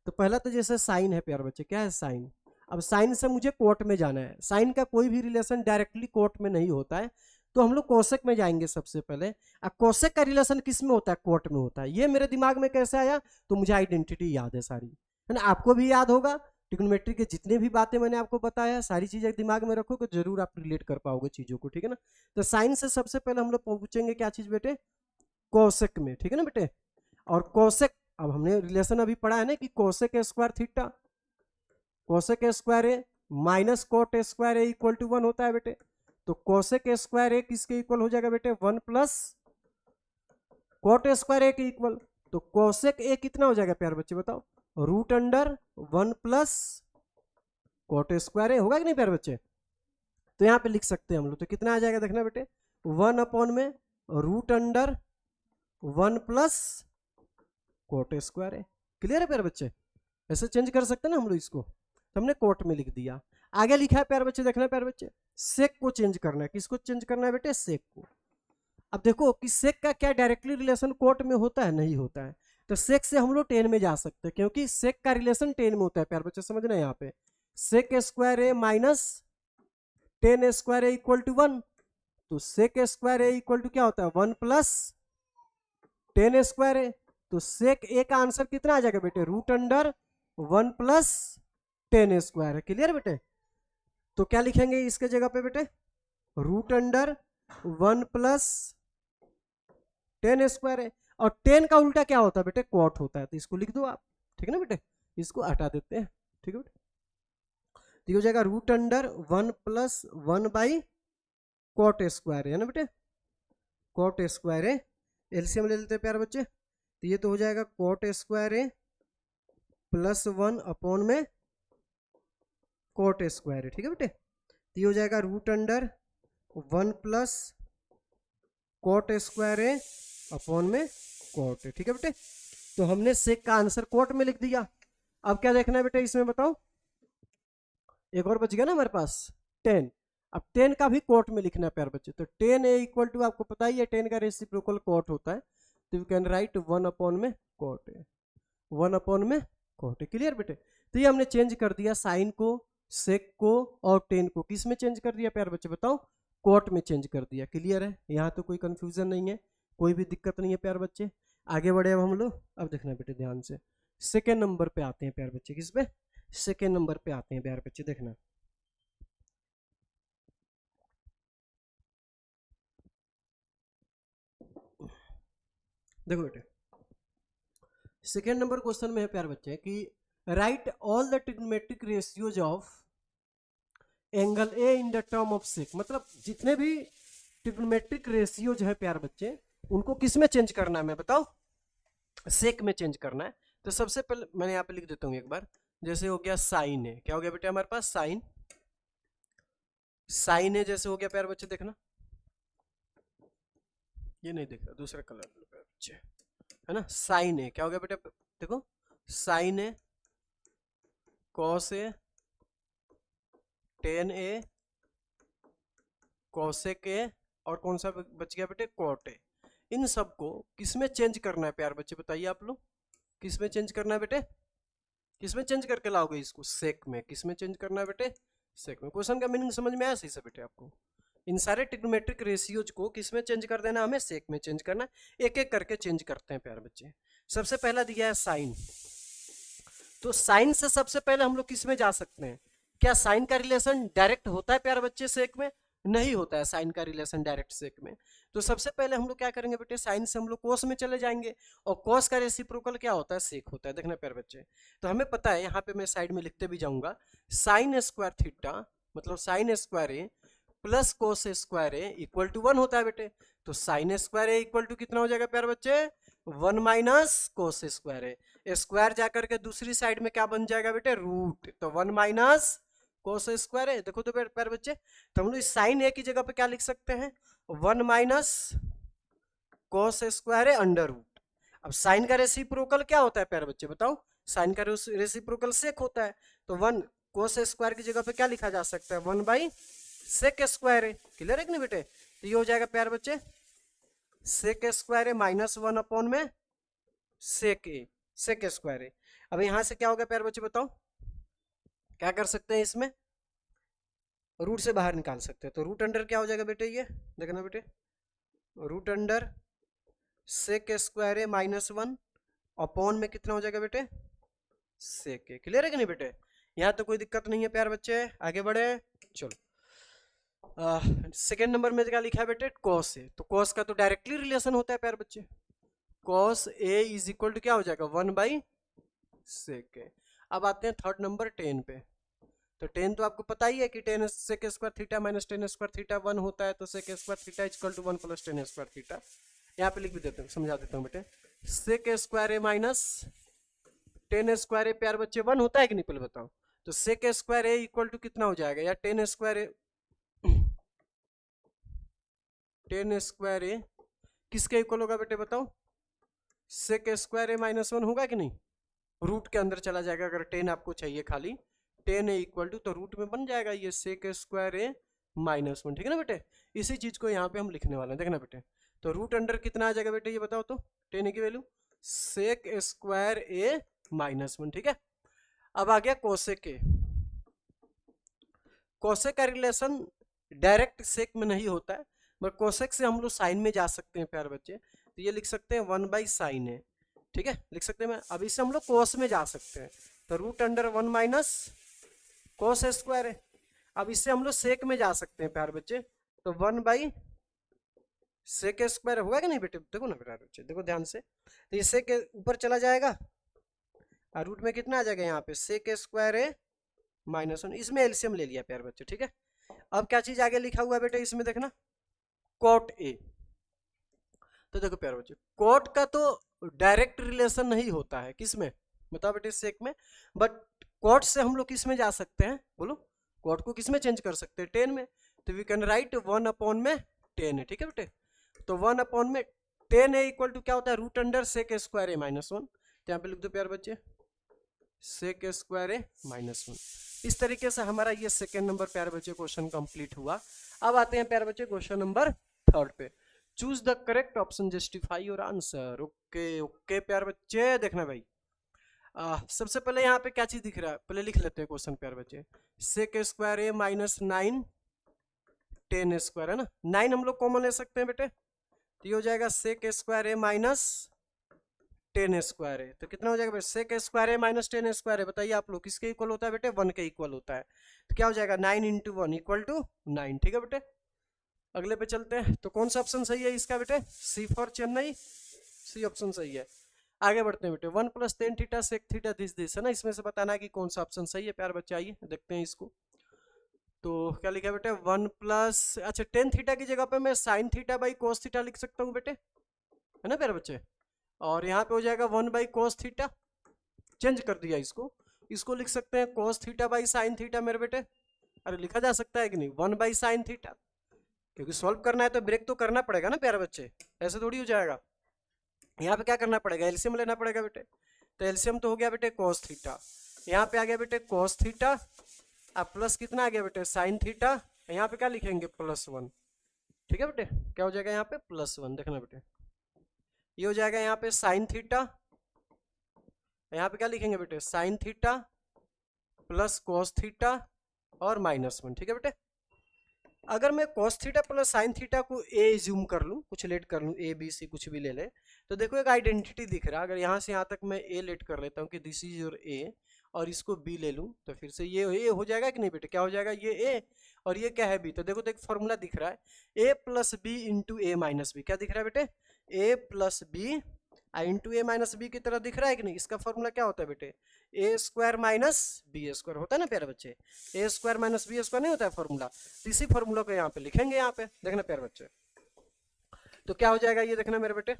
तो पहला तो जैसे साइन है प्यारे बच्चे, क्या है साइन। अब साइन से मुझे कोट में जाना है। साइन का कोई भी रिलेशन डायरेक्टली कोट में नहीं होता है, तो हम लोग कोसेक में जाएंगे सबसे पहले। अब कोसेक का रिलेशन किस में होता है? कोट में होता है। ये मेरे दिमाग में कैसे आया? तो मुझे आइडेंटिटी याद है सारी, है ना, आपको भी याद होगा। ट्रिग्नोमेट्री के जितने भी बातें मैंने आपको बताया सारी चीजें दिमाग में रखोगे जरूर आप रिलेट कर पाओगे चीजों को, ठीक है ना। तो साइन से सबसे पहले हम लोग पहुंचेंगे क्या चीज बेटे? कोसेक में, ठीक है ना बेटे। और कोसेक, अब हमने रिलेशन अभी पढ़ा है ना कि cosec square theta, cosec square A minus cot square A equal to 1 होता है बेटे। तो कोसेक स्क्वायर ए किसके इक्वल हो जाएगा बेटे? 1 प्लस कोट स्क्वायर ए के इक्वल। तो कोसेक ए कितना हो जाएगा प्यारे बच्चे बताओ? Root under 1 plus cot square A, होगा कि नहीं प्यारे बच्चे? तो यहाँ पे लिख सकते हैं हम लोग, तो कितना आ जाएगा देखना बेटे, 1 अपॉन में root under 1 plus cot square है। क्लियर है प्यारे बच्चे? ऐसे चेंज कर सकते हैं ना हम लोग इसको, तो हमने कोट में लिख दिया। आगे लिखा है प्यारे बच्चे, देखना प्यारे बच्चे, सेक को चेंज करना है। किसको चेंज करना है बेटे? सेक को। अब देखो कि सेक का क्या डायरेक्टली रिलेशन कोट में होता है? नहीं होता है। तो सेक से हम लोग टेन में जा सकते हैं, क्योंकि सेक का रिलेशन टेन में होता है प्यारे बच्चे, समझना है यहाँ पे। Sec square A minus tan square A equal to 1। तो sec square A equal to क्या होता है? 1 प्लस टेन स्क्वायर ए। तो सेक ए का आंसर कितना आ जाएगा बेटे? Root under 1 plus tan square है। क्लियर बेटे? तो क्या लिखेंगे इसके जगह पे बेटे? Root under 1 plus tan square है। और टेन का उल्टा क्या होता है बेटे? क्वाट होता है। तो इसको लिख दो आप, ठीक है ना बेटे, इसको हटा देते हैं, ठीक है बेटे। तो हो जाएगा root under 1 plus 1 by cot square है ना बेटे, कॉट स्क्वायर है। एलसीएम ले लेते हैं प्यारे बच्चे, तो ये तो हो जाएगा कॉट स्क्वायर है प्लस 1 अपॉन में कॉट स्क्वायर है, ठीक है बेटे। तो ये हो जाएगा root under 1 plus cot square है अपॉन में कॉट है, ठीक है बेटे। तो हमने सेक का आंसर कॉट में लिख दिया। अब क्या देखना है बेटे इसमें बताओ? एक और बच गया ना हमारे पास, 10। अब 10 का भी कोट में लिखना है प्यारे बच्चे। तो 10 ए इक्वल टू, आपको पता ही है 10 का रेसिप्रोकल कोट होता है, तो यू कैन राइट 1 अपॉन में कोट है, 1 अपॉन में कोट है। क्लियर बेटे? तो ये हमने चेंज कर दिया साइन को, सेक को और 10 को किस में चेंज कर दिया प्यारे बच्चे बताओ? कोट में चेंज कर दिया। क्लियर है? यहाँ तो कोई कंफ्यूजन नहीं है, कोई भी दिक्कत नहीं है प्यारे बच्चे। आगे बढ़े अब हम लोग। अब देखना बेटे ध्यान से, सेकेंड नंबर पे आते हैं प्यारे बच्चे। किस पे? सेकेंड नंबर पे आते हैं प्यारे बच्चे। देखना देखो बेटे, सेकेंड नंबर क्वेश्चन में है प्यारे बच्चे कि write all the trigonometric ratios of angle A in the term of sec, मतलब जितने भी ट्रिग्नोमेट्रिक रेशियोज है प्यार बच्चे, उनको किस में चेंज करना है मैं बताओ, सेक में चेंज करना है। तो सबसे पहले मैंने यहाँ पे लिख देता हूँ एक बार, जैसे हो गया साइन है, क्या हो गया बेटा हमारे पास साइन, साइन है जैसे हो गया प्यार बच्चे, देखना ये नहीं दिख रहा, दूसरा कलर बच्चे है ना, साइन है क्या हो गया बेटा, देखो साइन है, cos A, ten A, cosec ए, और कौन सा बच गया बेटे, कॉट ए। इन सबको किस में चेंज करना है प्यार बच्चे, बताइए आप लोग, किस में चेंज करना है बेटे, किस में चेंज करके लाओगे इसको, सेक में, किस में चेंज करना है बेटे, सेक में। क्वेश्चन का मीनिंग समझ में आया सही से बेटे आपको, इन सारे ट्रिग्नोमेट्रिक रेशियोज को किस में चेंज कर देना, हमें सेक में चेंज करना है। एक एक करके चेंज करते हैं प्यार बच्चे। सबसे पहला दिया है साइन, तो साइन से सबसे पहले हम लोग किस में जा सकते हैं, क्या साइन का रिलेशन डायरेक्ट होता है प्यार बच्चे सेक में, नहीं होता है साइन का रिलेशन डायरेक्ट सेक में। तो सबसे पहले हम लोग क्या करेंगे बेटे, साइन से हम लोग कोस में चले जाएंगे, और कोस का रेसिप्रोकल क्या होता है, सेक होता है, देखना प्यार बच्चे। तो हमें पता है, यहाँ पे मैं साइड में लिखते भी जाऊंगा, साइन स्क्वायर थीटा मतलब sine square A plus cos square A equal to 1 होता है बेटे। तो sine square A equal to कितना हो जाएगा प्यार बच्चे, 1 minus cos square A, square जाकर के दूसरी साइड में क्या बन जाएगा बेटे, रूट, तो 1 माइनस कोस स्क्वायर है। देखो तो प्यार बच्चे, तो हम लोग साइन ए की जगह पे क्या लिख सकते हैं, 1 माइनस कोस स्क्वायर है अंडर रूट। अब साइन का रेसिप्रोकल क्या होता है प्यार बच्चे बताओ, साइन का रेसिप्रोकल सेक होता है, तो 1 कोस स्क्वायर की जगह पे क्या लिखा जा सकता है, 1 बाई सेक स्क्वायर है। क्लियर है कि नहीं बेटे, तो ये हो जाएगा प्यार बच्चे सेक स्क्वायर है माइनस 1 अपॉन में सेक ए, सेक स्क्वायर है। अब यहां से क्या होगा प्यार बच्चे बताओ, क्या कर सकते हैं, इसमें रूट से बाहर निकाल सकते हैं, तो रूट अंडर क्या हो जाएगा बेटे, ये देखना बेटे, रूट अंडर सेक स्क्वायर है माइनस 1 अपॉन में कितना हो जाएगा बेटे, सेक ए। क्लियर है कि नहीं बेटे, यहाँ तो कोई दिक्कत नहीं है प्यार बच्चे, आगे बढ़े चलो। सेकेंड नंबर में क्या लिखा है बेटे, कॉस ए, तो कॉस का तो डायरेक्टली रिलेशन होता है प्यार बच्चे, cos A is equal to क्या हो जाएगा, 1 बाई सेक ए। अब आते हैं थर्ड नंबर टेन पे, तो टेन तो आपको पता ही है कि tan sec square theta minus tan square theta 1 होता है, तो sec square theta equal to 1 plus tan square theta. यहाँ पे लिख भी देते हैं, समझा देता हूँ बेटे, sec square A minus tan square ए प्यार बच्चे 1 होता है कि नहीं, पहले बताओ, तो sec square A equal to कितना हो जाएगा, या tan square A, tan square A किसके इक्वल होगा बेटे बताओ, सेक स्क्वायर ए माइनस 1 होगा कि नहीं, रूट के अंदर चला जाएगा, अगर टेन आपको चाहिए खाली, टेन ए इक्वल टू, तो रूट में बन जाएगा ये सेक स्क्वायर ए माइनस 1, ठीक है ना बेटे। इसी चीज को यहाँ पे हम लिखने वाले हैं, देखना बेटे, तो रूट अंडर कितना आ जाएगा बेटे, ये बताओ तो, टेन ए की value sec square A minus 1, ठीक है। अब आ गया कोसेक ए, कोसेक का रिलेशन डायरेक्ट सेक में नहीं होता है, बट कोसेक से हम लोग साइन में जा सकते हैं प्यार बच्चे, तो ये लिख सकते हैं 1 बाई साइन है, ठीक है, लिख सकते हैं। अब इससे हम लोग कोस में जा सकते हैं, तो root under 1 minus cos square है। अब इससे हम लोग सेक में जा सकते हैं प्यार बच्चे, तो 1 बाई सेक स्क्वायर होगा कि नहीं बेटे, देखो ना प्यार बच्चे, देखो ध्यान से, तो ये सेक ऊपर चला जाएगा, और रूट में कितना आ जाएगा यहाँ पे, सेक स्क्वायर है माइनस 1, इसमें एलसीएम ले लिया प्यार बच्चे, ठीक है। अब क्या चीज आगे लिखा हुआ है बेटे, इसमें देखना कॉट ए, तो देखो प्यार बच्चे, कॉट का तो डायरेक्ट रिलेशन नहीं होता है किसमें, बताओ बेटे सेक में, बट कॉट से हम लोग किस में जा सकते हैं, बोलो कॉट को किस में चेंज कर सकते हैं, टेन में, तो वी कैन राइट 1 अपॉन में टेन है, ठीक है बेटे, तो 1 अपॉन में टेन ए इक्वल टू क्या होता है, root under sec square A minus 1, तो यहाँ पे लिख दो प्यार बच्चे सेक स्क्वायर ए माइनस 1। इस तरीके से हमारा ये सेकेंड नंबर प्यार बच्चे क्वेश्चन कंप्लीट हुआ। अब आते हैं प्यार बच्चे क्वेश्चन नंबर थर्ड पे, choose the correct option justify your answer. Okay okay प्यार बच्चे, देखना भाई, सबसे पहले यहाँ पे क्या चीज दिख रहा है, पहले लिख लेते हैं क्वेश्चन प्यार बच्चे, सेक square A minus 9 ten square है ना, 9 हम लोग कॉमन ले सकते हैं बेटे, तो ये हो जाएगा सेक square A minus tan square है, तो कितना हो जाएगा सेक स्क्वायर है माइनस टेन स्क्वायर है, बताइए आप लोग किसके इक्वल होता है बेटे, 1 के इक्वल होता है, तो क्या हो जाएगा 9 इंटू 1 इक्वल टू 9, ठीक है बेटे। अगले पे चलते हैं, तो कौन सा ऑप्शन सही है इसका बेटे, C for Chennai, C option सही है। आगे बढ़ते हैं बेटे, 1 plus tan theta sec theta this है ना, इसमें से बताना है कि कौन सा ऑप्शन सही है प्यार बच्चे, आइए देखते हैं इसको। तो क्या लिखा बेटे 1 प्लस, अच्छा टेन थीटा की जगह पे मैं sign theta by cos theta लिख सकता हूँ बेटे, है ना प्यारे बच्चे। और यहाँ पे हो जाएगा 1 बाई कोस थीटा, चेंज कर दिया इसको, इसको लिख सकते हैं cos theta by sine theta मेरे बेटे। अरे लिखा जा सकता है कि नहीं, 1 बाई साइन थीटा, क्योंकि सॉल्व करना है तो ब्रेक तो करना पड़ेगा ना प्यारे बच्चे, ऐसे थोड़ी हो जाएगा। यहाँ पे क्या करना पड़ेगा, एलसीएम लेना पड़ेगा बेटे। तो एलसीएम तो हो गया बेटे कॉस थीटा, यहाँ पे आ गया बेटे कॉस थीटा, अब प्लस कितना आ गया बेटे साइन थीटा, यहाँ पे क्या लिखेंगे +1, ठीक है बेटे। क्या हो जाएगा यहाँ पे +1, देखना बेटे ये हो जाएगा यहाँ पे साइन थीटा, यहाँ पे क्या लिखेंगे बेटे sine theta plus cos theta और -1, ठीक है बेटे। अगर मैं cos theta plus sine theta को ए ज्यूम कर लूँ, कुछ लेट कर लूँ, ए बी सी कुछ भी ले ले, तो देखो एक आइडेंटिटी दिख रहा है। अगर यहाँ से यहाँ तक मैं ए लेट कर लेता हूँ कि दिस इज योर ए, और इसको बी ले लूँ, तो फिर से ये ए हो जाएगा कि नहीं बेटे, क्या हो जाएगा ये ए और ये क्या है बी। तो देखो तो एक फॉर्मूला दिख रहा है ए plus B into A minus B, क्या दिख रहा है बेटे ए plus B into A minus B की तरह दिख रहा है कि नहीं। इसका फॉर्मूला क्या होता है बेटे A square minus B square होता है ना प्यारे बच्चे, ए स्क्वायर माइनस बी स्क्वायर नहीं होता है फॉर्मूला। इसी फॉर्मूला को यहाँ पे लिखेंगे, यहाँ पे देखना प्यारे बच्चे, तो क्या हो जाएगा ये देखना मेरे बेटे,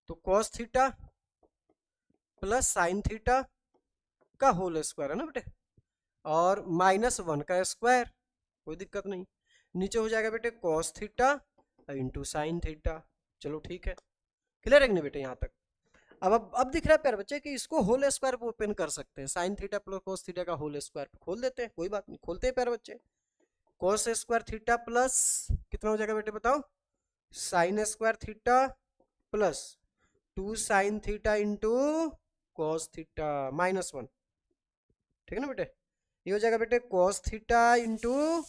तो cos theta plus sine theta का होल स्क्वायर है ना बेटे, और -1 का स्क्वायर, कोई दिक्कत नहीं। नीचे हो जाएगा बेटे cos theta into sine theta, चलो ठीक है, क्लियर है कि नहीं बेटे यहाँ तक। अब दिख रहा है प्यारे बच्चे कि इसको होल स्क्वायर पे ओपन कर सकते हैं, sine theta plus cos theta का होल स्क्वायर पे खोल देते हैं, कोई बात नहीं, खोलते हैं प्यारे बच्चे। कोस स्क्वायर थीटा प्लस कितना हो जाएगा बेटे बताओ, sign square theta plus 2 sign theta into cos theta -1, ठीक है ना बेटे। ये हो जाएगा बेटे cos theta into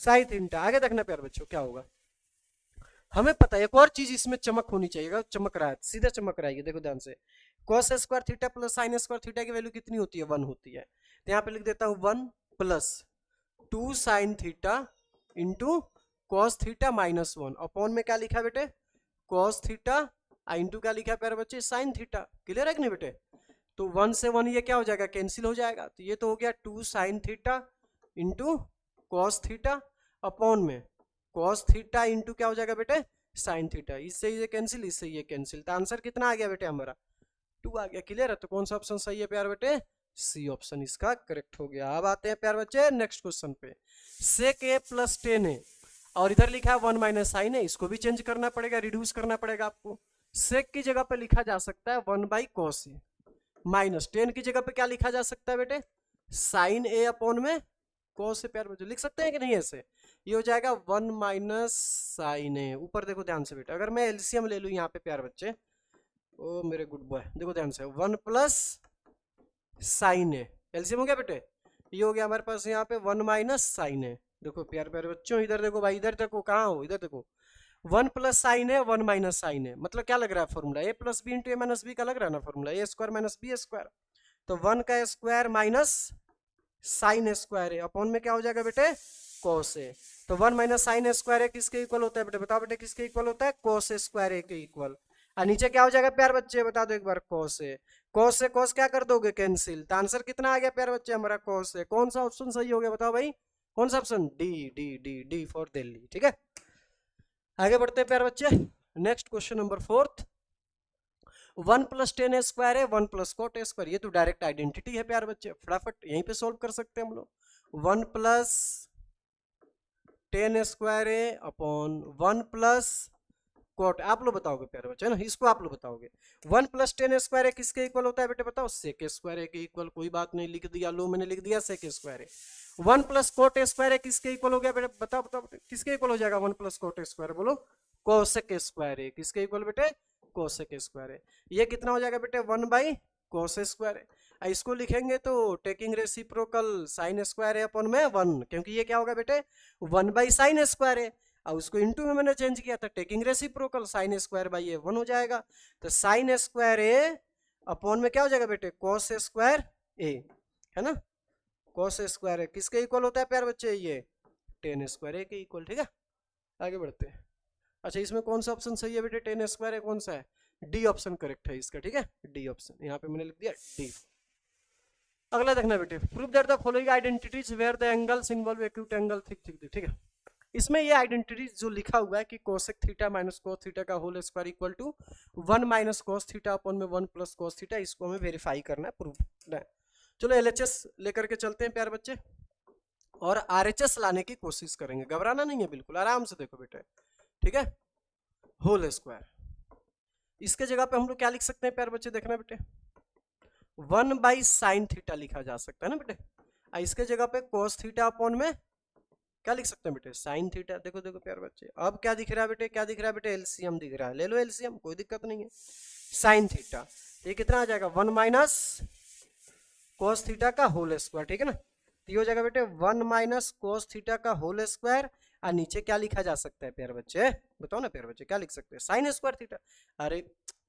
sine theta. आगे देखना प्यारे बच्चों क्या होगा, हमें पता है एक और चीज इसमें चमक होनी चाहिए, चमक रहा है सीधा चमक रहा है, ये देखो ध्यान से, cos square theta plus sign square theta की वैल्यू कितनी होती है 1 होती है। तो यहाँ पे लिख देता हूँ 1 plus 2 sign theta into cos theta -1, upon में क्या लिखा बेटे कॉस थीटा इंटू क्या लिखा है प्यारे बच्चे साइन थीटा, क्लियर है कि नहीं बेटे। तो 1 से 1 ये क्या हो जाएगा कैंसिल हो जाएगा, तो ये तो हो गया 2 sign theta into cos theta upon में कॉस थीटा इंटू क्या हो जाएगा बेटे साइन थीटा, इससे ये कैंसिल इससे ये कैंसिल, तो आंसर कितना आ गया बेटे हमारा 2 आ गया, क्लियर है। तो कौन सा ऑप्शन सही है प्यार बेटे, सी ऑप्शन इसका करेक्ट हो गया। अब आते हैं प्यार बच्चे नेक्स्ट क्वेश्चन पे, सेक ए प्लस टेन ए, और इधर लिखा है 1 माइनस साइन है, इसको भी चेंज करना पड़ेगा, रिड्यूस करना पड़ेगा आपको। सेक की जगह पे लिखा जा सकता है 1 by cos A, minus ten की जगह पे क्या लिखा जा सकता है बेटे साइन ए अपॉन में कॉस से प्यार बच्चे लिख सकते हैं कि नहीं ऐसे, ये हो जाएगा 1 माइनस साइन ए। ऊपर देखो ध्यान से बेटा, अगर मैं एलसीएम ले लूँ यहाँ पे प्यार बच्चे, ओ मेरे गुड बॉय देखो ध्यान से, 1 प्लस साइन ए, एलसीएम हो गया बेटे, ये हो गया हमारे पास यहाँ पे 1 माइनस साइन ए। देखो प्यार प्यारे बच्चों इधर देखो भाई, इधर देखो कहाँ हो, इधर देखो 1 प्लस साइन है 1 माइनस साइन है, मतलब क्या लग रहा है formula A plus B into A minus B का लग रहा है ना फॉर्मूला, ए स्क्वायर माइनस बी स्क्वायर, तो 1 का स्क्वायर माइनस साइन स्क्वायर है अपॉन में क्या हो जाएगा बेटे कॉस ए। तो 1 माइनस साइन स्क्वायर है किसके इक्वल होता है बेटे, बताओ बेटे किसके इक्वल होता है कॉस स्क्वायर ए के इक्वल, और नीचे क्या हो जाएगा प्यार बच्चे बता दो एक बार कॉस ए, कॉस से कॉस क्या कर दोगे कैंसिल, तो आंसर कितना आ गया प्यार बच्चे हमारा कॉस ए। कौन सा ऑप्शन सही हो गया बताओ भाई, कौन सा option, D D D D for Delhi, ठीक है। आगे बढ़ते हैं प्यार बच्चे, next question number 4, 1 plus tan A square है 1 प्लस कॉट ए स्क्वायर, ये तो डायरेक्ट आइडेंटिटी है प्यार बच्चे, फटाफट यहीं पे सॉल्व कर सकते हैं हम लोग। 1 प्लस टेन स्क्वायर है अपॉन 1 प्लस कॉट, आप लोग बताओगे प्यारे बच्चे ना, इसको आप लोग बताओगे। 1 प्लस टेन स्क्वायर है किसके इक्वल होता है बेटे बताओ, सेक स्क्वायर है के इक्वल, कोई बात नहीं लिख दिया, लो मैंने लिख दिया सेक स्क्वायर है। 1 प्लस कोट स्क्वायर है किसके इक्वल हो गया बेटे बताओ बताओ किसके इक्वल हो जाएगा 1 प्लस कोट स्क्वायर, बोलो कोसेक स्क्वायर है, किसके इक्वल बेटे कोसेक स्क्वायर है। ये कितना हो जाएगा बेटे 1 बाई कोस स्क्वायर है, इसको लिखेंगे तो टेकिंग रेसिप्रोकल साइन स्क्वायर है अपॉन में 1, क्योंकि ये क्या होगा बेटे 1 बाई साइन स्क्वायर है, और उसको इनटू में मैंने चेंज किया था taking reciprocal sine square by A 1 हो जाएगा, तो साइन स्क्वायर ए अपॉन में क्या हो जाएगा बेटे कॉस स्क्वायर ए, है ना, कॉस स्क्वायर ए किसके इक्वल होता है प्यार बच्चे ये टेन स्क्वायर ए के इक्वल, ठीक है। आगे बढ़ते हैं, अच्छा इसमें कौन सा ऑप्शन सही है बेटे टेन स्क्वायर है कौन सा है, डी ऑप्शन करेक्ट है इसका, ठीक है डी ऑप्शन, यहाँ पे मैंने लिख दिया डी। अगला देखना बेटे, prove that the following identities where the angles involve acute angle ठीक है। इसमें ये आइडेंटिटीज जो लिखा हुआ है कि cosec theta minus cos theta का whole square equal to 1 minus cos theta upon में 1 प्लस कोस थीटा, इसको हमें वेरीफाई करना है, प्रूव करना है। चलो एलएचएस लेकर के चलते हैं प्यारे बच्चे, और आरएचएस लाने की कोशिश करेंगे, घबराना नहीं है, बिल्कुल आराम से देखो बेटे, ठीक है। होल स्क्वायर, इसके जगह पे हम लोग क्या लिख सकते हैं प्यारे बच्चे, देखना बेटे 1 बाई साइन थीटा लिखा जा सकता है ना बेटे, इसके जगह पे कोस थीटा अपॉन में क्या लिख सकते हैं बेटे, साइन थीटा। देखो देखो प्यारे बच्चे, अब क्या दिख रहा है बेटे, क्या दिख रहा है बेटे, एलसीएम दिख रहा है, ले लो एलसीएम, कोई दिक्कत नहीं है। साइन थीटा ये कितना आ जाएगा, 1 माइनस कोस थीटा का होल स्क्वायर, ठीक है ना। तो ये हो जाएगा बेटे 1 माइनस कोस थीटा का होल स्क्वायर, और नीचे क्या लिखा जा सकता है प्यारे बच्चे, बताओ ना प्यारे बच्चे, क्या लिख सकते हैं, साइन स्क्वायर थीटा। अरे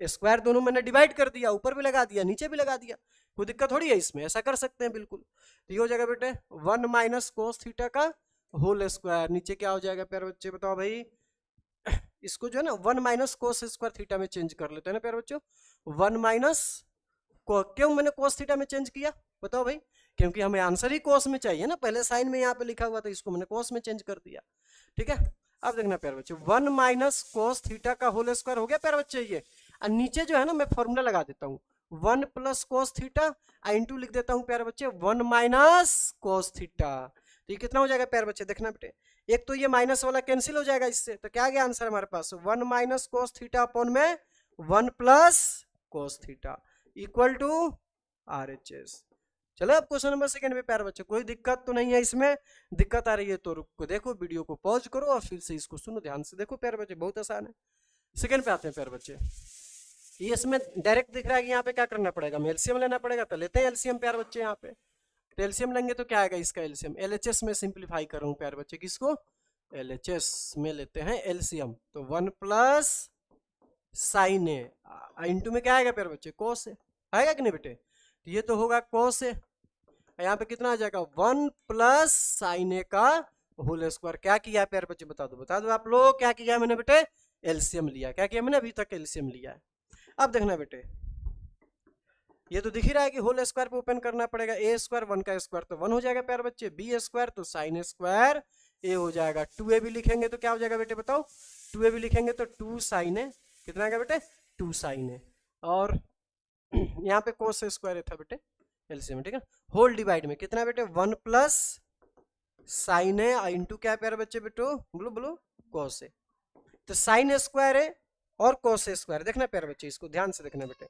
स्क्वायर दोनों मैंने डिवाइड कर दिया, ऊपर भी लगा दिया नीचे भी लगा दिया, कोई दिक्कत थोड़ी है इसमें, ऐसा कर सकते हैं बिल्कुल। तो ये हो जाएगा बेटे 1 माइनस कोस थीटा का होल स्क्वायर, नीचे क्या हो जाएगा प्यारे बच्चे, बताओ भाई। इसको जो है ना 1 माइनस कोस स्क्वायर थीटा में चेंज कर लेते हैं ना प्यारे बच्चों, 1 माइनस क्यों मैंने कोस थीटा में चेंज किया, बताओ भाई, क्योंकि हमें आंसर ही कोस में चाहिए ना, पहले साइन में यहाँ पे लिखा हुआ था, इसको मैंने कोस में चेंज कर दिया, ठीक है। अब देखना प्यारे बच्चे 1 माइनस कोस थीटा का होल स्क्वायर हो गया प्यारे बच्चे ये, और नीचे जो है ना मैं फॉर्मूला लगा देता हूँ 1 प्लस कोस थीटा इंटू लिख देता हूँ प्यारे बच्चे 1 माइनस कोस थीटा। तो ये कितना हो जाएगा प्यारे बच्चे, देखना बेटे, एक तो ये माइनस वाला कैंसिल हो जाएगा इससे, तो क्या आ गया आंसर हमारे पास 1 माइनस कोस थीटा अपॉन में 1 plus cos theta equal to RHS. चलो अब क्वेश्चन नंबर सेकंड पे प्यारे बच्चे, कोई दिक्कत तो नहीं है इसमें, दिक्कत आ रही है तो रुक को देखो, वीडियो को पॉज करो और फिर से इसको सुनो, ध्यान से देखो प्यारे बच्चे, बहुत आसान है। सेकंड पे आते हैं प्यारे बच्चे, ये इसमें डायरेक्ट दिख रहा है कि यहाँ पे क्या करना पड़ेगा, हमें एलसीएम लेना पड़ेगा, तो लेते हैं एलसीएम प्यारे बच्चे। यहाँ पे तो एलसीएम लेंगे तो क्या आएगा इसका एलसीएम, एलएचएस में सिंप्लीफाई कर रहा हूँ प्यारे बच्चे, किसको, एलएचएस में लेते हैं एलसीएम, तो 1 प्लस साइन ए इंटू में क्या आएगा प्यारे बच्चे, कोस ए, आएगा कि नहीं बेटे, तो ये तो होगा कोस ए, यहाँ पे कितना आ जाएगा 1 प्लस साइन ए का होल स्क्वायर। क्या किया है प्यारे बच्चे, बता दो आप लोग, क्या किया है मैंने बेटे, एलसीएम लिया, क्या किया मैंने अभी तक, एलसीएम लिया है। अब देखना बेटे, ये तो दिख ही रहा है कि होल स्क्वायर पे ओपन करना पड़ेगा, ए स्क्वायर 1 का स्क्वायर तो 1 हो जाएगा प्यारे बच्चे, बी स्क्वायर तो साइन स्क्वायर ए हो जाएगा, 2a भी लिखेंगे तो क्या हो जाएगा बेटे, बताओ 2a भी लिखेंगे तो 2 साइन ए, कितना आएगा बेटे 2 साइन ए, और यहाँ पे कोस स्क्वायर था बेटे एलसीएम, ठीक है। होल डिवाइड में कितना बेटे 1 प्लस साइन ए इंटू क्या प्यारे बच्चे बेटो, बोलो बोलो कोस ए, तो साइन स्क्वायर है और कोस स्क्वायर, देखना प्यारे बच्चे, इसको ध्यान से देखना बेटे,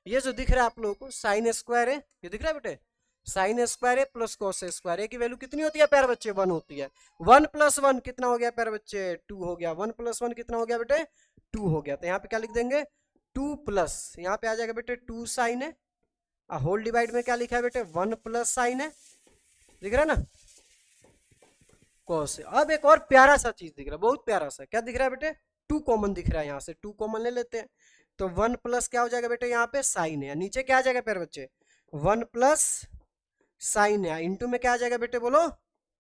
ये जो दिख रहा है आप लोगों को साइन स्क्वायर है, ये दिख रहा है बेटे, साइन स्क्वायर है प्लस कोस स्क्वायर है की वैल्यू कितनी होती है प्यारे बच्चे, 1 होती है, 1 प्लस 1 कितना हो गया प्यारे बच्चे, 2 हो गया, 1 प्लस 1 कितना हो गया बेटे 2 हो गया, तो यहाँ पे क्या लिख देंगे 2 प्लस, यहाँ पे आ जाएगा बेटे 2 साइन है, होल डिवाइड में क्या लिखा है बेटे 1 प्लस साइन है, दिख रहा है ना, कोस। अब एक और प्यारा सा चीज दिख रहा है, बहुत प्यारा सा, क्या दिख रहा है बेटे 2 कॉमन दिख रहा है, यहाँ से 2 कॉमन ले लेते हैं, तो 1 प्लस क्या हो जाएगा बेटे, यहाँ पे साइन है, नीचे क्या आ जाएगा प्यारे बच्चे 1 प्लस साइन है, इंटू में क्या आ जाएगा बेटे बोलो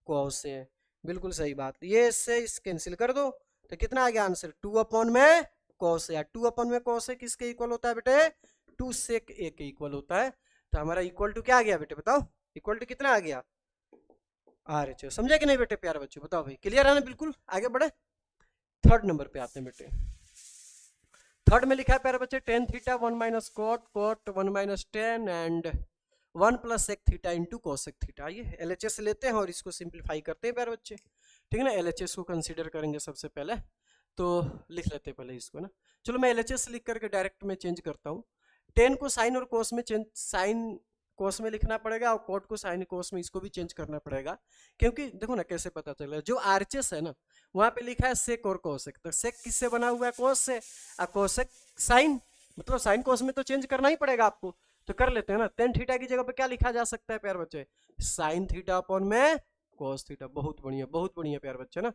कोस है, बिल्कुल सही बात, ये इससे इस कैंसिल कर दो, तो कितना आ गया आंसर 2 अपॉन में कोस है, 2 अपॉन में कोस है किसके इक्वल होता है बेटे 2 सेक ए के इक्वल होता है, तो हमारा इक्वल टू क्या आ गया बेटे, बताओ इक्वल टू कितना आ गया आरएचएस, समझे कि नहीं बेटे प्यारे बच्चे, बताओ भाई, क्लियर है ना, बिल्कुल आगे बढ़े। थर्ड नंबर पे आते हैं बेटे, थर्ड में लिखा है प्यारे बच्चे tan theta 1 minus cot, cot 1 minus tan and 1 plus sec theta into cosec theta. आइए एलएचएस लेते हैं और इसको सिंप्लीफाई करते हैं प्यारे बच्चे, ठीक है ना, एलएचएस को कंसीडर करेंगे सबसे पहले, तो लिख लेते हैं पहले इसको ना, चलो मैं एलएचएस लिख करके डायरेक्ट में चेंज करता हूँ, 10 को साइन और कोस में चेंज, साइन कोस में लिखना पड़ेगा और कोट को साइन कोस में, इसको भी चेंज करना पड़ेगा, क्योंकि देखो ना कैसे पता चलेगा, जो आरएचएस है ना वहाँ पे लिखा है सेक और कोसेक, तो सेक किससे बना हुआ है कोस से, और कोसेक साइन, मतलब साइन कोस में तो चेंज करना ही पड़ेगा आपको, तो कर लेते हैं ना, टेन थीटा की जगह पे क्या लिखा जा सकता है प्यारे बच्चे, साइन थीटा अपॉन में कोस थीटा, बहुत बढ़िया प्यारे बच्चे ना।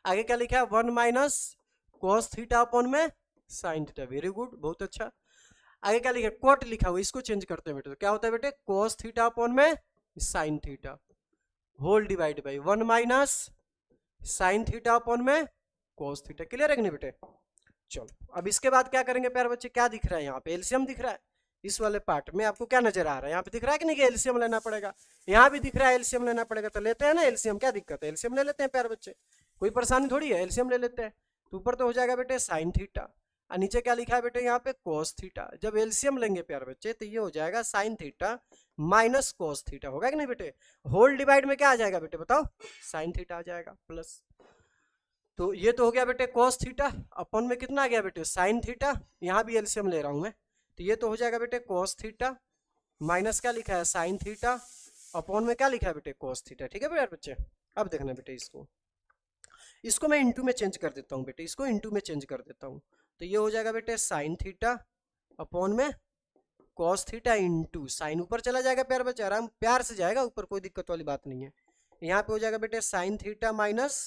आगे क्या लिखा है 1 माइनस कोस थीटा अपॉन में साइन थीटा, वेरी गुड, बहुत अच्छा। आगे क्या लिखा कोट लिखा हुआ, इसको चेंज करते हैं बेटे, तो क्या होता है बेटे कोस थीटा अपॉन में sine theta, whole divide by 1 minus sine theta upon में कोस थीटा, क्लियर है कि नहीं बेटे। चलो अब इसके बाद क्या करेंगे प्यारे बच्चे, क्या दिख रहा है यहाँ पे एलसीएम दिख रहा है, इस वाले पार्ट में आपको क्या नजर आ रहा है, यहाँ पे दिख रहा है कि नहीं कि एलसीएम लेना पड़ेगा, यहाँ भी दिख रहा है एलसीएम लेना पड़ेगा, तो लेते हैं ना एलसीएम, क्या दिक्कत है, एलसीएम ले लेते हैं प्यारे बच्चे, कोई परेशानी थोड़ी है, एलसीएम ले लेते हैं। तो ऊपर तो हो जाएगा बेटे साइन थीटा, और नीचे क्या लिखा है बेटे यहाँ पे कोस थीटा। जब एलसीएम लेंगे प्यारे बच्चे तो ये हो जाएगा sign theta minus cos theta, होगा कि नहीं बेटे। होल डिवाइड में क्या आ जाएगा बेटे बताओ, साइन थीटा आ जाएगा प्लस। तो ये तो हो गया बेटे cos थीटा, अपन में कितना आ गया बेटे साइन थीटा, यहाँ भी एलसीएम ले रहा हूं मैं, तो ये तो हो जाएगा बेटे cos थीटा माइनस क्या लिखा है साइन थीटा, अपॉन में क्या लिखा है बेटे cos थीटा। ठीक है बेटे बच्चे, अब देखना बेटे इसको मैं इंटू में चेंज कर देता हूँ बेटे, इसको इंटू में चेंज कर देता हूँ, तो ये हो जाएगा बेटे साइन थीटा अपॉन में cos थीटा इंटू साइन, ऊपर चला जाएगा प्यार बच्चे, आराम प्यार से जाएगा ऊपर, कोई दिक्कत वाली बात नहीं है। यहाँ पे हो जाएगा बेटे sine theta minus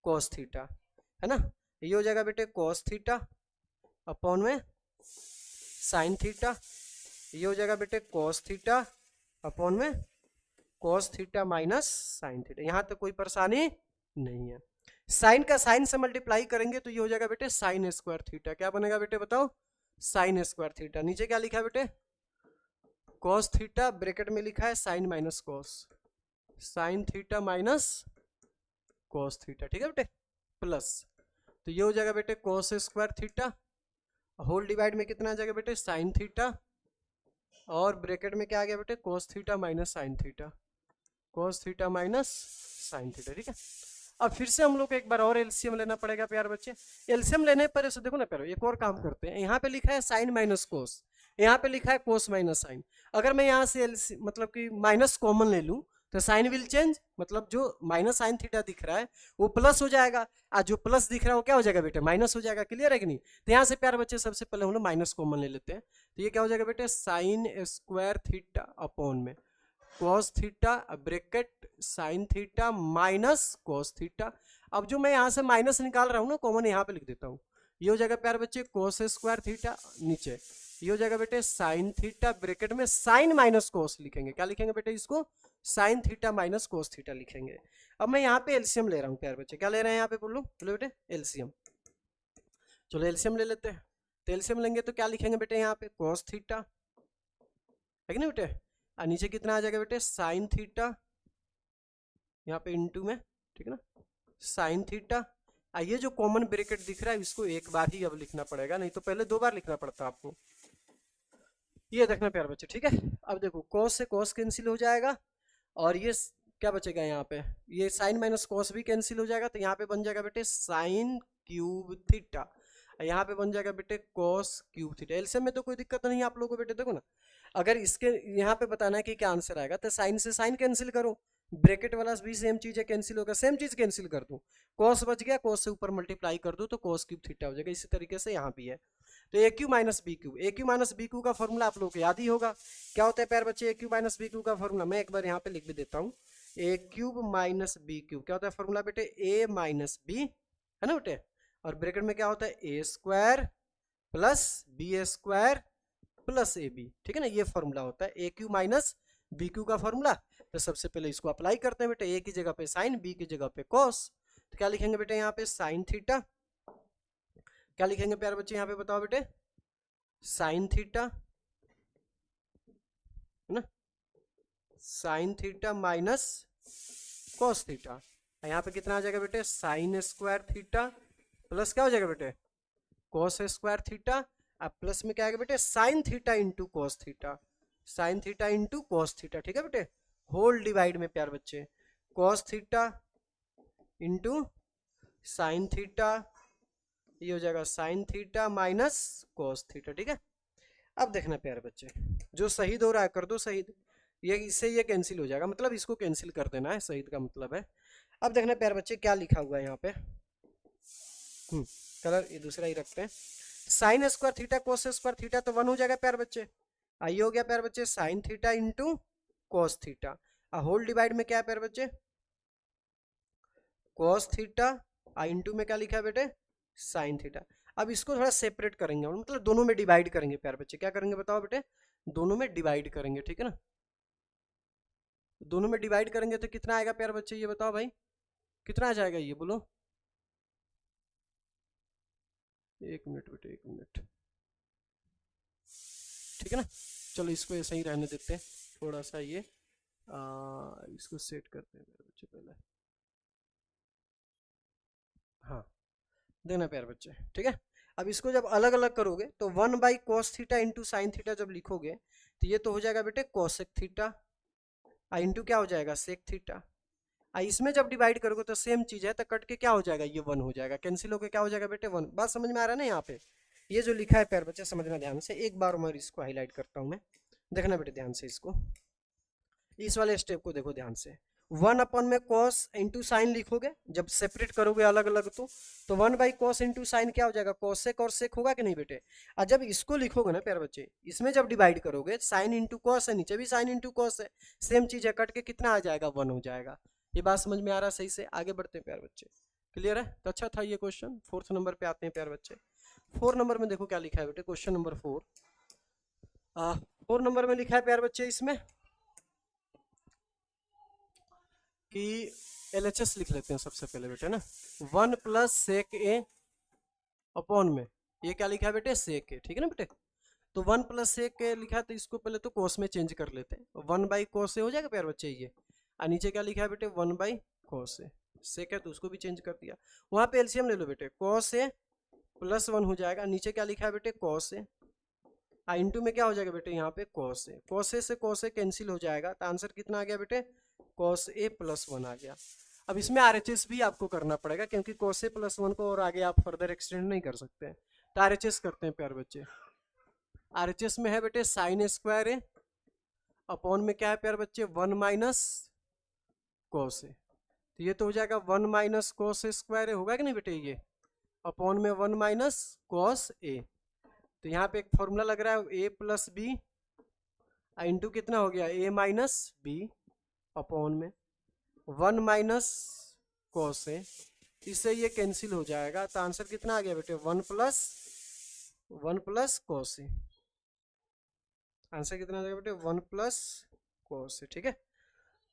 cos theta, है ना, ये हो जाएगा बेटे cos थीटा अपॉन में साइन थीटा, ये हो जाएगा बेटे cos थीटा अपॉन में cos theta minus sine theta. यहाँ तो कोई परेशानी नहीं है। साइन का साइन से मल्टीप्लाई करेंगे तो ये हो जाएगा बेटे साइन स्क्वायर थीटा, क्या बनेगा बेटे बताओ, साइन स्क्वायर थीटा। नीचे क्या लिखा है बेटे cos थीटा, ब्रैकेट में लिखा है sine minus cos, sine theta minus cos theta, ठीक है बेटे प्लस, तो ये हो जाएगा बेटे cos square theta, whole divide में कितना आ जाएगा बेटे साइन थीटा, और ब्रैकेट में क्या आ गया बेटे cos theta minus sine theta, cos theta minus sine theta. ठीक है, अब फिर से हम लोग को एक बार और एलसीएम लेना पड़ेगा प्यार बच्चे। एलसीएम लेने पर ऐसे देखो ना प्यारो, एक और काम करते हैं, यहाँ पे लिखा है साइन माइनस कोस, यहाँ पे लिखा है कोस माइनस साइन, अगर मैं यहाँ से मतलब कि माइनस कॉमन ले लूँ तो साइन विल चेंज, मतलब जो माइनस साइन थीटा दिख रहा है वो प्लस हो जाएगा, और जो प्लस दिख रहा है वो क्या हो जाएगा बेटे माइनस हो जाएगा। क्लियर है कि नहीं। तो यहाँ से प्यार बच्चे सबसे पहले हम लोग माइनस कॉमन ले लेते हैं, तो ये क्या हो जाएगा बेटे साइन स्क्वायर थीटा अपॉन में cos theta bracket sign theta minus cos theta. अब जो मैं यहाँ से माइनस निकाल रहा हूँ ना कॉमन, यहाँ पे लिख देता हूँ, ये हो जाएगा प्यार बच्चे cos स्क्वायर थीटा, नीचे ये हो जाएगा बेटे साइन थीटा ब्रैकेट में साइन माइनस कोस लिखेंगे, क्या लिखेंगे बेटे इसको sign theta minus cos theta लिखेंगे। अब मैं यहाँ पे एलसीएम ले रहा हूँ प्यार बच्चे, क्या ले रहे हैं यहाँ पे बोलो, बोलो बेटे एलसीएम, चलो एलसीएम ले लेते हैं। तो एलसीएम लेंगे तो क्या लिखेंगे बेटे यहाँ पे cos थीटा, है कि नहीं बेटे, और नीचे कितना आ जाएगा बेटे साइन थीटा, यहाँ पे इंटू में, ठीक है ना, साइन थीटा। ये जो कॉमन ब्रैकेट दिख रहा है इसको एक बार ही अब लिखना पड़ेगा, नहीं तो पहले दो बार लिखना पड़ता आपको, ये देखना प्यार बच्चे। ठीक है, अब देखो cos से cos कैंसिल हो जाएगा, और ये क्या बचेगा यहाँ पे, ये साइन माइनस cos भी कैंसिल हो जाएगा, तो यहाँ पे बन जाएगा बेटे साइन क्यूब थीटा, यहाँ पे बन जाएगा बेटे cos क्यूब थीटा। एलसीएम में तो कोई दिक्कत नहीं है आप लोगों को बेटे, देखो ना, अगर इसके यहाँ पे बताना है कि क्या आंसर आएगा तो साइन से साइन कैंसिल करो, ब्रैकेट वाला भी सेम चीज है कैंसिल होगा, सेम चीज कैंसिल कर दूं, cos बच गया, cos से ऊपर मल्टीप्लाई कर दूं तो cos क्यूब थीटा हो जाएगा। इसी तरीके से यहाँ भी है, तो ए क्यू माइनस बी क्यू, ए क्यू माइनस बी क्यू का फॉर्मूला आप लोगों को याद ही होगा, क्या होता है प्यार बच्चे ए क्यू माइनस बी क्यू का फॉर्मूला, मैं एक बार यहाँ पे लिख भी देता हूँ, ए क्यूब माइनस बी क्यूब क्या होता है फॉर्मूला बेटे ए माइनस बी, है ना बेटे, और ब्रैकेट में क्या होता है A square plus B square plus A B, ठीक है ना, ये फॉर्मूला होता है A Q minus B Q का फॉर्मूला। तो सबसे पहले इसको अप्लाई करते हैं बेटे, ए की जगह पे साइन, बी की जगह पे कॉस, तो क्या लिखेंगे बेटे यहाँ पे साइन थीटा, क्या लिखेंगे प्यारे बच्चे यहाँ पे बताओ बेटे साइन थीटा, है ना, sign theta minus cos theta, यहाँ पे कितना आ जाएगा बेटे साइन स्क्वायर थीटा प्लस क्या हो जाएगा बेटे कॉस स्क्वायर थीटा, अब प्लस में क्या आएगा बेटे sine theta into cos theta, sign theta into cos theta, ठीक है बेटे, होल डिवाइड में प्यार बच्चे cos theta into sine theta, ये हो जाएगा sign theta minus cos theta. ठीक है, अब देखना प्यारे बच्चे, जो शहीद हो रहा है कर दो शहीद, ये इससे ये कैंसिल हो जाएगा, मतलब इसको कैंसिल कर देना है, शहीद का मतलब है। अब देखना प्यारे बच्चे क्या लिखा हुआ है यहाँ पे, कलर ये दूसरा ही रखते हैं, sign square theta cos square theta तो 1 हो जाएगा प्यारे बच्चे, आइए हो गया प्यारे बच्चे sine theta into cos theta, whole divide में क्या है प्यारे बच्चे कॉस थीटा, इंटू में क्या लिखा है बेटे साइन थीटा। अब इसको थोड़ा सेपरेट करेंगे, मतलब दोनों में डिवाइड करेंगे प्यारे बच्चे, क्या करेंगे बताओ बेटे दोनों में डिवाइड करेंगे, ठीक है ना, दोनों में डिवाइड करेंगे तो कितना आएगा प्यारे बच्चे ये बताओ भाई, कितना आ जाएगा ये बोलो, एक मिनट बेटे एक मिनट, ठीक है ना। चलो इसको ऐसे ही रहने देते हैं, थोड़ा सा ये इसको सेट करते हैं मेरे बच्चे पहले। हाँ, देना प्यार बच्चे, ठीक है। अब इसको जब अलग अलग करोगे तो 1/cos theta into sine theta जब लिखोगे तो ये तो हो जाएगा बेटे कोसेक थीटा, इंटू क्या हो जाएगा सेक थीटा। इसमें जब डिवाइड करोगे तो सेम चीज है, तो कट के क्या हो जाएगा ये 1 हो जाएगा, कैंसिल होकर क्या हो जाएगा बेटे 1। बात समझ में आ रहा है ना यहाँ पे। ये जो लिखा है प्यार बच्चे समझना ध्यान से, एक बार मैं इसको हाईलाइट करता हूँ मैं, देखना बेटे ध्यान से इसको, इस वाले स्टेप को देखो ध्यान से। 1 में कॉस इंटू साइन लिखोगे जब सेपरेट करोगे अलग अलग तो 1/cos इंटू साइन क्या हो जाएगा कोसेक और सेक होगा कि नहीं बेटे। और जब इसको लिखोगे ना प्यार बच्चे, इसमें जब डिवाइड करोगे साइन इंटू कॉस है, नीचे भी साइन इंटू कॉस है, सेम चीज है, कट के कितना आ जाएगा 1 हो जाएगा। ये बात समझ में आ रहा है सही से, आगे बढ़ते हैं प्यार बच्चे, क्लियर है। तो अच्छा था ये क्वेश्चन। 4th नंबर पे आते हैं प्यार बच्चे। 4 नंबर में देखो क्या लिखा है बेटे, क्वेश्चन नंबर 4। 4 नंबर में लिखा है प्यार बच्चे इसमें कि LHS लिख लेते हैं सबसे पहले बेटे ना, 1 प्लस सेक ए अपॉन में, ये क्या लिखा है बेटे सेक ए, ठीक है ना बेटे। तो 1 प्लस सेक ए लिखा है तो इसको पहले तो कोस में चेंज कर लेते हैं, 1/cos ए हो जाएगा प्यार बच्चे ये। और नीचे क्या लिखा है बेटे 1/cos ए, सेक है तो उसको भी चेंज कर दिया। वहां पे एलसीएम ले लो बेटे, cos ए प्लस 1 हो जाएगा, नीचे क्या लिखा है बेटे cos ए, इंटू में क्या हो जाएगा बेटे यहाँ पे cos ए, cos ए से cos ए कैंसिल हो जाएगा, तो आंसर कितना आ गया बेटे cos ए प्लस 1 आ गया। अब इसमें RHS भी आपको करना पड़ेगा क्योंकि cos ए प्लस 1 को और आगे आप फर्दर एक्सटेंड नहीं कर सकते हैं, तो RHS करते हैं प्यार बच्चे। RHS में है बेटे साइन स्क्वायर ए अपॉन में क्या है प्यार बच्चे 1 माइनस cos ए, तो ये तो हो जाएगा 1 माइनस cos स्क्वायर ए होगा कि नहीं बेटे ये, अपॉन में 1 माइनस cos ए। तो यहाँ पे एक फॉर्मूला लग रहा है a प्लस बी इंटू कितना हो गया a माइनस बी अपॉन में 1 माइनस कॉस ए, इससे ये कैंसिल हो जाएगा, तो आंसर कितना आ गया बेटे 1 प्लस कॉस ए। आंसर कितना आ जाएगा बेटे 1 प्लस कॉस ए, ठीक है।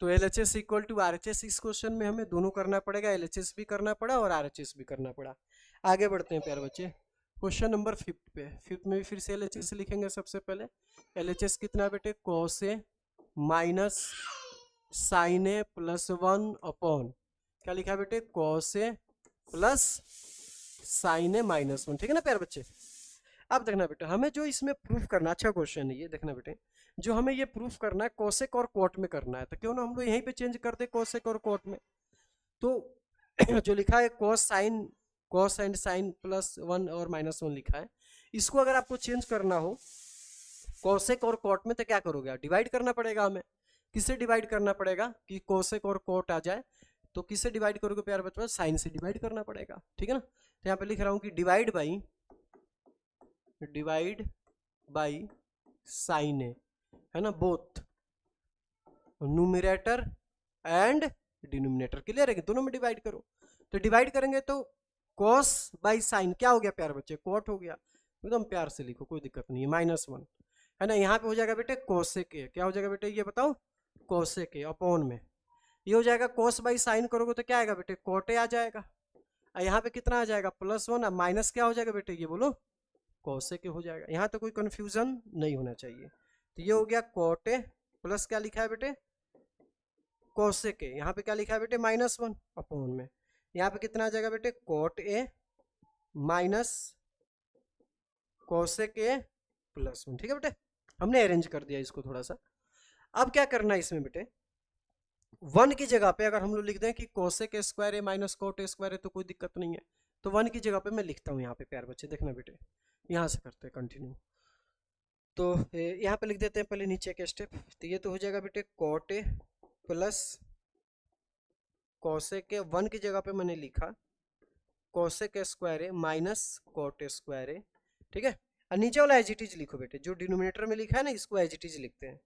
तो LHS इक्वल टू RHS इस क्वेश्चन में हमें दोनों करना पड़ेगा, LHS भी करना पड़ा और RHS भी करना पड़ा। आगे बढ़ते हैं प्यारे बच्चे क्वेश्चन नंबर 5 पे। 5 में भी फिर से LHS लिखेंगे सबसे पहले। LHS कितना बेटे cos A minus sign A plus 1 upon क्या लिखा है बेटे cos ए प्लस साइन ए माइनस 1, ठीक है ना प्यारे बच्चे। अब देखना बेटे हमें जो इसमें प्रूफ करना, अच्छा क्वेश्चन है ये, देखना बेटे जो हमें ये प्रूफ करना है कोसेक और कोट में करना है, तो क्यों ना हम लोग यहीं पे चेंज कर दे कोसेक और कोट में। तो जो लिखा है कॉस एंड साइन प्लस 1 और माइनस 1 लिखा है, इसको अगर आपको चेंज करना हो कोसेक और कोट में तो क्या करोगे, डिवाइड करना पड़ेगा हमें। किससे डिवाइड करना पड़ेगा कि कोसेक और कोट आ जाए, तो किससे डिवाइड करोगे प्यारे बच्चों, साइन से डिवाइड करना पड़ेगा, ठीक है ना। तो यहाँ पे लिख रहा हूँ कि डिवाइड बाई साइन ए, है ना, both numerator and denominator, clear है कि दोनों में डिवाइड करो। तो डिवाइड करेंगे तो cos बाई साइन क्या हो गया प्यारे बच्चे कोट हो गया, एकदम प्यार से लिखो कोई दिक्कत नहीं है, -1 है ना। यहाँ पे हो जाएगा बेटे कोसेक ए, क्या हो जाएगा बेटे ये बताओ कोसेक ए अपॉन में ये हो जाएगा cos बाई साइन करोगे तो क्या आएगा बेटे कोट ए आ जाएगा, और यहाँ पे कितना आ जाएगा +1, माइनस क्या हो जाएगा बेटे ये बोलो कोसेक ए हो जाएगा। यहाँ तो कोई कंफ्यूजन नहीं होना चाहिए। तो ये हो गया कोट ए प्लस क्या लिखा है बेटे कोसेक ए, यहाँ पे क्या लिखा है बेटे -1 अपॉन में यहाँ पे कितना आ जाएगा बेटे कोट ए माइनस कोसेक ए +1, ठीक है बेटे। हमने अरेंज कर दिया इसको थोड़ा सा। अब क्या करना है इसमें बेटे 1 की जगह पे अगर हम लोग लिख दें कि cosec square A minus cot square है तो कोई दिक्कत नहीं है, तो 1 की जगह पे मैं लिखता हूँ यहाँ पे प्यार बच्चे, देखना बेटे यहाँ से करते हैं कंटिन्यू। तो यहाँ पे लिख देते हैं पहले नीचे के स्टेप, तो ये तो हो जाएगा बेटे कोट ए प्लस कोसेक ए, 1 की जगह पे मैंने लिखा cosec square A minus cot square ए, ठीक है। और नीचे वाला एज इट इज लिखो बेटे, जो डिनोमिनेटर में लिखा है ना इसको एज इट इज लिखते हैं।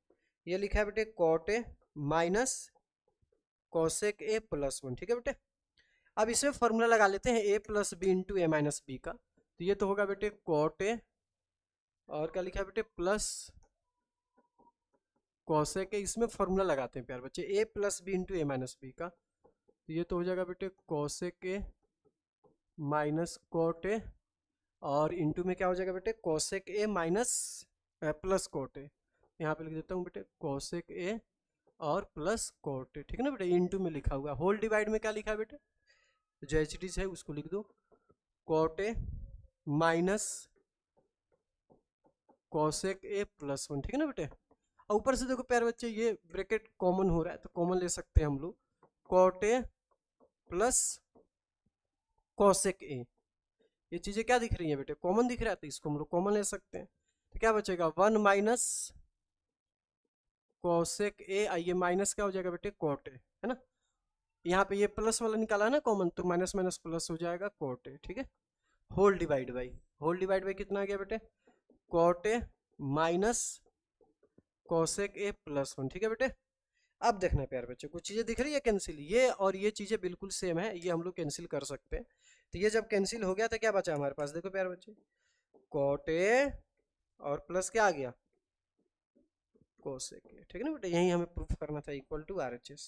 ये लिखा है बेटे कोट ए माइनस कोसेक ए +1, ठीक है बेटे। अब इसमें फॉर्मूला लगा लेते हैं a plus B into A minus B का, तो ये तो होगा बेटे कोट ए और क्या लिखा है बेटे प्लस कोसेक ए, इसमें फॉर्मूला लगाते हैं प्यार बच्चे a plus B into A minus B का, तो ये तो हो जाएगा बेटे cosec A minus cot A और इंटू में क्या हो जाएगा बेटे cosec A minus plus cot A, यहाँ पे लिख देता हूँ बेटे कोसेक ए और प्लस कोट ए, ठीक है ना बेटे, इनटू में लिखा हुआ। होल डिवाइड में क्या लिखा है बेटे, जो एच डी है उसको लिख दो, coat A minus cosec A plus 1, ठीक है ना बेटे। और ऊपर से देखो प्यारे बच्चे ये ब्रैकेट कॉमन हो रहा है, तो कॉमन ले सकते हैं हम लोग, कोट ए प्लस कोसेक ए, ये चीजें क्या दिख रही है बेटे, कॉमन दिख रहा है, तो इसको हम लोग कॉमन ले सकते हैं। तो क्या बचेगा 1 माइनस कोसेक ए, ये माइनस क्या हो जाएगा बेटे कोट ए, है ना। यहाँ पे ये प्लस वाला निकाला है ना कॉमन, तो माइनस माइनस प्लस हो जाएगा कोट ए, ठीक है। Whole divide by, whole divide by कितना आ गया बेटे, cot A minus cosec A plus 1, ठीक है बेटे। अब देखना है प्यारे बच्चे, कुछ चीजें दिख रही है कैंसिल, ये और ये चीजें बिल्कुल सेम है, ये हम लोग कैंसिल कर सकते हैं। तो ये जब कैंसिल हो गया तो क्या बचा हमारे पास, देखो प्यारे बच्चे, कोट ए और प्लस क्या आ गया कोसेक ए, ठीक है ना बेटे। यही हमें प्रूफ करना था, equal to R H S,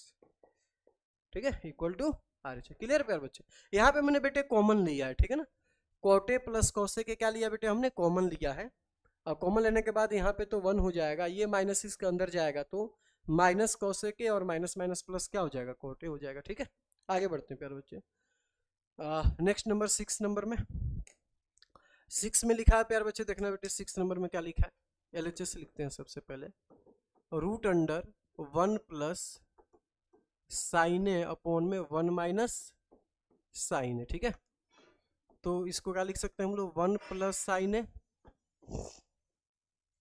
ठीक है, equal to R H S. Clear प्यारे बच्चे। यहाँ पे मैंने बेटे कॉमन लिया है, ठीक है ना, कोट ए प्लस कोसेक ए क्या लिया बेटे हमने, कॉमन लिया है। और कॉमन लेने के बाद यहाँ पे तो 1 हो जाएगा, ये माइनस इसके अंदर जाएगा, तो माइनस कोसेक ए और माइनस माइनस प्लस क्या हो जाएगा कोट ए हो जाएगा, ठीक है। आगे बढ़ते हैं प्यारे बच्चे, नेक्स्ट नंबर 6 नंबर में, 6 में लिखा है प्यारे बच्चे, देखना बेटे 6 नंबर में क्या लिखा है, एलएचएस लिखते हैं सबसे पहले, रूट अंडर 1 प्लस साइन ए अपॉन में 1 माइनस साइन ए, ठीक है। तो इसको क्या लिख सकते हैं हम लोग, 1 प्लस साइन ए,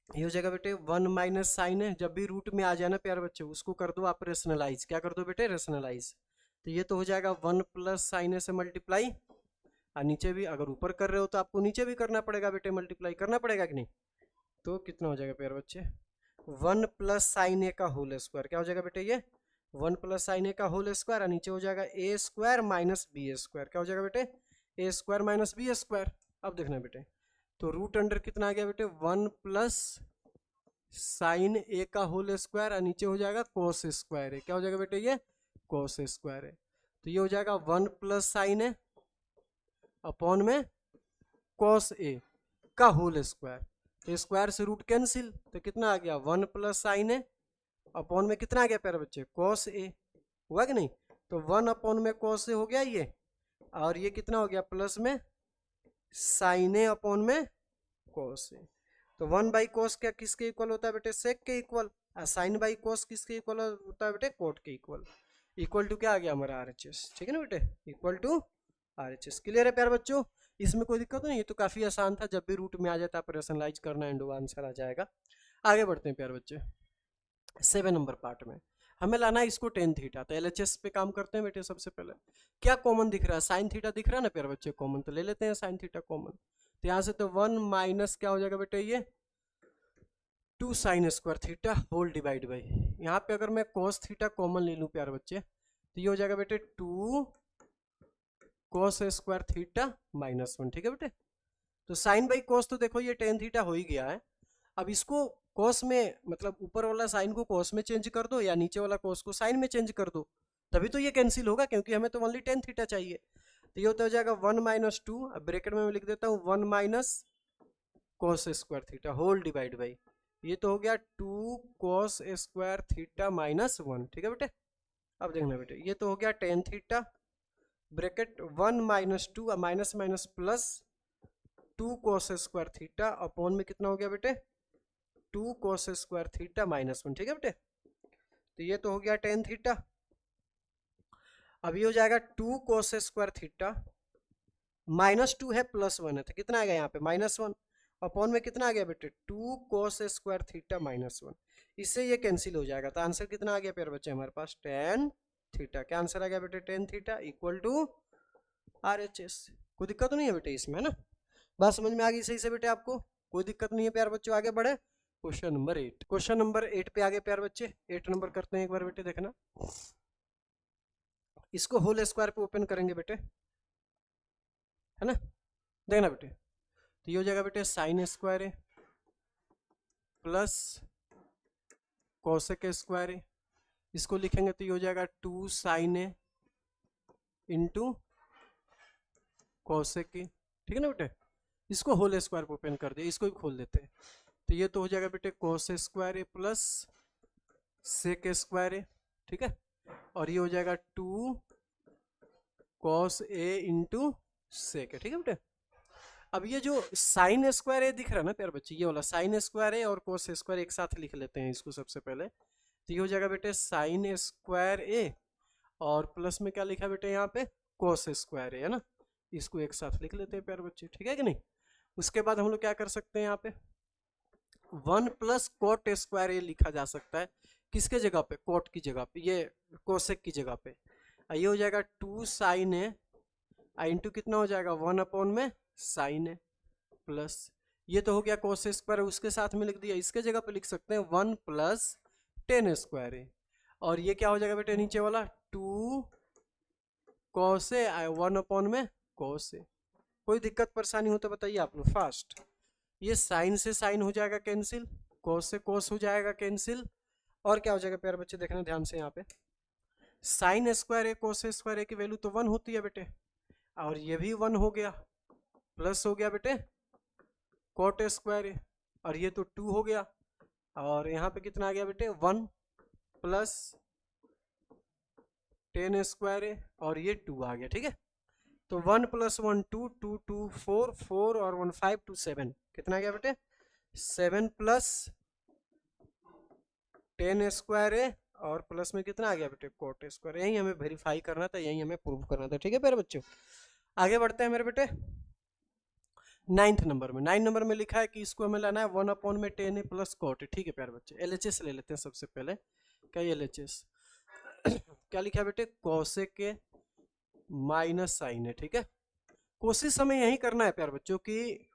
ये हो जाएगा बेटे 1 माइनस साइन है। जब भी रूट में आ जाए ना प्यारे बच्चे, उसको कर दो आप रेशनलाइज, क्या कर दो बेटे रेशनलाइज, तो ये तो हो जाएगा 1 प्लस साइन ए से मल्टीप्लाई, और नीचे भी अगर ऊपर कर रहे हो तो आपको नीचे भी करना पड़ेगा बेटे, मल्टीप्लाई करना पड़ेगा कि नहीं। तो कितना हो जाएगा प्यारे बच्चे, 1 प्लस साइन ए का होल स्क्वायर, क्या हो जाएगा बेटे ये 1 प्लस साइन ए का होल स्क्वायर, और नीचे हो जाएगा ए स्क्वायर माइनस बी स्क्वायर, क्या हो जाएगा बेटे A square minus B square. अब देखना बेटे, तो रूट अंडर कितना आ गया बेटे 1 प्लस साइन ए का होल स्क्वायर, और नीचे हो जाएगा कोस स्क्वायर है, क्या हो जाएगा बेटे ये कोस स्क्वायर है। तो ये हो जाएगा 1 प्लस साइन ए अपॉन में कोस ए का होल स्क्वायर, तो स्क्वायर से रूट कैंसिल, तो कितना आ गया 1 प्लस साइन ए अपॉन में कितना आ गया प्यारे बच्चे कोस ए, हुआ कि नहीं। तो 1 अपॉन में कोस ए हो गया ये, और ये कितना हो गया प्लस में साइन ए अपॉन में कोस ए। तो 1 बाई कोस क्या किसके इक्वल होता है बेटे सेक के इक्वल, और साइन बाई कोस किसके इक्वल होता है बेटे कोट के इक्वल। इक्वल टू क्या आ गया हमारा आर एच एस, ठीक है ना बेटे, equal to R H S. Clear है प्यारे बच्चों, इसमें कोई दिक्कत नहीं, ये तो काफी आसान था, जब भी रूट में आ जाता है आप रेशनलाइज करना एंड आंसर आ जाएगा। आगे बढ़ते हैं प्यारे बच्चे, 7 नंबर पार्ट में हमें लाना है इसको टेन थीटा। तो एलएचएस पे काम करते हैं बेटे, सबसे पहले क्या कॉमन दिख रहा है, साइन थीटा दिख रहा है ना प्यारे बच्चे कॉमन, तो ले लेते हैं साइन थीटा कॉमन। तो यहाँ से तो 1 माइनस क्या हो जाएगा बेटे ये 2 sine square theta whole divide by, यहाँ पे अगर मैं कॉस थीटा कॉमन ले लूँ प्यारे बच्चे, तो ये हो जाएगा बेटे 2 कॉस स्क्वायर थीटा माइनस 1, ठीक है बेटे। तो साइन बाई कॉस तो देखो ये टेन थीटा हो ही गया है। अब इसको कॉस में, मतलब ऊपर वाला साइन को कॉस में चेंज कर दो, या नीचे वाला कॉस को साइन में चेंज कर दो, तभी तो ये कैंसिल होगा, क्योंकि हमें तो ओनली टेन थीटा चाहिए। तो ये हो जाएगा 1 माइनस 2, अब ब्रैकेट में मैं लिख देता हूँ 1 minus cos square theta whole divide by, ये तो हो गया 2 कॉस स्क्वायर थीटा माइनस 1, ठीक है बेटे। अब देखना बेटे, ये तो हो गया tan theta, bracket 1 minus 2 minus minus plus 2 cos square theta upon में कितना हो गया बेटे 2 कॉस स्क्वायर थीटा माइनस 1, ठीक है बेटे। तो ये तो हो गया टेन थीटा। अब ये हो जाएगा 2 कॉस स्क्वायर थीटा माइनस 2 है प्लस 1 है, तो कितना आ गया यहाँ पे माइनस 1, अपॉन में कितना आ गया बेटे 2 कॉस स्क्वायर थीटा माइनस 1, इससे ये कैंसिल हो जाएगा। तो आंसर कितना आ गया प्यारे बच्चे हमारे पास टेन थीटा, क्या आंसर आ गया बेटे tan theta equal to R H S. कोई दिक्कत तो नहीं है बेटे इसमें, है ना, बात समझ में आ गई सही से बेटे आपको, कोई दिक्कत नहीं है प्यारे बच्चों। आगे बढ़े क्वेश्चन नंबर 8, क्वेश्चन नंबर 8 पे आगे प्यारे बच्चे 8 नंबर करते हैं एक बार बेटे, देखना इसको होल स्क्वायर पे ओपन करेंगे बेटे, है ना, देखना बेटे। तो ये हो जाएगा बेटे साइन स्क्वायर है प्लस कोसेक स्क्वायर है, इसको लिखेंगे तो ये हो जाएगा 2 साइन ए इंटू कोसेक, ठीक है ना बेटे। इसको होल स्क्वायर पे ओपन कर दिया, इसको भी खोल देते हैं, तो ये तो हो जाएगा बेटे कोस square A plus sec square ए, ठीक है। और ये हो जाएगा 2 कॉस ए इंटू सेक है, ठीक है बेटे। अब ये जो साइन स्क्वायर ए दिख रहा है ना प्यारे बच्चे, ये वाला साइन स्क्वायर ए और कोस स्क्वायर एक साथ लिख लेते हैं इसको सबसे पहले। तो ये हो जाएगा बेटे साइन स्क्वायर ए और प्लस में क्या लिखा बेटे यहाँ पे कोस स्क्वायर ए, है ना। इसको एक साथ लिख लेते हैं प्यारे बच्चे, ठीक है कि नहीं। उसके बाद हम लोग क्या कर सकते हैं, यहाँ पे 1 प्लस कोट स्क्वायर ए लिखा जा सकता है, किसके जगह पे, कोट की जगह पे, ये कोसेक की जगह पे। ये हो जाएगा 2 साइन ए इंटू कितना हो जाएगा 1 अपॉन में साइन ए प्लस, ये तो हो गया कोस स्क्वायर, उसके साथ में लिख दिया। इसके जगह पे लिख सकते हैं 1 प्लस टेन स्क्वायर ए, और ये क्या हो जाएगा बेटे नीचे वाला 2 कॉस ए 1 अपॉन में कॉस ए। कोई दिक्कत परेशानी हो तो बताइए आप लोग फास्ट। ये साइन से साइन हो जाएगा कैंसिल, कॉस से कॉस हो जाएगा कैंसिल, और क्या हो जाएगा प्यारे बच्चे देखना ध्यान से, यहाँ पे साइन स्क्वायर ए कोस स्क्वायर ए की वैल्यू तो 1 होती है बेटे, और ये भी 1 हो गया, प्लस हो गया बेटे कोट स्क्वायर ए, और ये तो 2 हो गया, और यहाँ पे कितना आ गया बेटे 1 प्लस टेन स्क्वायर ए, और ये 2 आ गया, ठीक है। तो 1 प्लस 1 2, 2 2 4, 4 और 1 5 2 7, कितना आ गया बेटे 7 प्लस टेन स्क्वायर ए और प्लस में कितना आ गया बेटे कोट स्क्वायर। यही हमें वेरीफाई करना था, यही हमें प्रूव करना था, ठीक है प्यारे बच्चों। आगे बढ़ते हैं मेरे बेटे 9th नंबर में। 9 नंबर में लिखा है कि इसको हमें लाना है 1 अपॉन में टेन ए प्लस कोट, ठीक है प्यारे बच्चे। एलएचएस ले लेते हैं सबसे पहले, क्या एलएचएस क्या लिखा है बेटे कोसेक के माइनस साइन है, ठीक है। कोशिश हमें यही करना है प्यारे बच्चों कि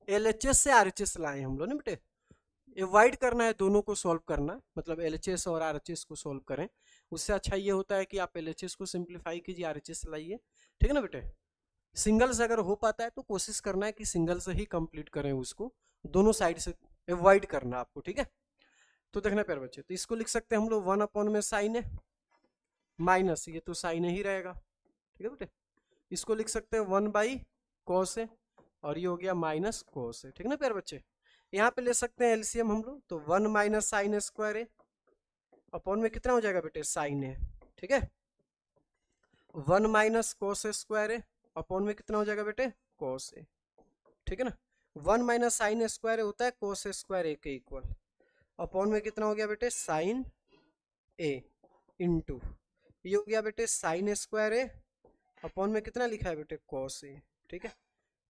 एलएचएस से आरएचएस लाए हम लोग ना बेटे, अवॉइड करना है दोनों को सॉल्व करना, मतलब एलएचएस और आरएचएस को सॉल्व करें। उससे अच्छा ये होता है कि आप एलएचएस को सिंप्लीफाई कीजिए, आरएचएस लाइए, ठीक है ना बेटे। सिंगल से अगर हो पाता है तो कोशिश करना है कि सिंगल से ही कंप्लीट करें उसको, दोनों साइड से अवॉइड करना आपको, ठीक है। तो देखना प्यारे बच्चे, तो इसको लिख सकते हैं हम लोग 1 अपॉन में साइन है माइनस, ये तो साइन ही रहेगा, ठीक है बेटे। इसको लिख सकते हैं 1 बाई कॉस है, और ये हो गया माइनस कॉस है, ठीक है ना प्यारे बच्चे। यहाँ पे ले सकते हैं एलसीएम हम लोग, तो 1 माइनस साइन स्क्वायर है अपॉन में कितना हो जाएगा बेटे साइन है, ठीक है। 1 माइनस कोस स्क्वायर है अपॉन में कितना हो जाएगा बेटे कोस ए, ठीक है ना। 1 माइनस साइन स्क्वायर होता है कोस स्क्वायर ए के इक्वल, अपॉन में कितना हो गया बेटे साइन ए इंटू, ये हो गया बेटे साइन स्क्वायर ए अपॉन में कितना लिखा है बेटे कॉस ए, ठीक है।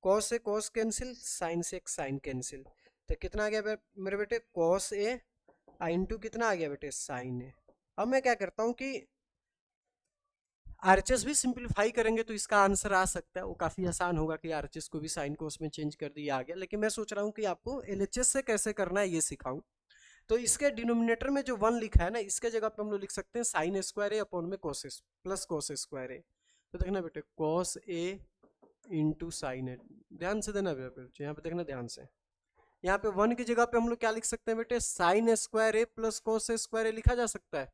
कॉस से कॉस कैंसिल, साइन से एक साइन कैंसिल, तो कितना आ गया मेरे बेटे कॉस ए इंटू कितना आ गया बेटे साइन ए। अब मैं क्या करता हूँ कि आरएचएस भी सिंप्लीफाई करेंगे तो इसका आंसर आ सकता है, वो काफ़ी आसान होगा कि आरएचएस को भी साइन को उसमें चेंज कर दिया आ गया। लेकिन मैं सोच रहा हूँ कि आपको एलएचएस से कैसे करना है ये सिखाऊं। तो इसके डिनोमिनेटर में जो 1 लिखा है ना, इसके जगह पे हम लोग लिख सकते हैं साइन स्क्वायर ए अपॉन में कोस प्लस कोस स्क्वायर ए। तो देखना बेटे कॉस ए इंटू साइन ए, ध्यान से देना बेटे, यहाँ पे देखना ध्यान से। यहाँ पे 1 की जगह पे हम लोग क्या लिख सकते हैं बेटे sine square A plus cos square ए लिखा जा सकता है।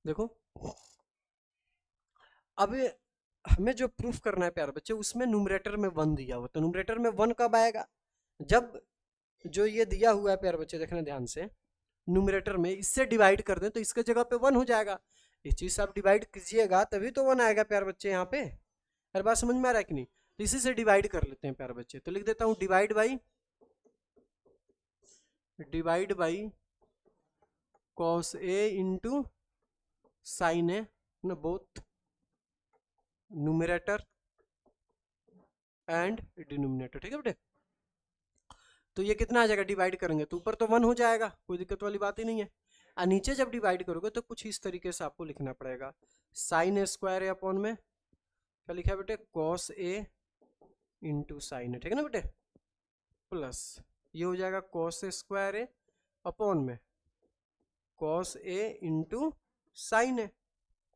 देखो अब हमें जो प्रूफ करना है प्यारे बच्चे, उसमें न्यूमरेटर में 1 दिया हुआ, तो न्यूमरेटर में 1 कब आएगा जब जो ये दिया हुआ है प्यारे बच्चे देखना ध्यान से, न्यूमरेटर में इससे डिवाइड कर दें तो इसके जगह पे 1 हो जाएगा। इस चीज से आप डिवाइड कीजिएगा तभी तो 1 आएगा प्यारे बच्चे यहाँ पे। हर बात समझ में आ रहा है कि नहीं। तो इसी से डिवाइड कर लेते हैं प्यारे बच्चे, तो लिख देता हूँ divide by cos A into sine A ना, बोथ न्यूमरेटर एंड डिनोमिनेटर, ठीक है बेटे। तो ये कितना आ जाएगा डिवाइड करेंगे तो ऊपर तो 1 हो जाएगा, कोई दिक्कत वाली बात ही नहीं है। और नीचे जब डिवाइड करोगे तो कुछ इस तरीके से आपको लिखना पड़ेगा, साइन स्क्वायर ए अपॉन में क्या लिखा है बेटे कॉस ए इंटू साइन है, ठीक है ना बेटे, प्लस ये हो जाएगा कॉस स्क्वायर ए अपॉन में कॉस ए इंटू साइन है।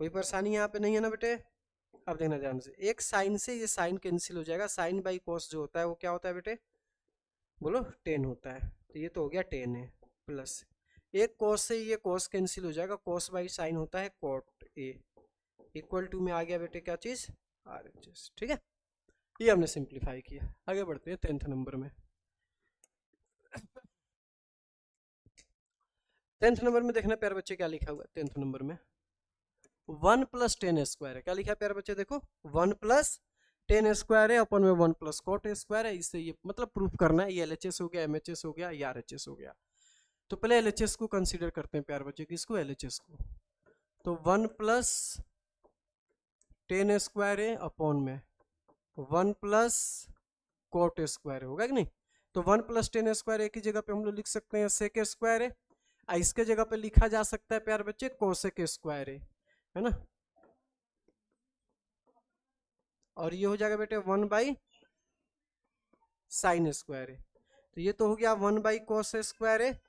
कोई परेशानी यहाँ पे नहीं है ना बेटे। अब देखना ध्यान से, एक साइन से ये साइन कैंसिल हो जाएगा, साइन बाई कॉस जो होता है वो क्या होता है बेटे बोलो 10 होता है, तो ये तो हो गया 10 है, प्लस एक कॉस से ये कॉस कैंसिल हो जाएगा, कॉस बाई साइन होता है कॉट ए, इक्वल टू में आ गया बेटे क्या चीज आरएचएस, ठीक है। ये हमने सिंप्लीफाई किया। आगे बढ़ते हैं 10th नंबर में। 10th नंबर में देखना प्यारे बच्चे क्या लिखा हुआ है 10th नंबर में 1 + 10 स्क्वायर है। क्या लिखा है प्यारे बच्चे, देखो 1 + 10 स्क्वायर है अपन में 1 + cot स्क्वायर है। इससे ये मतलब प्रूफ करना है, ये LHS हो गया, MHS हो गया, या RHS हो गया। तो पहले LHS को कंसीडर करते हैं प्यारे बच्चे, किसको, LHS को। तो 1 + 10 स्क्वायर है अपॉन में 1 + cot स्क्वायर होगा कि नहीं। तो 1 + 10 स्क्वायर एक ही जगह पे हम लोग लिख सकते हैं sec स्क्वायर है, इसके जगह पे लिखा जा सकता है प्यारे बच्चे cosec स्क्वायर है ना। और ये हो जाएगा बेटे 1/sin स्क्वायर है। तो ये तो हो गया 1/cos स्क्वायर है,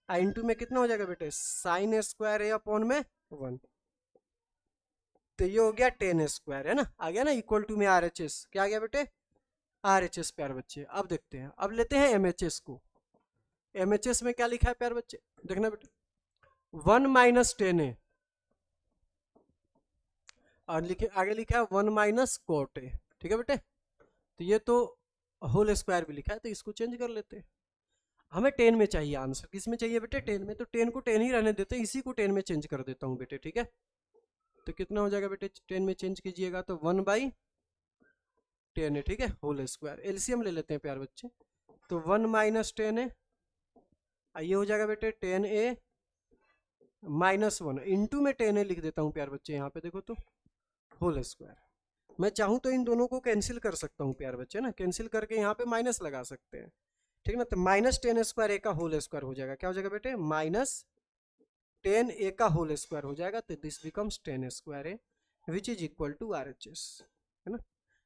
इंटू में कितना हो जाएगा बेटे sin स्क्वायर है अपॉन में 1। तो ये हो गया 10 स्क्वायर है ना, आ गया ना, इक्वल टू में RHS। क्या आ गया बेटे, RHS प्यारे बच्चे। अब देखते हैं, अब लेते हैं MHS को। MHS में क्या लिखा है प्यारे बच्चे, देखना बेटे 1 - 10 है, और आगे लिखा है 1 - cot है, ठीक है बेटे। तो ये तो होल स्क्वायर भी लिखा है, तो इसको चेंज कर लेते हैं। हमें 10 में चाहिए आंसर, किस में चाहिए बेटे, 10 में। तो 10 को 10 ही रहने देते हैं, इसी को 10 में चेंज कर देता हूँ बेटे, ठीक है। तो कितना हो जाएगा बेटे 10 में चेंज कीजिएगा तो 1/10 है, ठीक है, होल स्क्वायर। एलसीएम ले लेते हैं प्यार बच्चे। तो 1 - 10 है, ये हो जाएगा बेटे 10a - 1 इंटू में 10a लिख देता हूँ प्यार बच्चे, यहाँ पे देखो तो होल स्क्वायर। मैं चाहूँ तो इन दोनों को कैंसिल कर सकता हूँ प्यार बच्चे ना, कैंसिल करके यहाँ पे माइनस लगा सकते हैं, ठीक ना। तो -10 स्क्वायर ए का होल स्क्वायर हो जाएगा, क्या हो जाएगा बेटे -10a का होल स्क्वायर हो जाएगा। तो दिस बिकम्स 10 स्क्वायर है which is equal to RHS, है ना।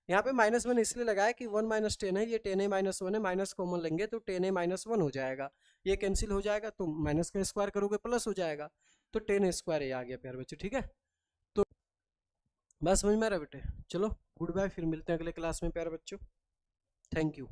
यहाँ पे -1 इसलिए लगाया कि 1 - 10 है, ये 10a - 1 है, माइनस कॉमन लेंगे तो 10a - 1 हो जाएगा, ये कैंसिल हो जाएगा, तो माइनस का स्क्वायर करोगे प्लस हो जाएगा, तो 10 स्क्वायर ये आ गया प्यार बच्चे, ठीक है। तो बस समझ में आ रहा बेटे, चलो गुड बाय, फिर मिलते हैं अगले क्लास में प्यारे बच्चों, थैंक यू।